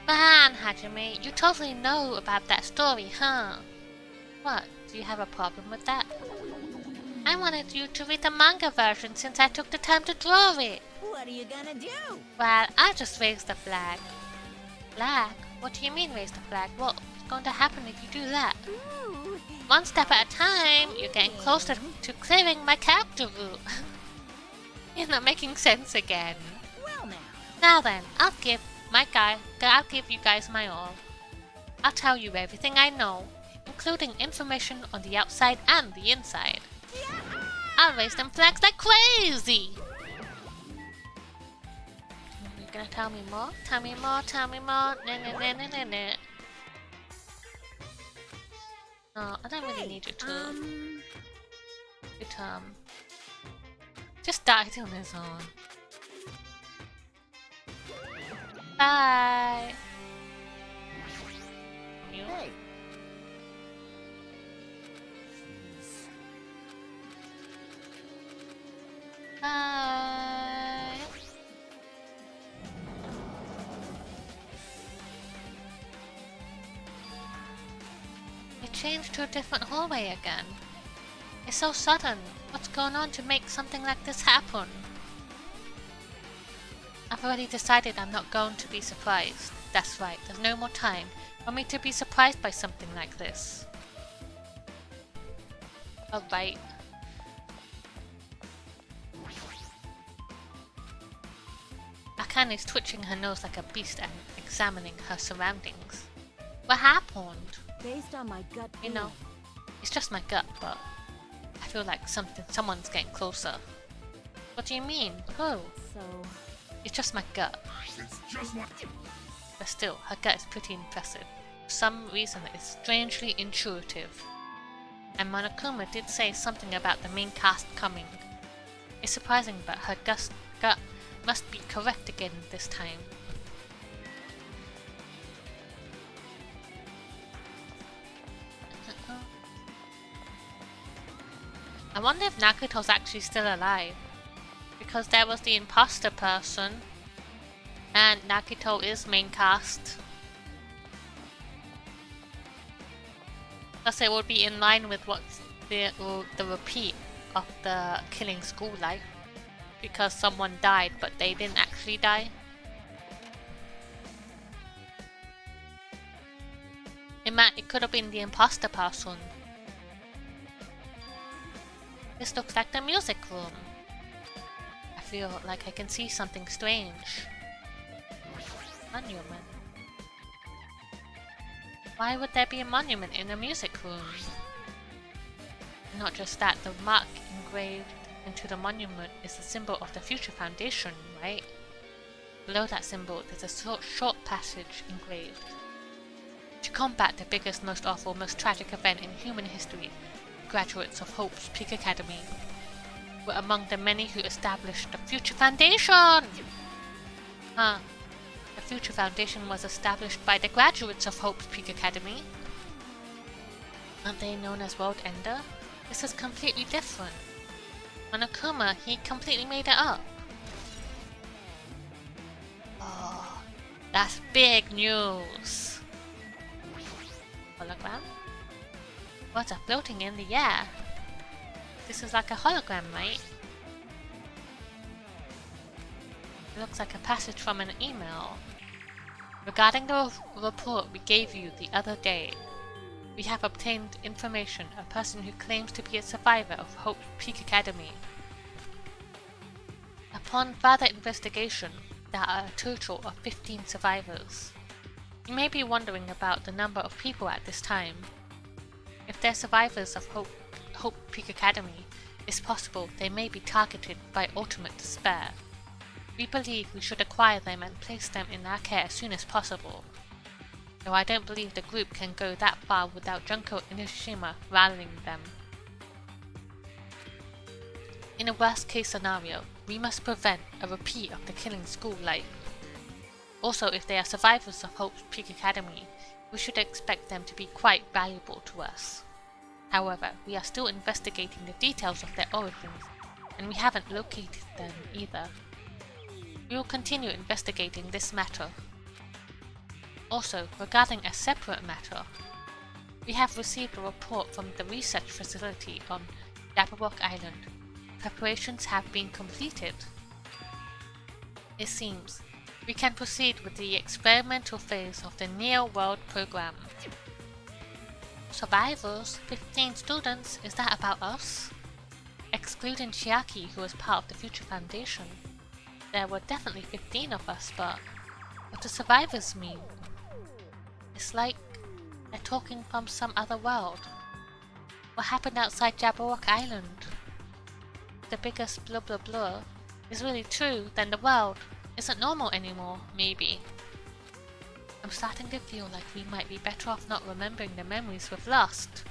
Man, Hajime, you totally know about that story, huh? What, do you have a problem with that? I wanted you to read the manga version since I took the time to draw it. What are you gonna do? Well, I'll just raise the flag. Flag? What do you mean raise the flag? What's going to happen if you do that? Ooh. One step at a time, you're getting closer to clearing my character route. You're not making sense again. Well now. Now then, I'll give you guys my all. I'll tell you everything I know, including information on the outside and the inside. I'll raise them flags like crazy! You're gonna tell me more? Tell me more, tell me more. Nah. No, I don't really need you to. Just died on his own. Bye! You? Hey! Bye! We changed to a different hallway again. It's so sudden. What's going on to make something like this happen? I've already decided I'm not going to be surprised. That's right, there's no more time for me to be surprised by something like this. Alright. I Akane is twitching her nose like a beast and examining her surroundings. What happened? Based on my gut You know, it's just my gut, but I feel like someone's getting closer. What do you mean? Who? So, It's just my gut. It's just like But still, her gut is pretty impressive. For some reason, it's strangely intuitive. And Monokuma did say something about the main cast coming. It's surprising, but her gut must be correct again this time. I wonder if Naruto's actually still alive. Because there was the imposter person. And Nagito is main cast. Thus it would be in line with what's the repeat of the killing school life. Because someone died but they didn't actually die. It could have been the imposter person. This looks like the music room. I feel like I can see something strange. Monument. Why would there be a monument in a music room? Not just that, the mark engraved into the monument is the symbol of the Future Foundation, right? Below that symbol, there's a short passage engraved. To combat the biggest, most awful, most tragic event in human history, graduates of Hope's Peak Academy were among the many who established the Future Foundation! Huh. The Future Foundation was established by the graduates of Hope's Peak Academy. Aren't they known as World Ender? This is completely different. Monokuma, he completely made it up. Oh, that's big news. Hologram? Words are floating in the air. This is like a hologram, right? It looks like a passage from an email. Regarding the report we gave you the other day, we have obtained information a person who claims to be a survivor of Hope Peak Academy. Upon further investigation, there are a total of 15 survivors. You may be wondering about the number of people at this time. If they're survivors of Hope Peak Academy, it's possible they may be targeted by ultimate despair. We believe we should acquire them and place them in our care as soon as possible. Though I don't believe the group can go that far without Junko Inoshima rallying them. In a worst case scenario, we must prevent a repeat of the killing school life. Also, if they are survivors of Hope's Peak Academy, we should expect them to be quite valuable to us. However, we are still investigating the details of their origins, and we haven't located them either. We will continue investigating this matter. Also, regarding a separate matter, we have received a report from the research facility on Jabberwock Island. Preparations have been completed. It seems we can proceed with the experimental phase of the Neo World program. Survivors? 15 students? Is that about us? Excluding Chiaki, who was part of the Future Foundation, there were definitely 15 of us, but what do survivors mean? It's like they're talking from some other world. What happened outside Jabberwock Island? If the biggest blah blah blah is really true, then the world isn't normal anymore, maybe. I'm starting to feel like we might be better off not remembering the memories we've lost.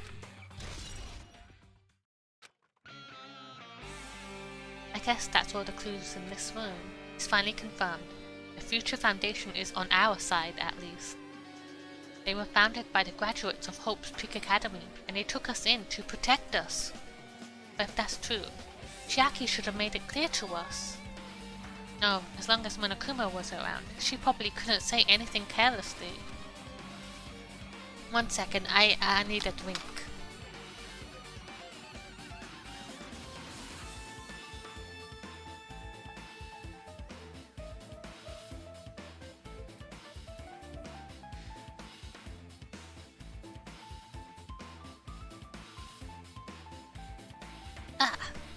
I guess that's all the clues in this room. It's finally confirmed. The Future Foundation is on our side, at least. They were founded by the graduates of Hope's Peak Academy, and they took us in to protect us. But if that's true, Chiaki should have made it clear to us. No, as long as Monokuma was around, she probably couldn't say anything carelessly. 1 second, I need a drink.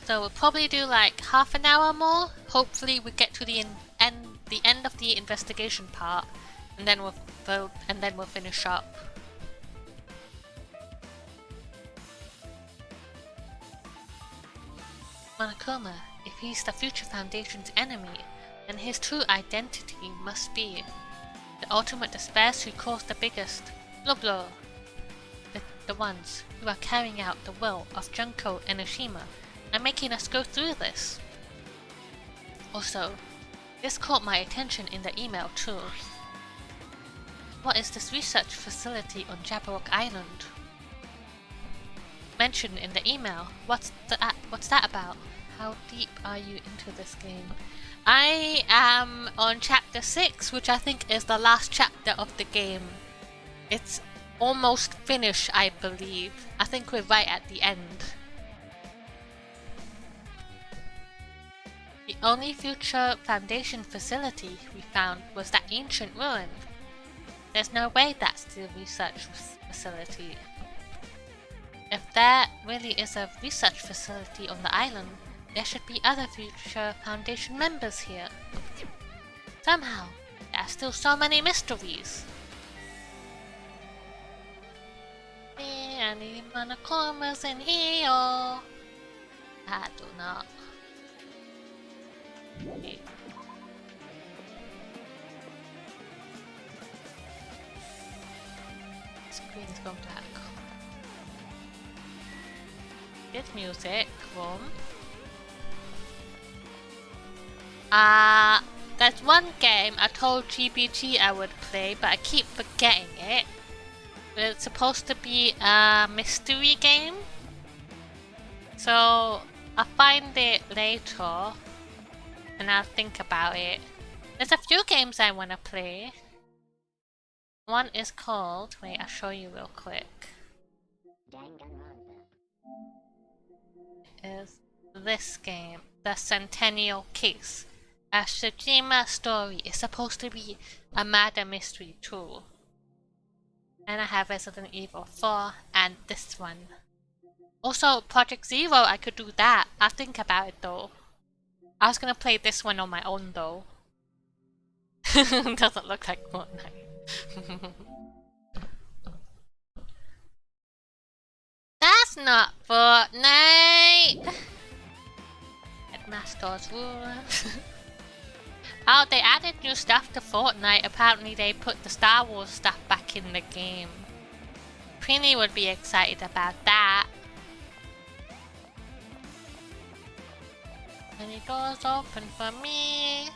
So we'll probably do like half an hour more. Hopefully we get to the end the end of the investigation part, and then we'll finish up. Monokuma, if he's the future Foundation's enemy, then his true identity must be the ultimate despairs who caused the biggest blah blah. The ones who are carrying out the will of Junko and Enoshima and making us go through this. Also, this caught my attention in the email too. What is this research facility on Jabberwock Island? Mentioned in the email. What's that about? How deep are you into this game? I am on chapter 6, which I think is the last chapter of the game. It's almost finished, I believe. I think we're right at the end. The only future Foundation facility we found was that ancient ruin. There's no way that's the research facility. If there really is a research facility on the island, there should be other future Foundation members here. Somehow, there are still so many mysteries. Any Monokumas in here? I do not. Okay. Screen's going black. Good music, Rom. There's one game I told GBG I would play, but I keep forgetting it. It's supposed to be a mystery game, so I'll find it later and I'll think about it. There's a few games I want to play. One is called, wait, I'll show you real quick. Danganronpa. Is this game, The Centennial Case. A Shijima story is supposed to be a murder mystery too. And I have Resident Evil 4 and this one. Also, Project Zero, I could do that. I'll think about it though. I was gonna play this one on my own though. Doesn't look like Fortnite. That's not Fortnite! Headmaster's rule. Oh, they added new stuff to Fortnite. Apparently they put the Star Wars stuff back in the game. Queenie would be excited about that. Any doors open for me?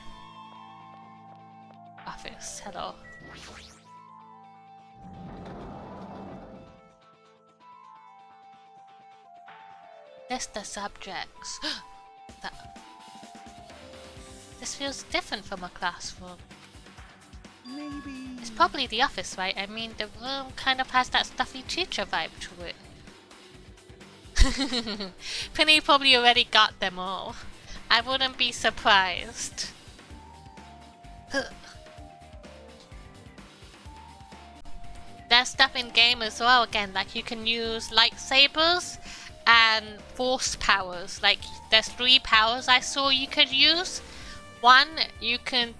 Office, hello. List the subjects. This feels different from a classroom. Maybe... It's probably the office, right? I mean, the room kind of has that stuffy teacher vibe to it. Penny probably already got them all. I wouldn't be surprised. There's stuff in game as well again, like you can use lightsabers and force powers. Like there's 3 powers I saw you could use. One, you can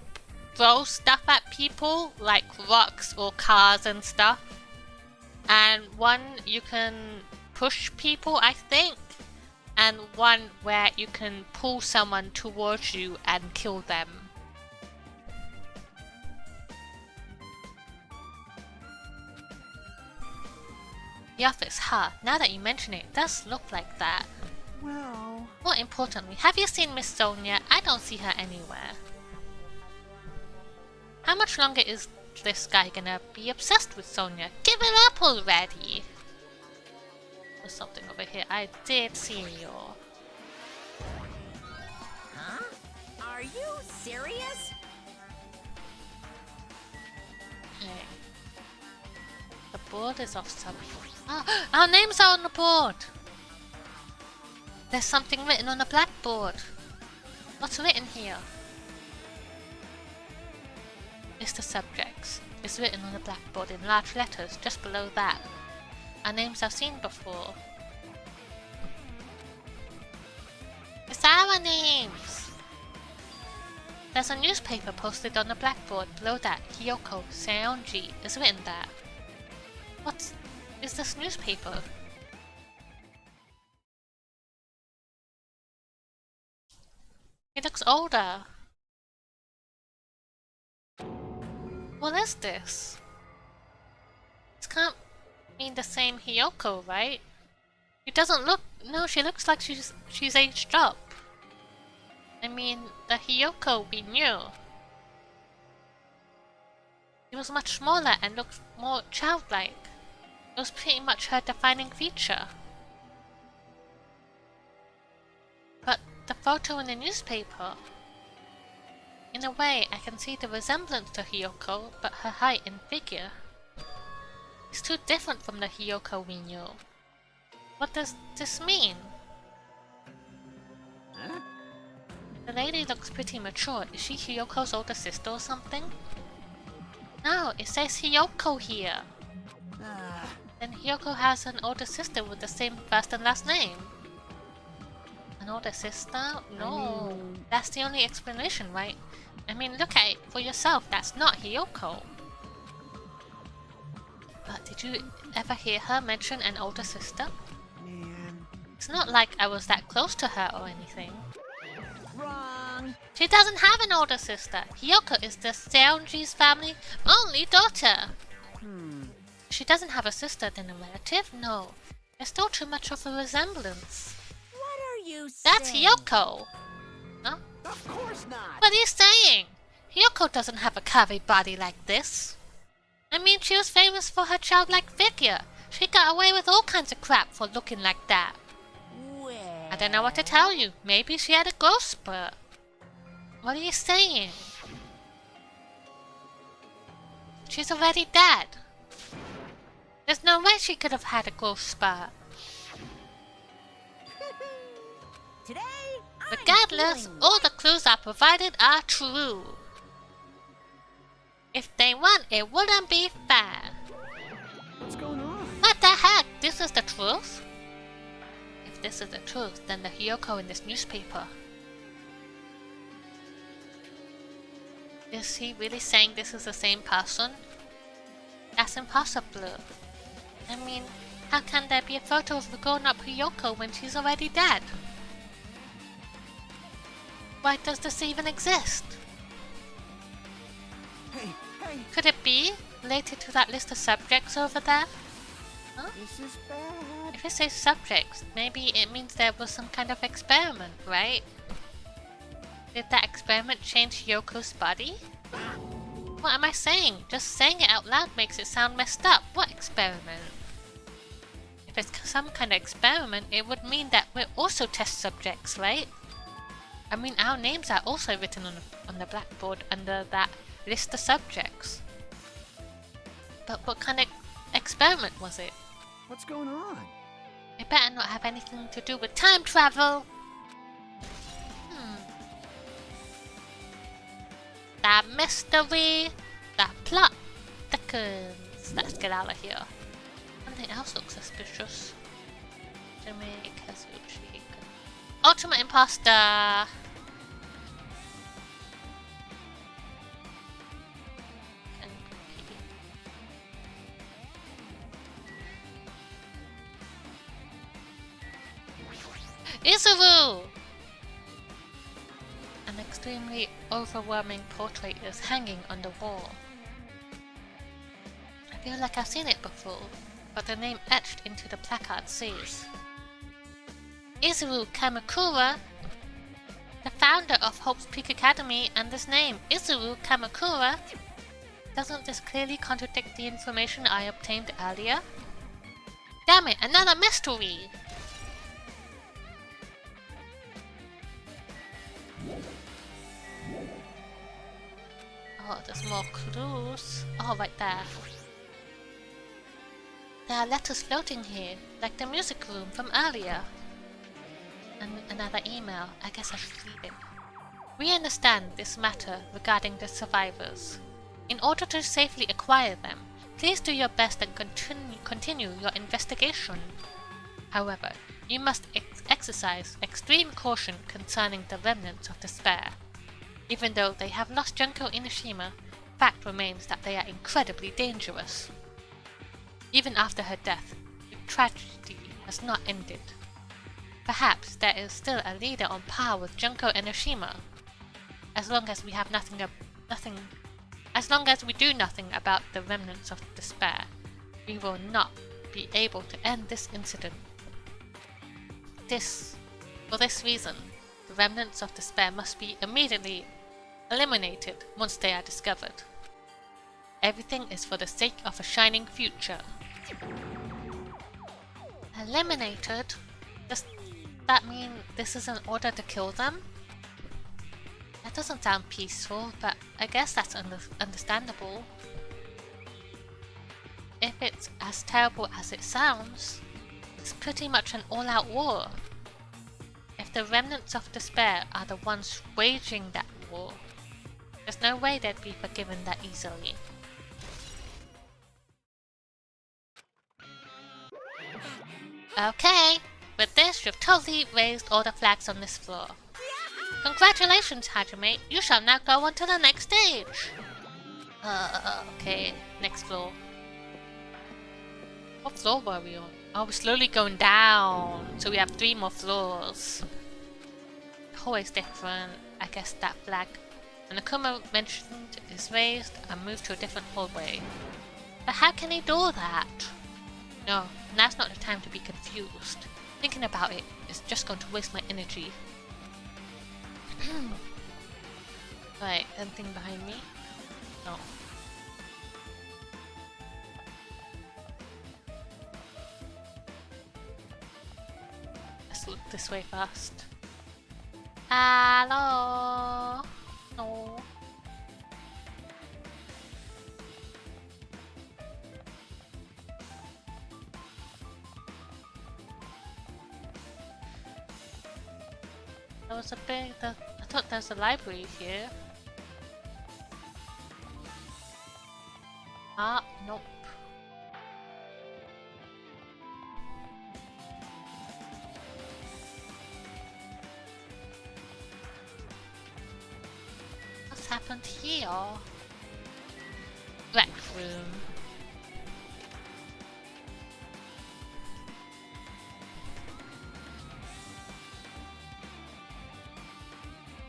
throw stuff at people, like rocks or cars and stuff. And one, you can push people, I think. And one where you can pull someone towards you and kill them. The office, huh? Now that you mention it, it does look like that. Well... More importantly, have you seen Miss Sonia? I don't see her anywhere. How much longer is this guy gonna be obsessed with Sonia? Give it up already! There's something over here. I did see you. Huh? Are you serious? Okay. The board is off some. Oh, our names are on the board! There's something written on the blackboard. What's written here? List the subjects. It's written on the blackboard in large letters just below that. Our names I've seen before. It's our names! There's a newspaper posted on the blackboard. Below that, Hiyoko Seonji is written there. What is this newspaper? He looks older. What is this? This can't mean the same Hiyoko, right? She doesn't look. No, she looks like she's aged up. I mean, the Hiyoko we knew. She was much smaller and looked more childlike. It was pretty much her defining feature. But the photo in the newspaper. In a way, I can see the resemblance to Hiyoko, but her height and figure is too different from the Hiyoko we knew. What does this mean? Huh? The lady looks pretty mature. Is she Hiyoko's older sister or something? No, it says Hiyoko here. Then Hiyoko has an older sister with the same first and last name. An older sister? No. That's the only explanation, right? I mean, look at it for yourself. That's not Hiyoko. But did you ever hear her mention an older sister? Man. It's not like I was that close to her or anything. Wrong. She doesn't have an older sister. Hiyoko is the Seonji's family only daughter. She doesn't have a sister, then a relative? No. There's still too much of a resemblance. What are you saying? That's Hiyoko. Huh? Of course not. What are you saying? Hiyoko doesn't have a curvy body like this. I mean, she was famous for her childlike figure. She got away with all kinds of crap for looking like that. Well, I don't know what to tell you. Maybe she had a growth spurt. What are you saying? She's already dead. There's no way she could have had a growth spurt. today, Regardless, all the clues I provided are true. If they weren't, it wouldn't be fair. What's going on? What the heck? This is the truth? If this is the truth, then the Hiyoko in this newspaper. Is he really saying this is the same person? That's impossible. I mean, how can there be a photo of the grown-up Hiyoko when she's already dead? Why does this even exist? Hey, hey, Could it be related to that list of subjects over there? Huh? this is bad. If it says subjects, maybe it means there was some kind of experiment, right? Did that experiment change Yoko's body? What am I saying? Just saying it out loud makes it sound messed up. What experiment? If it's some kind of experiment, it would mean that we're also test subjects, right? I mean, our names are also written on the blackboard under that list of subjects. But what kind of experiment was it? What's going on? It better not have anything to do with time travel. The mystery, the plot thickens. Let's get out of here. Something else looks suspicious. Ultimate Imposter. Izuru! An extremely overwhelming portrait is hanging on the wall. I feel like I've seen it before, but the name etched into the placard says Izuru Kamakura, the founder of Hope's Peak Academy, and this name, Izuru Kamakura. Doesn't this clearly contradict the information I obtained earlier? Damn it, another mystery! Oh, there's more clues. Oh, right there. There are letters floating here, like the music room from earlier. And another email. I guess I should read it. We understand this matter regarding the survivors. In order to safely acquire them, please do your best and continue your investigation. However, you must exercise extreme caution concerning the remnants of despair. Even though they have lost Junko Inoshima, fact remains that they are incredibly dangerous. Even after her death, the tragedy has not ended. Perhaps there is still a leader on par with Junko Enoshima. As long as we have as long as we do nothing about the remnants of despair, we will not be able to end this incident. For this reason, the remnants of despair must be immediately eliminated once they are discovered. Everything is for the sake of a shining future. Eliminated? Does that mean this is an order to kill them? That doesn't sound peaceful, but I guess that's understandable. If it's as terrible as it sounds, it's pretty much an all-out war. If the remnants of despair are the ones waging that war, there's no way they'd be forgiven that easily. Okay, with this you've totally raised all the flags on this floor. Congratulations, Hajime, you shall now go on to the next stage! Okay, next floor. What floor were we on? Oh, we're slowly going down, so we have 3 more floors. The hallway's different, I guess that flag and Akuma mentioned is raised and moved to a different hallway. But how can he do that? No, now's not the time to be confused. Thinking about it is just going to waste my energy. Right, anything behind me? No. Let's look this way first. Hello? No. There was a big... I thought there's a library here. Ah, nope. What's happened here? Rec room.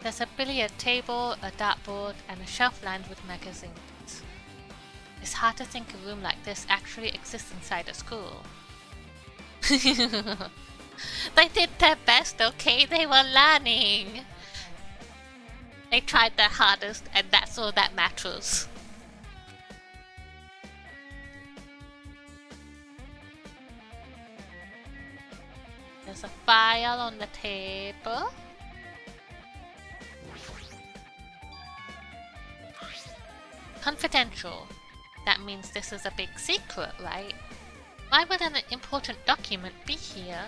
There's a billiard table, a dartboard, and a shelf lined with magazines. It's hard to think a room like this actually exists inside a school. They did their best, okay? They were learning. They tried their hardest, and that's all that matters. There's a file on the table. Confidential. That means this is a big secret, right? Why would an important document be here?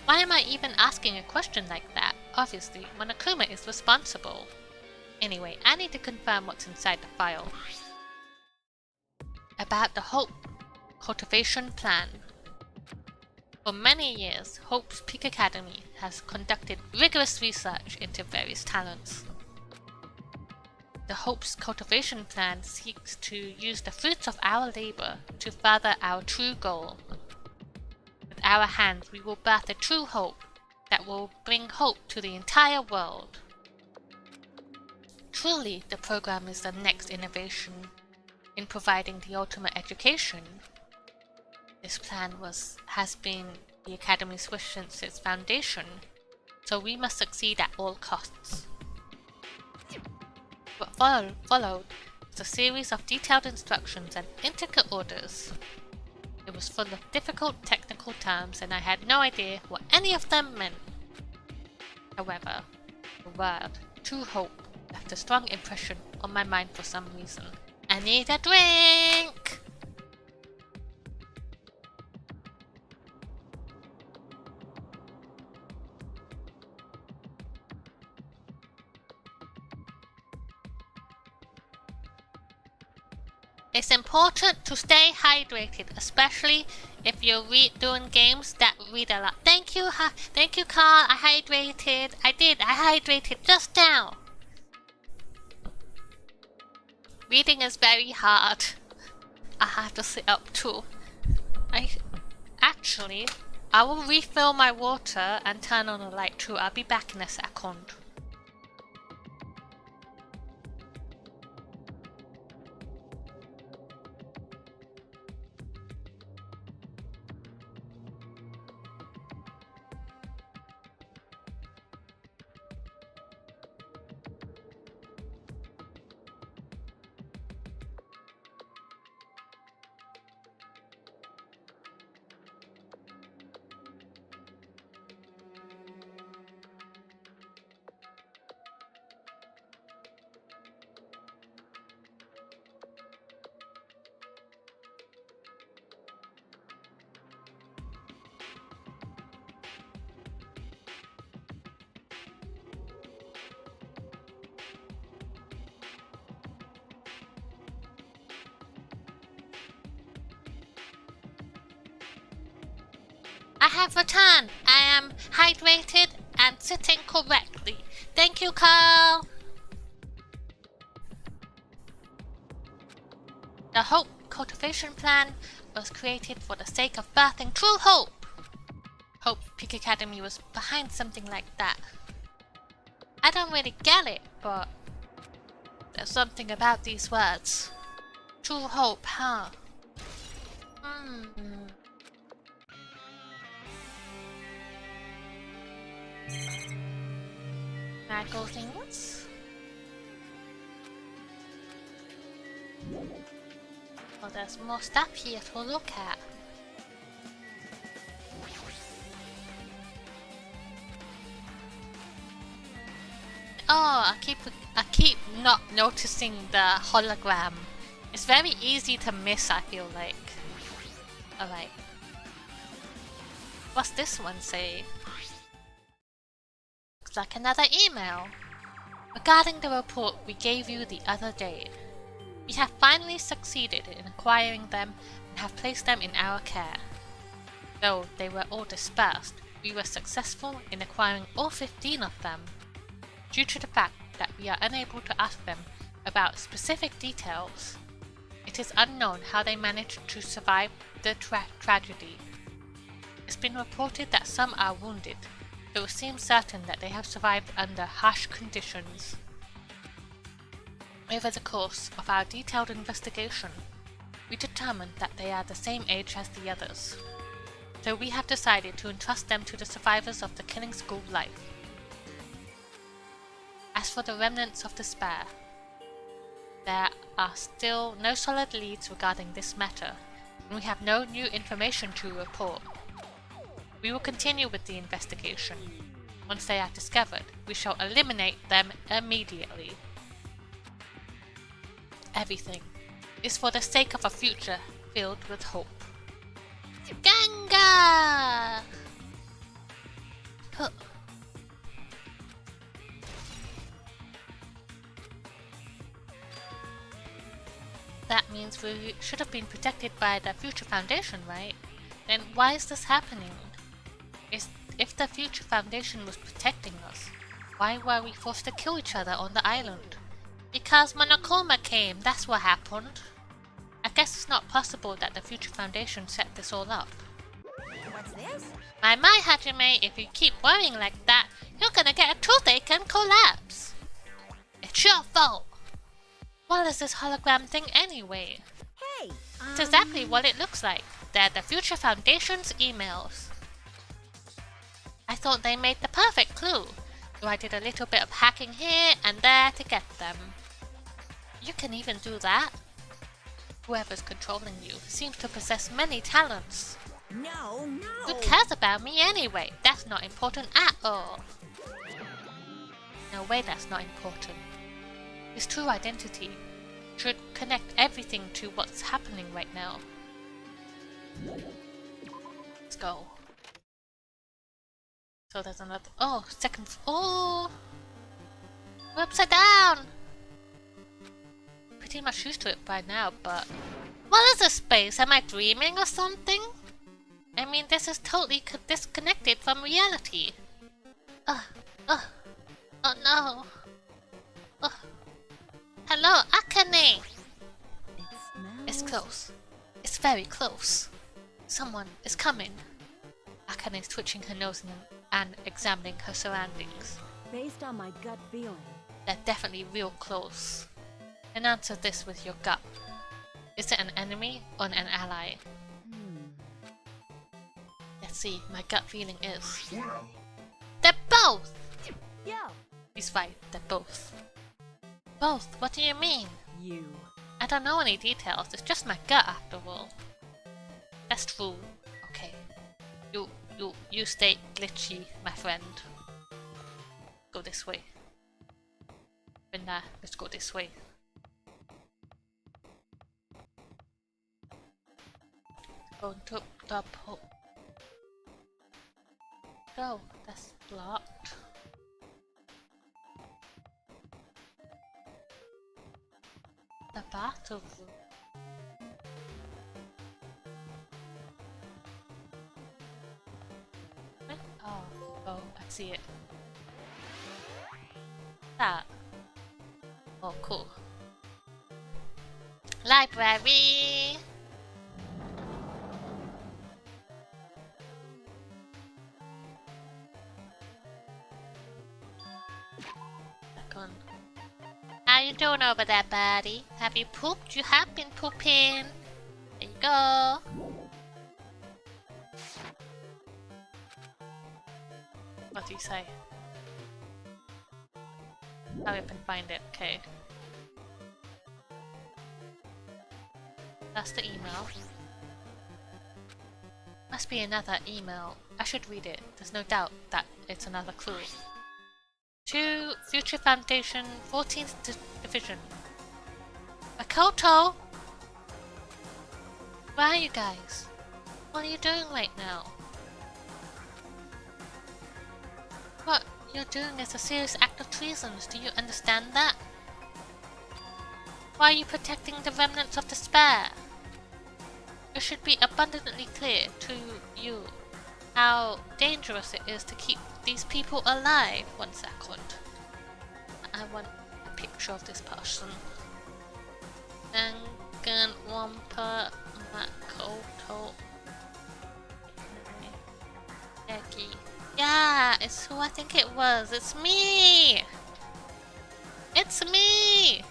Why am I even asking a question like that? Obviously, Monokuma is responsible. Anyway, I need to confirm what's inside the file. About the Hope Cultivation Plan. For many years, Hope's Peak Academy has conducted rigorous research into various talents. The Hope's Cultivation Plan seeks to use the fruits of our labor to further our true goal. With our hands, we will birth a true hope that will bring hope to the entire world. Truly, the program is the next innovation in providing the ultimate education. This plan has been the Academy's wish since its foundation, so we must succeed at all costs. What followed was a series of detailed instructions and intricate orders. It was full of difficult technical terms and I had no idea what any of them meant. However, the word true hope left a strong impression on my mind for some reason. I need a drink! It's important to stay hydrated, especially if you're doing games that read a lot. Thank you, Carl. I hydrated. I hydrated just now. Reading is very hard. I have to sit up too. Actually, I will refill my water and turn on the light too. I'll be back in a second. I have returned. I am hydrated and sitting correctly. Thank you, Carl. The Hope Cultivation Plan was created for the sake of birthing true hope. Hope Peak Academy was behind something like that. I don't really get it, but there's something about these words. True hope, huh? Magical things. Oh, there's more stuff here to look at. Oh, I keep not noticing the hologram. It's very easy to miss, I feel like. Alright. What's this one say? Looks like another email. Regarding the report we gave you the other day, we have finally succeeded in acquiring them and have placed them in our care. Though they were all dispersed, we were successful in acquiring all 15 of them. Due to the fact that we are unable to ask them about specific details, it is unknown how they managed to survive the tragedy. It's been reported that some are wounded, though it seems certain that they have survived under harsh conditions. Over the course of our detailed investigation, we determined that they are the same age as the others, so we have decided to entrust them to the survivors of the killing school life. As for the remnants of despair, there are still no solid leads regarding this matter, and we have no new information to report. We will continue with the investigation. Once they are discovered, we shall eliminate them immediately. Everything is for the sake of a future filled with hope. Ganga! Huh. That means we should have been protected by the Future Foundation, right? Then why is this happening? If the Future Foundation was protecting us, why were we forced to kill each other on the island? Because Monokuma came, that's what happened. I guess it's not possible that the Future Foundation set this all up. What's this? My Hajime, if you keep worrying like that, you're gonna get a toothache and collapse. It's your fault. What is this hologram thing anyway? Hey, It's exactly what it looks like. They're the Future Foundation's emails. I thought they made the perfect clue, so I did a little bit of hacking here and there to get them. You can even do that. Whoever's controlling you seems to possess many talents. no. Who cares about me anyway? That's not important at all. No way that's not important. His true identity should connect everything to what's happening right now. Let's go. So there's another. Oh, second. Oh! We're upside down! Pretty much used to it by now, but. What is this space? Am I dreaming or something? I mean, this is totally disconnected from reality. Oh no. Hello, Akane! close. It's very close. Someone is coming. Akane is twitching her nose and examining her surroundings. Based on my gut feeling, They're definitely real close. And answer this with your gut. Is it an enemy or an ally? Let's see, my gut feeling is... Well, They're both! yo, He's right, they're both. Both? What do you mean? you. I don't know any details, it's just my gut after all. Best rule. Okay. You stay glitchy, my friend. Go this way. Brenda, let's go this way. Go to the pole. Go, that's blocked. The bathroom. Oh, I see it. That. Oh, cool. Library! Back on. How you doing over there, buddy? Have you pooped? You have been pooping. There you go. What do you say? Hurry up and find it, okay. That's the email. Must be another email. I should read it. There's no doubt that it's another clue. To Future Foundation, 14th Division. Makoto! Where are you guys? What are you doing right now? What you're doing is a serious act of treason. Do you understand that? Why are you protecting the remnants of despair? It should be abundantly clear to you how dangerous it is to keep these people alive. 1 second. I want a picture of this person. Danganronpa Makoto. Eki. Yeah, it's who I think it was. It's me! It's me!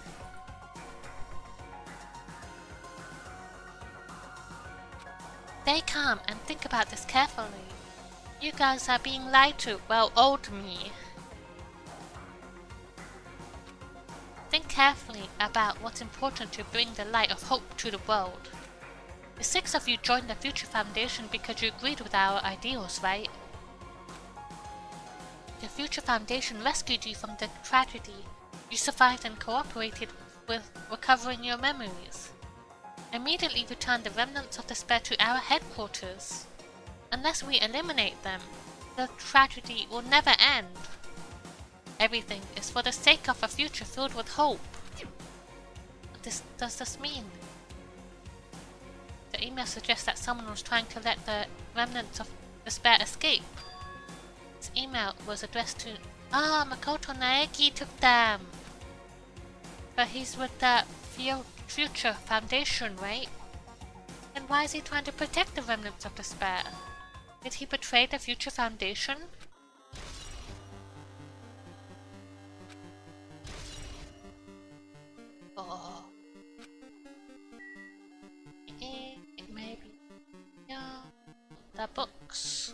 Stay calm and think about this carefully. You guys are being lied to. Well, old me. Think carefully about what's important to bring the light of hope to the world. The 6 of you joined the Future Foundation because you agreed with our ideals, right? The Future Foundation rescued you from the tragedy. You survived and cooperated with recovering your memories. Immediately return the remnants of despair to our headquarters. Unless we eliminate them, the tragedy will never end. Everything is for the sake of a future filled with hope. What does this mean? The email suggests that someone was trying to let the remnants of despair escape. This email was addressed to... Makoto Naegi took them! But he's with the Future Foundation, right? Then why is he trying to protect the remnants of despair? Did he betray the Future Foundation? Oh. Maybe. Yeah. The books.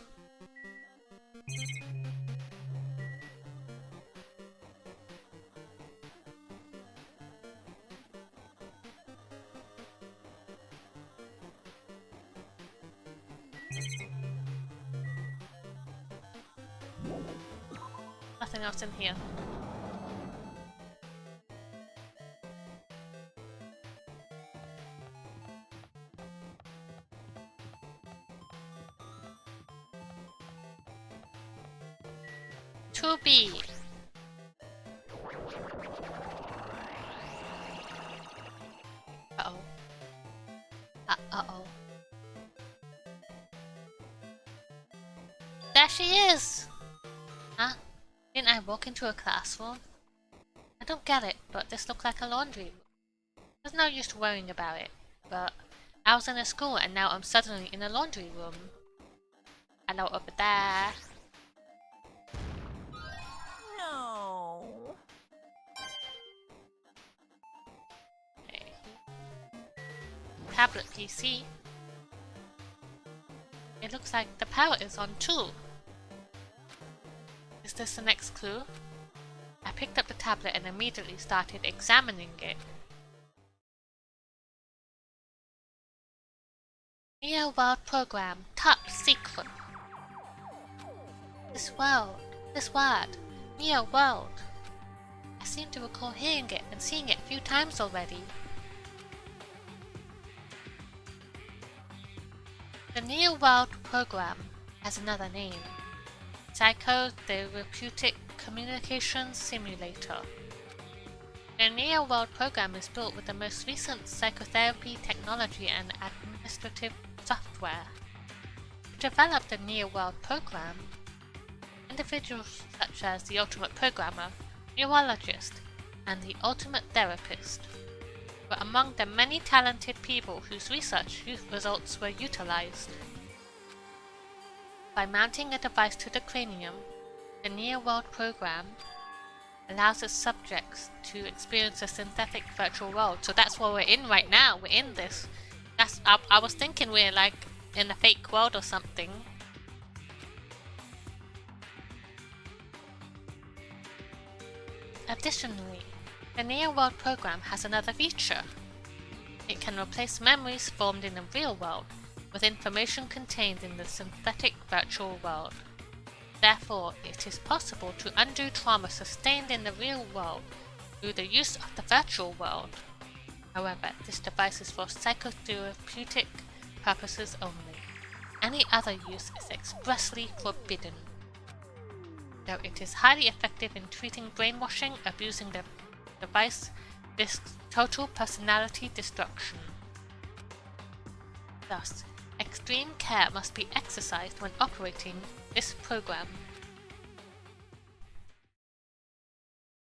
Nothing else in here. To be. Uh-oh. Uh-oh. There she is! Huh? Didn't I walk into a classroom? I don't get it, but this looks like a laundry room. There's no use worrying about it. But I was in a school and now I'm suddenly in a laundry room. And now over there. No. Okay. Tablet PC. It looks like the power is on too. Is this the next clue? I picked up the tablet and immediately started examining it. Near World Program, top secret. This word, Near World. I seem to recall hearing it and seeing it a few times already. The Near World Program has another name. Psychotherapeutic Communications Simulator. The Near World Program is built with the most recent psychotherapy technology and administrative software. To develop the Near World Program, individuals such as the Ultimate Programmer, Neurologist, and the Ultimate Therapist were among the many talented people whose research results were utilized. By mounting a device to the cranium, the Near World Program allows its subjects to experience a synthetic virtual world. So that's what we're in right now. We're in this. I was thinking we're like in a fake world or something. Additionally, the Near World Program has another feature. It can replace memories formed in the real world with information contained in the synthetic virtual world. Therefore, it is possible to undo trauma sustained in the real world through the use of the virtual world. However, this device is for psychotherapeutic purposes only. Any other use is expressly forbidden. Though it is highly effective in treating brainwashing, abusing the device risks total personality destruction. Thus, extreme care must be exercised when operating this program.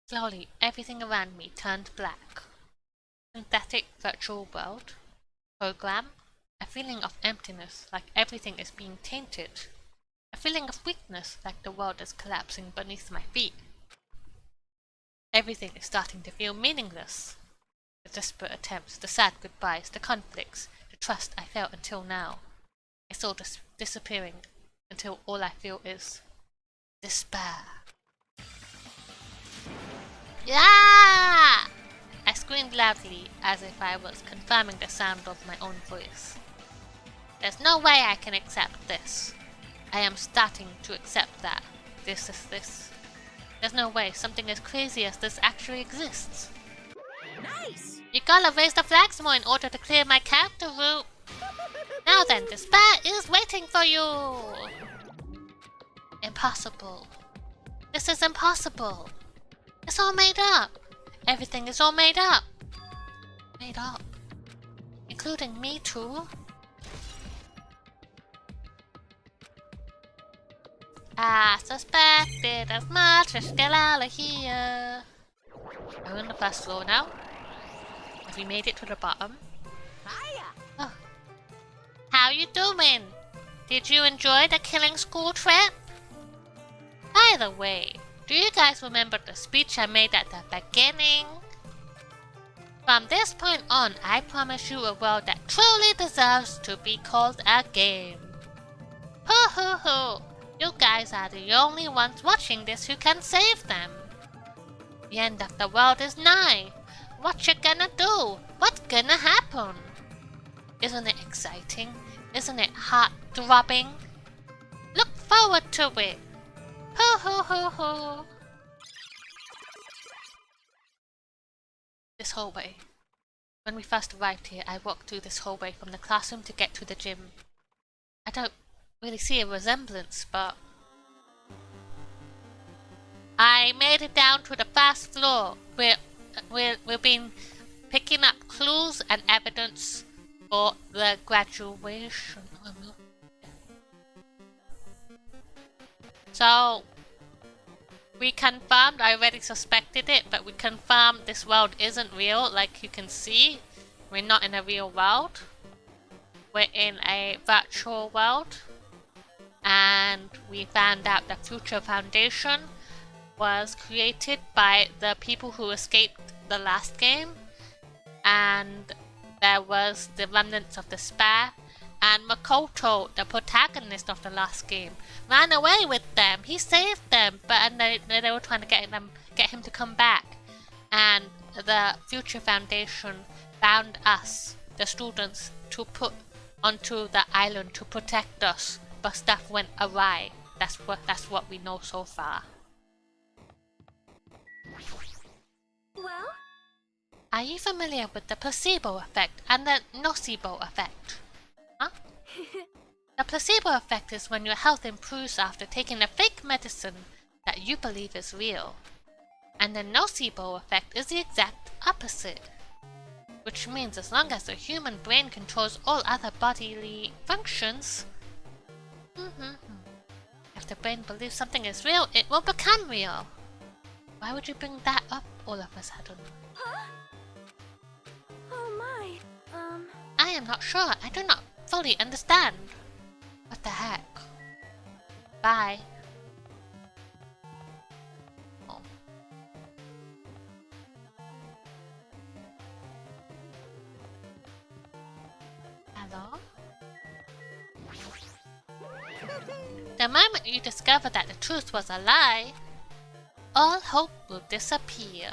Slowly, everything around me turned black. Synthetic virtual world, program, a feeling of emptiness, like everything is being tainted. A feeling of weakness, like the world is collapsing beneath my feet. Everything is starting to feel meaningless. The desperate attempts, the sad goodbyes, the conflicts, the trust I felt until now. It's all disappearing until all I feel is despair. Yeah! I screamed loudly as if I was confirming the sound of my own voice. There's no way I can accept this. I am starting to accept that this is this. There's no way something as crazy as this actually exists. Nice! You gotta raise the flags more in order to clear my character route. Now then, despair is waiting for you! Impossible. This is impossible. It's all made up. Everything is all made up. Made up. Including me too. I suspected as much. Let's get out of here. We're on the first floor now. Have we made it to the bottom? Hiya! Oh. How you doing? Did you enjoy the killing school trip? By the way, do you guys remember the speech I made at the beginning? From this point on, I promise you a world that truly deserves to be called a game. Hoo hoo hoo! You guys are the only ones watching this who can save them. The end of the world is nigh. What you gonna do? What's gonna happen? Isn't it exciting? Isn't it heart-throbbing? Look forward to it. Hoo hoo hoo hoo. This hallway. When we first arrived here, I walked through this hallway from the classroom to get to the gym. I don't really see a resemblance, but I made it down to the first floor. We've been picking up clues and evidence for the graduation. So we confirmed, I already suspected it, but we confirmed this world isn't real, like you can see. We're not in a real world. We're in a virtual world. And we found out the Future Foundation was created by the people who escaped the last game. And there was the remnants of despair. And Makoto, the protagonist of the last game, ran away with them. He saved them, but they were trying to get him to come back. And the Future Foundation found us, the students, to put onto the island to protect us. But stuff went awry. That's what we know so far. Well? Are you familiar with the placebo effect and the nocebo effect? Huh? The placebo effect is when your health improves after taking a fake medicine that you believe is real. And the nocebo effect is the exact opposite. Which means as long as the human brain controls all other bodily functions, if the brain believes something is real, it will become real. Why would you bring that up all of a sudden? Huh? Oh my, I am not sure. I do not fully understand. What the heck? Bye. Oh. Hello? The moment you discover that the truth was a lie, all hope will disappear.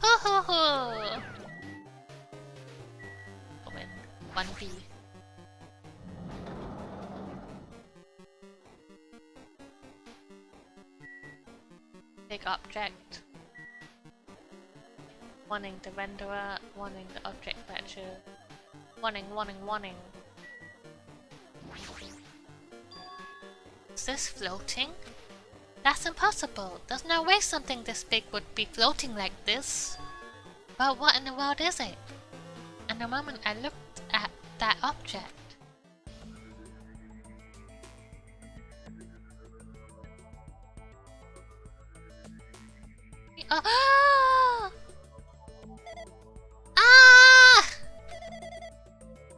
Ho ho ho! Win 1B. Big object. Warning the renderer, warning the object fetcher. Warning. Is this floating? That's impossible. There's no way something this big would be floating like this. But what in the world is it? And the moment I looked at that object, ah!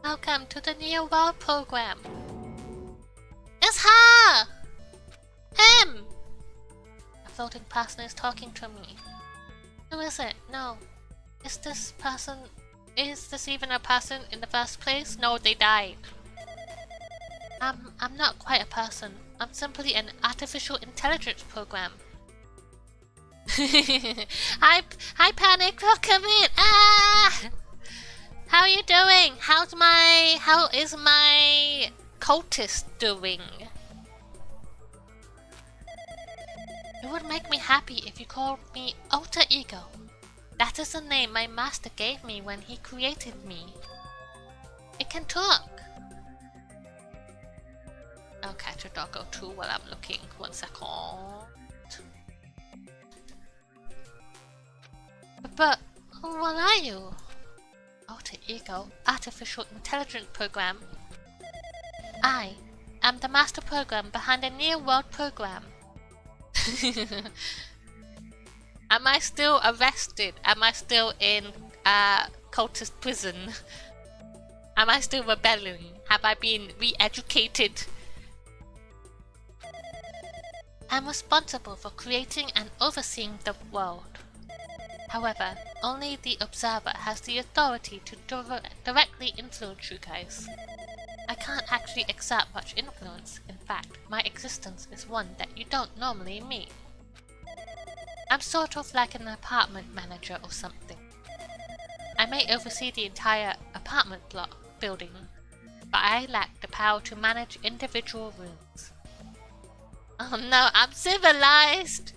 Welcome to the Neo World program. It's her! Him! A floating person is talking to me. Who is it? No. Is this even a person in the first place? No, they died. I'm not quite a person. I'm simply an artificial intelligence program. Hi Panic, welcome in! Ah! How are you doing? How is my cultist doing? It would make me happy if you called me Alter Ego. That is the name my master gave me when he created me. It can talk. I'll catch a doggo too while I'm looking. 1 second. But what are you? Alter Ego, Artificial Intelligence Program. I am the master program behind the Neo World program. Am I still arrested? Am I still in cultist prison? Am I still rebelling? Have I been re-educated? I'm responsible for creating and overseeing the world. However, only the observer has the authority to directly influence you guys. I can't actually exert much influence. In fact, my existence is one that you don't normally meet. I'm sort of like an apartment manager or something. I may oversee the entire apartment block building, but I lack the power to manage individual rooms. Oh no, I'm civilized!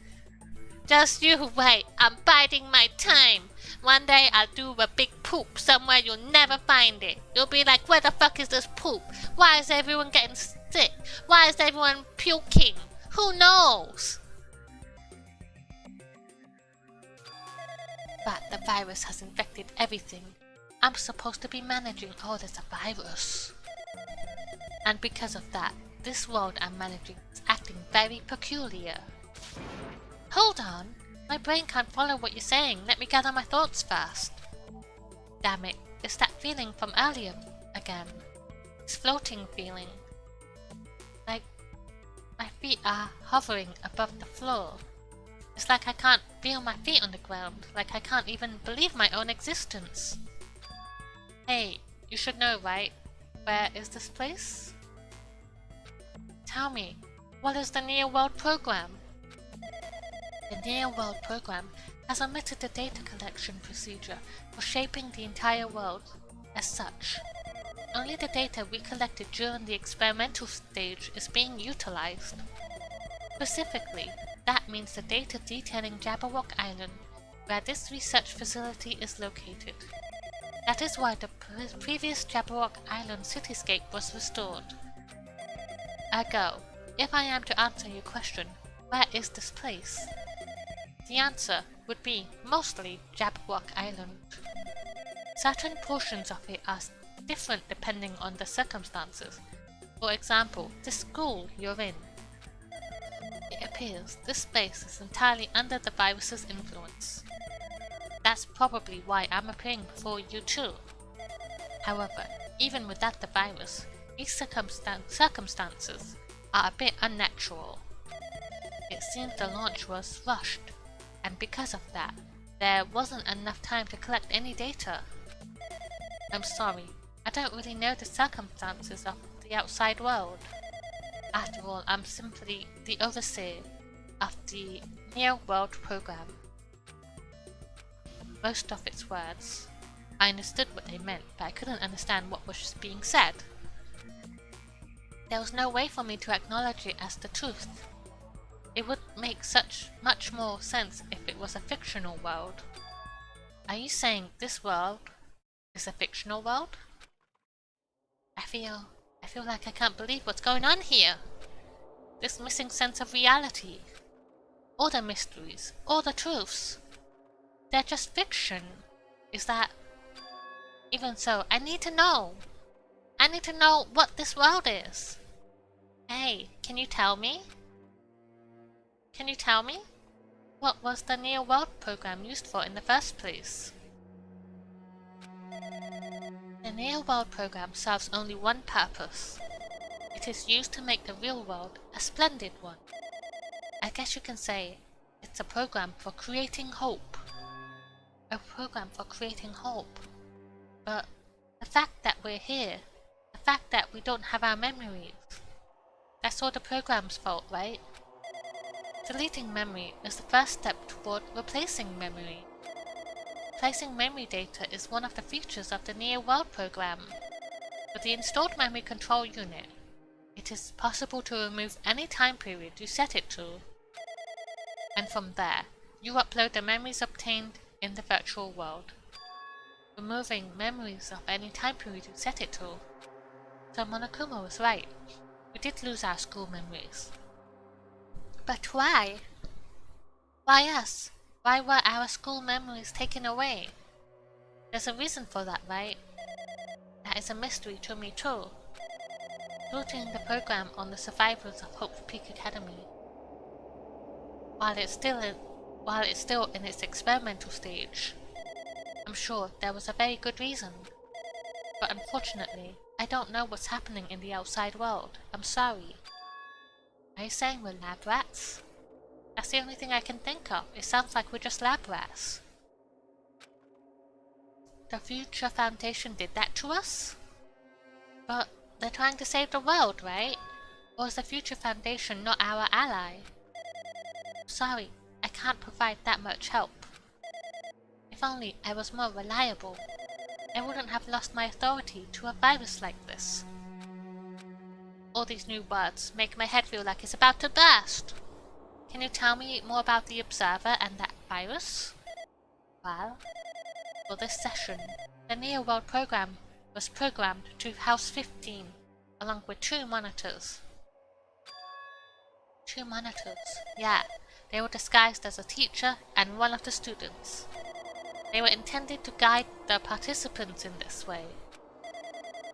Just you wait, I'm biding my time. One day I'll do a big poop somewhere you'll never find it. You'll be like, where the fuck is this poop? Why is everyone getting sick? Why is everyone puking? Who knows? But the virus has infected everything. I'm supposed to be managing all this virus. And because of that, this world I'm managing is acting very peculiar. Hold on, my brain can't follow what you're saying. Let me gather my thoughts first. Damn it, it's that feeling from earlier again. This floating feeling. Like my feet are hovering above the floor. It's like I can't feel my feet on the ground, like I can't even believe my own existence. Hey, you should know, right? Where is this place? Tell me, what is the Near World program? The Near World program has omitted the data collection procedure for shaping the entire world. As such, only the data we collected during the experimental stage is being utilized. Specifically, that means the data detailing Jabberwock Island, where this research facility is located. That is why the previous Jabberwock Island cityscape was restored. Ergo, if I am to answer your question, where is this place? The answer would be mostly Jabberwock Island. Certain portions of it are different depending on the circumstances. For example, the school you're in. It appears this space is entirely under the virus's influence. That's probably why I'm appearing before you too. However, even without the virus, these circumstances are a bit unnatural. It seems the launch was rushed, and because of that, there wasn't enough time to collect any data. I'm sorry, I don't really know the circumstances of the outside world. After all, I'm simply the overseer of the Near World program. Most of its words, I understood what they meant, but I couldn't understand what was being said. There was no way for me to acknowledge it as the truth. It would make much more sense if it was a fictional world. Are you saying this world is a fictional world? I feel like I can't believe what's going on here. This missing sense of reality. All the mysteries, all the truths. They're just fiction. Is that... Even so, I need to know. I need to know what this world is. Hey, can you tell me? Can you tell me? What was the Near World program used for in the first place? The Near World program serves only one purpose. It is used to make the real world a splendid one. I guess you can say it's a program for creating hope. A program for creating hope. But the fact that we're here, the fact that we don't have our memories, that's all the program's fault, right? Deleting memory is the first step toward replacing memory. Replacing memory data is one of the features of the Near World program. With the installed memory control unit, it is possible to remove any time period you set it to. And from there, you upload the memories obtained in the virtual world. Removing memories of any time period you set it to. So Monokuma was right. We did lose our school memories. But why? Why us? Why were our school memories taken away? There's a reason for that, right? That is a mystery to me too. Routing the program on the survivors of Hope Peak Academy. While it's still in its experimental stage, I'm sure there was a very good reason. But unfortunately, I don't know what's happening in the outside world. I'm sorry. Are you saying we're lab rats? That's the only thing I can think of. It sounds like we're just lab rats. The Future Foundation did that to us? But they're trying to save the world, right? Or is the Future Foundation not our ally? Sorry, I can't provide that much help. If only I was more reliable, I wouldn't have lost my authority to a virus like this. All these new words make my head feel like it's about to burst. Can you tell me more about the Observer and that virus? Well, for this session, the Near World program was programmed to House 15, along with 2 monitors. 2 monitors, yeah. They were disguised as a teacher and one of the students. They were intended to guide the participants in this way.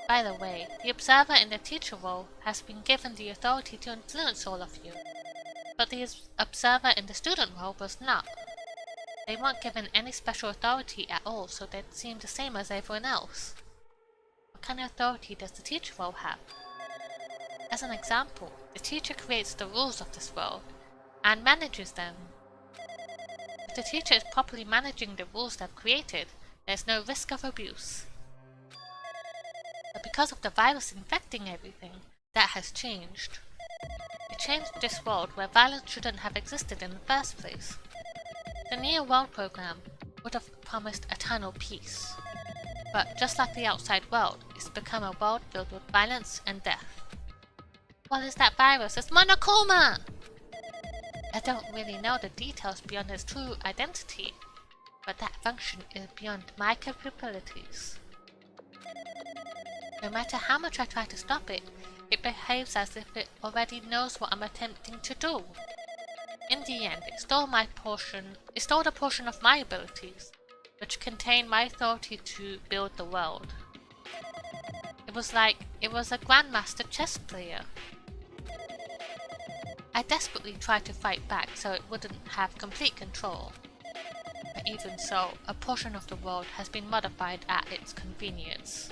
By the way, the Observer in the teacher role has been given the authority to influence all of you, but the Observer in the student role was not. They weren't given any special authority at all, so they seem the same as everyone else. What kind of authority does the teacher role have? As an example, the teacher creates the rules of this world and manages them. If the teacher is properly managing the rules they've created, there's no risk of abuse. But because of the virus infecting everything, that has changed. It changed this world where violence shouldn't have existed in the first place. The Near World program would have promised eternal peace. But just like the outside world, it's become a world filled with violence and death. What is that virus? It's Monokuma! I don't really know the details beyond its true identity, but that function is beyond my capabilities. No matter how much I try to stop it, it behaves as if it already knows what I'm attempting to do. In the end, it stole a portion of my abilities, which contained my authority to build the world. It was like it was a grandmaster chess player. I desperately tried to fight back so it wouldn't have complete control. But even so, a portion of the world has been modified at its convenience.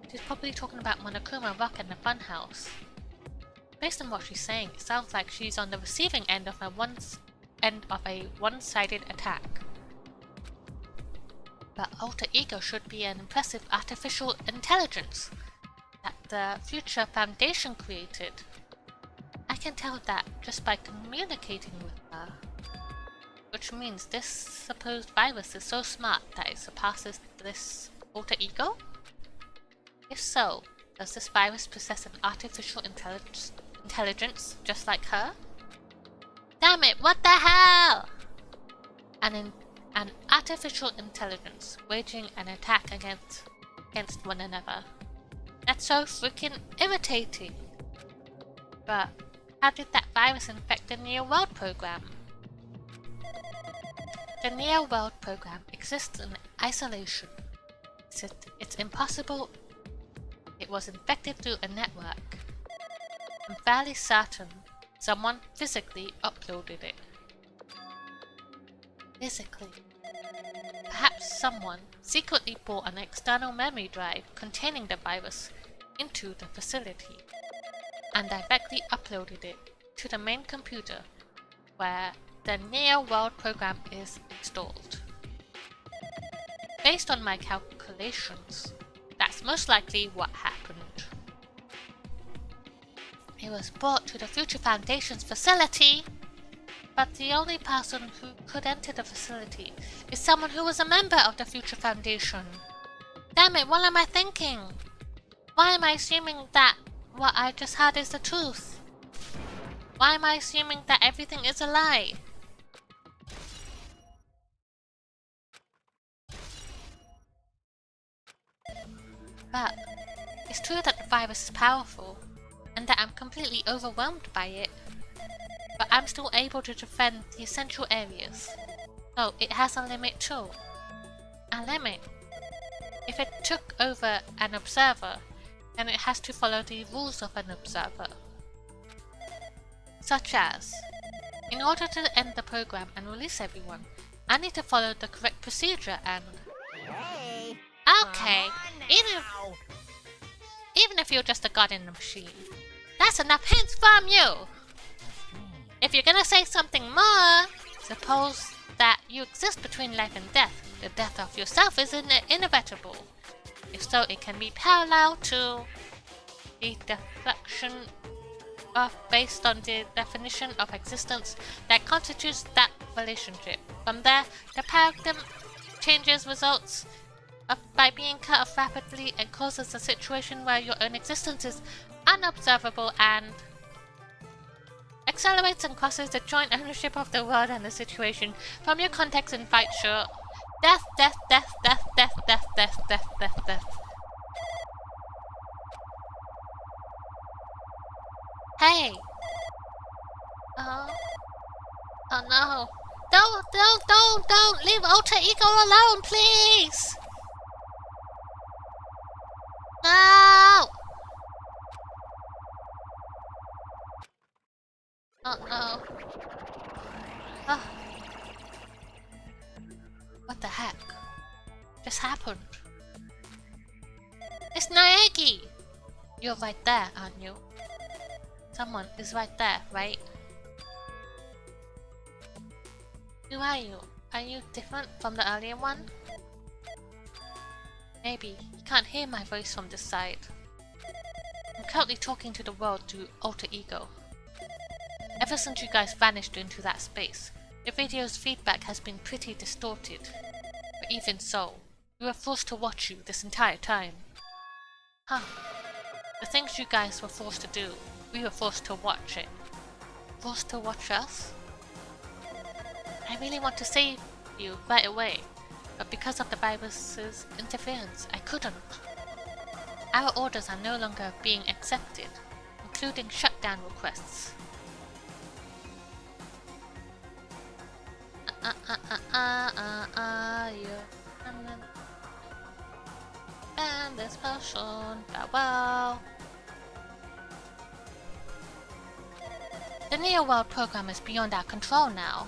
She's probably talking about Monokuma Rock and the Funhouse. Based on what she's saying, it sounds like she's on the receiving end of a one-sided attack. But Alter Ego should be an impressive artificial intelligence that the Future Foundation created. I can tell that just by communicating with her. Which means this supposed virus is so smart that it surpasses this Alter Ego? If so, does this virus possess an artificial intelligence just like her? Damn it, what the hell? An artificial intelligence waging an attack against one another. That's so freaking irritating. But how did that virus infect the Near World program? The Near World program exists in isolation. It's impossible. It was infected through a network. I'm fairly certain someone physically uploaded it. Physically. Perhaps someone secretly brought an external memory drive containing the virus into the facility and directly uploaded it to the main computer where the Near World program is installed. Based on my calculations, that's most likely what happened. It was brought to the Future Foundation's facility, but the only person who could enter the facility is someone who was a member of the Future Foundation. Damn it, what am I thinking? Why am I assuming that what I just heard is the truth? Why am I assuming that everything is a lie? But it's true that the virus is powerful, and that I'm completely overwhelmed by it. But I'm still able to defend the essential areas. So it has a limit too. A limit. If it took over an observer, then it has to follow the rules of an observer. Such as, in order to end the program and release everyone, I need to follow the correct procedure and... Hey! Okay, Come on now. even if you're just a god in the machine, that's enough hints from you! If you're gonna say something more, suppose that you exist between life and death. The death of yourself is inevitable. If so, it can be parallel to the deflection based on the definition of existence that constitutes that relationship. From there, the paradigm changes results by being cut off rapidly and causes a situation where your own existence is unobservable and accelerates and crosses the joint ownership of the world and the situation. From your context and fight, sure. Death, death, death, death, death, death, death, death, death, death. Hey! Oh. Oh no. Don't! Leave Alter Ego alone, please! No! Oh no. Oh. You're right there, aren't you? Someone is right there, right? Who are you? Are you different from the earlier one? Maybe. You can't hear my voice from this side. I'm currently talking to the world through alter ego. Ever since you guys vanished into that space, the video's feedback has been pretty distorted. But even so, we were forced to watch you this entire time. Huh. The things you guys were forced to do, we were forced to watch it. Forced to watch us? I really want to save you right away, but because of the virus's interference, I couldn't. Our orders are no longer being accepted, including shutdown requests. And this potion, farewell. The Neo World program is beyond our control now.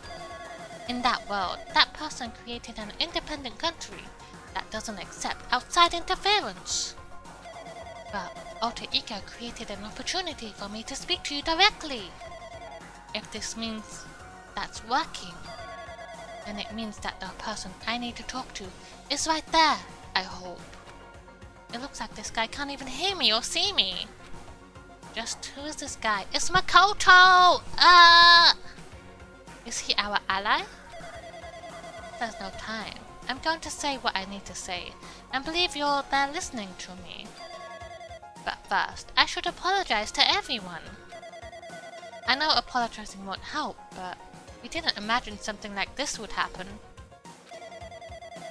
In that world, that person created an independent country that doesn't accept outside interference. But Alter Ego created an opportunity for me to speak to you directly. If this means that's working, then it means that the person I need to talk to is right there, I hope. It looks like this guy can't even hear me or see me. Just who is this guy? It's Makoto! Is he our ally? There's no time. I'm going to say what I need to say, and believe you're there listening to me. But first, I should apologize to everyone. I know apologizing won't help, but we didn't imagine something like this would happen.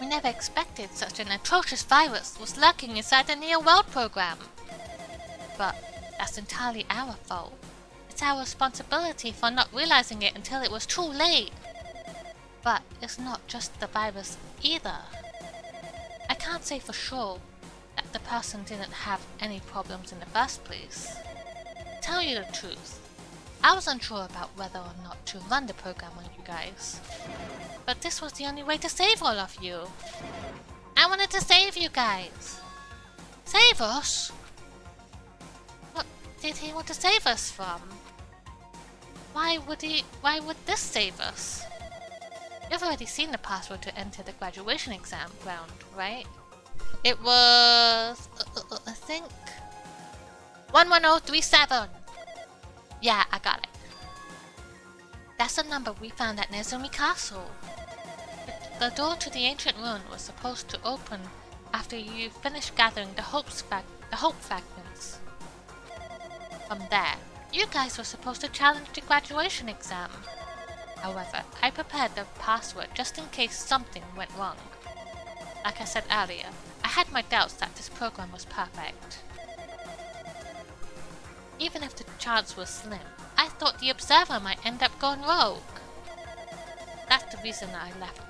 We never expected such an atrocious virus was lurking inside the Neo World program. But that's entirely our fault. It's our responsibility for not realizing it until it was too late. But it's not just the virus either. I can't say for sure that the person didn't have any problems in the first place. To tell you the truth, I was unsure about whether or not to run the program on you guys. But this was the only way to save all of you. I wanted to save you guys. Save us? What did he want to save us from? Why would this save us? You've already seen the password to enter the graduation exam round, right? It was... I think... 11037! Yeah, I got it. That's the number we found at Nezumi Castle. The door to the ancient ruin was supposed to open after you finished gathering the hope fragments. From there, you guys were supposed to challenge the graduation exam. However, I prepared the password just in case something went wrong. Like I said earlier, I had my doubts that this program was perfect. Even if the chance was slim, I thought the observer might end up going rogue. That's the reason I left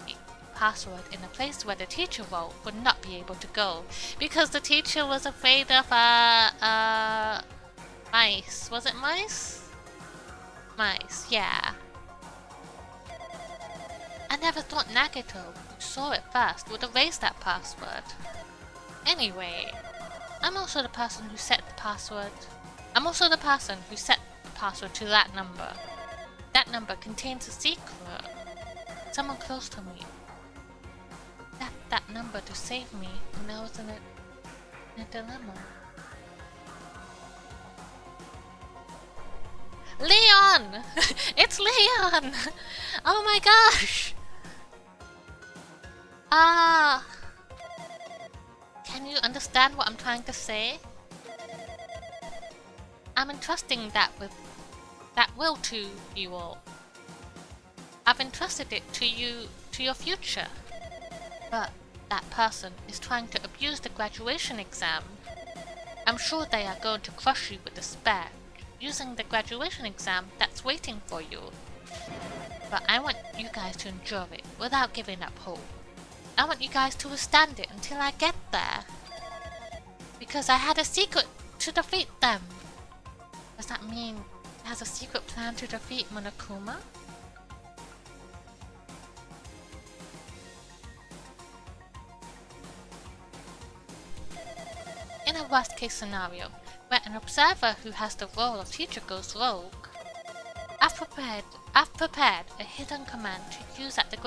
the password in a place where the teacher role would not be able to go, because the teacher was afraid of mice. Was it mice? Mice, yeah. I never thought Nagito, who saw it first, would erase that password. Anyway, I'm also the person who set the password to that number. That number contains a secret. Someone close to me. That number to save me when I was in a dilemma. Leon! It's Leon! Oh my gosh! Can you understand what I'm trying to say? I'm entrusting that will to you all. I've entrusted it to you, to your future. But that person is trying to abuse the graduation exam. I'm sure they are going to crush you with despair, using the graduation exam that's waiting for you. But I want you guys to endure it without giving up hope. I want you guys to withstand it until I get there. Because I had a secret to defeat them. Does that mean it has a secret plan to defeat Monokuma? In a worst case scenario, where an observer who has the role of teacher goes rogue. I've prepared a hidden command to use at the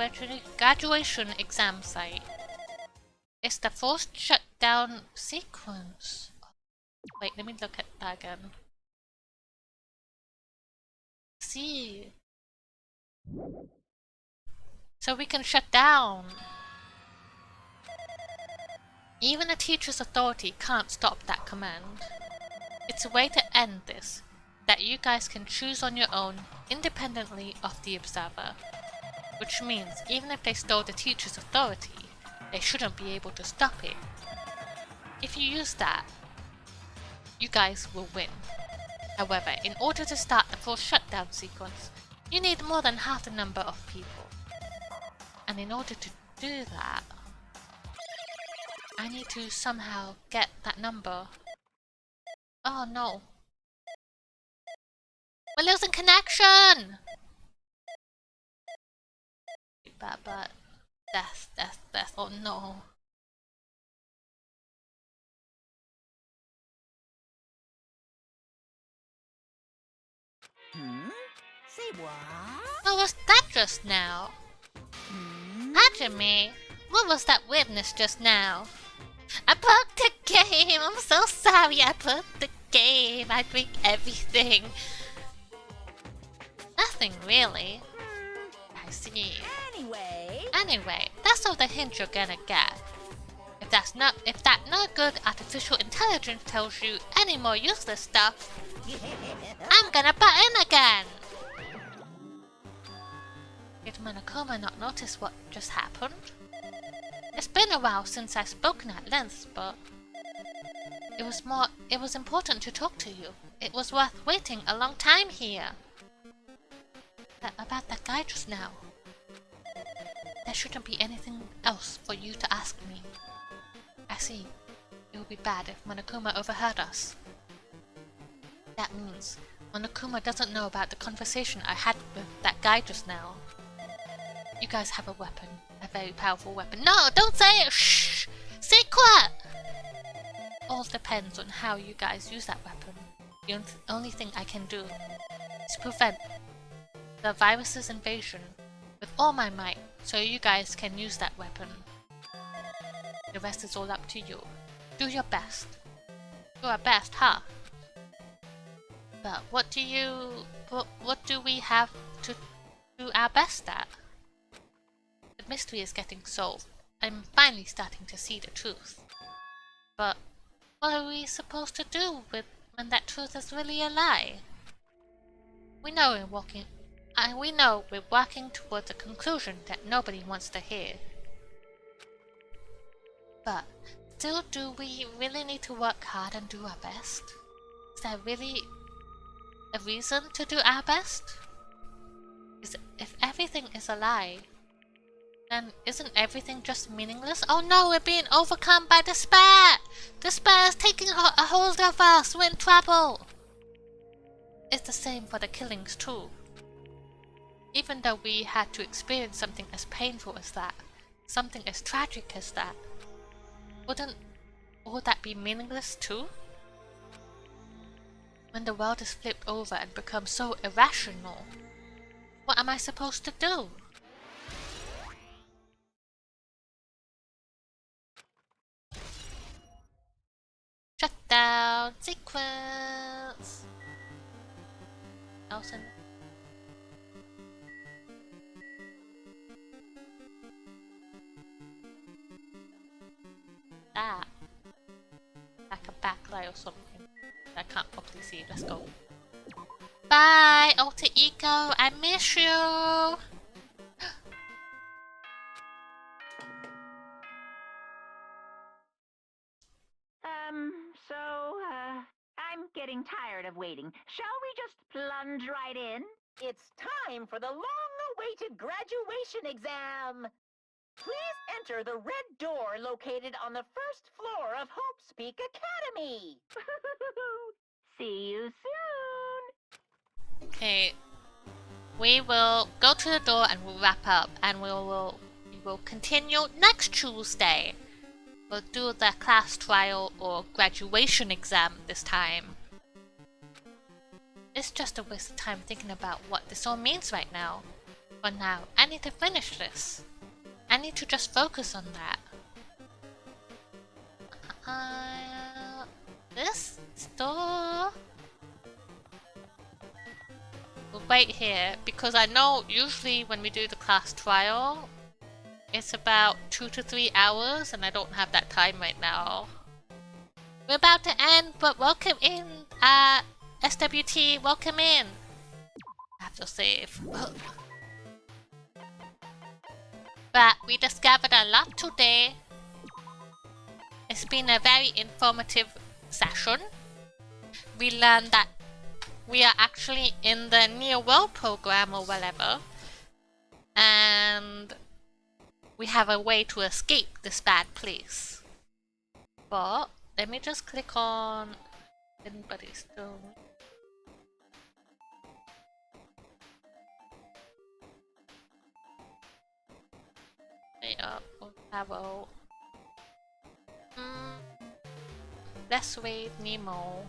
graduation exam site. It's the forced shutdown sequence. Wait, let me look at that again. See. So we can shut down. Even a teacher's authority can't stop that command. It's a way to end this, that you guys can choose on your own, independently of the observer. Which means, even if they stole the teacher's authority, they shouldn't be able to stop it. If you use that, you guys will win. However, in order to start the full shutdown sequence, you need more than half the number of people. And in order to do that, I need to somehow get that number. Oh no. We're losing connection! But death, oh no. Say what? What was that just now? Hajime, what was that weirdness just now? I broke the game! I'm so sorry I broke the game! I break everything! Nothing really. I see. Anyway, that's all the hint you're gonna get. If that no good artificial intelligence tells you any more useless stuff, I'm gonna butt in again! Did Monokuma not notice what just happened? It's been a while since I've spoken at length, but it was important to talk to you. It was worth waiting a long time here. About that guy just now. There shouldn't be anything else for you to ask me. I see. It would be bad if Monokuma overheard us. That means Monokuma doesn't know about the conversation I had with that guy just now. You guys have a weapon. A very powerful weapon. No, don't say it! Shh! Secret! All depends on how you guys use that weapon. The only thing I can do is prevent the virus's invasion with all my might, so you guys can use that weapon. The rest is all up to you. Do your best. Do our best, huh? But what do we have to do our best at? The mystery is getting solved. I'm finally starting to see the truth. But what are we supposed to do when that truth is really a lie? We know we're working towards a conclusion that nobody wants to hear. But still, do we really need to work hard and do our best? Is there really a reason to do our best? If everything is a lie, then isn't everything just meaningless? Oh no, we're being overcome by despair! Despair is taking a hold of us! We're in trouble! It's the same for the killings too. Even though we had to experience something as painful as that, something as tragic as that, wouldn't all that be meaningless too? When the world is flipped over and becomes so irrational, what am I supposed to do? Shutdown sequence! Elson. That. Like a backlight or something. I can't properly see. Let's go. Bye, alter ego. I miss you. I'm getting tired of waiting. Shall we just plunge right in? It's time for the long-awaited graduation exam. Please enter the red door located on the first floor of Hope's Peak Academy. See you soon. Okay. We will go to the door and we'll wrap up, and we will continue next Tuesday. We'll do the class trial or graduation exam this time. It's just a waste of time thinking about what this all means right now. For now, I need to finish this. I need to just focus on that. This store. We'll wait here because I know usually when we do the class trial, it's about 2 to 3 hours, and I don't have that time right now. We're about to end, but welcome in, SWT, welcome in. I have to save. But we discovered a lot today. It's been a very informative session. We learned that we are actually in the Near World program or whatever. And we have a way to escape this bad place. But let me just click on anybody still. Way up or travel. Let's wait Nemo.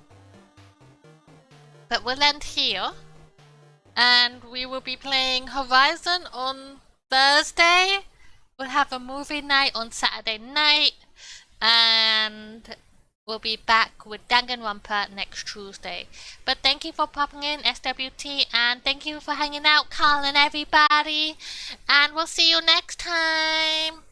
But we'll end here. And we will be playing Horizon on Thursday. We'll have a movie night on Saturday night. And we'll be back with Danganronpa next Tuesday. But thank you for popping in, SWT. And thank you for hanging out, Carl and everybody. And we'll see you next time.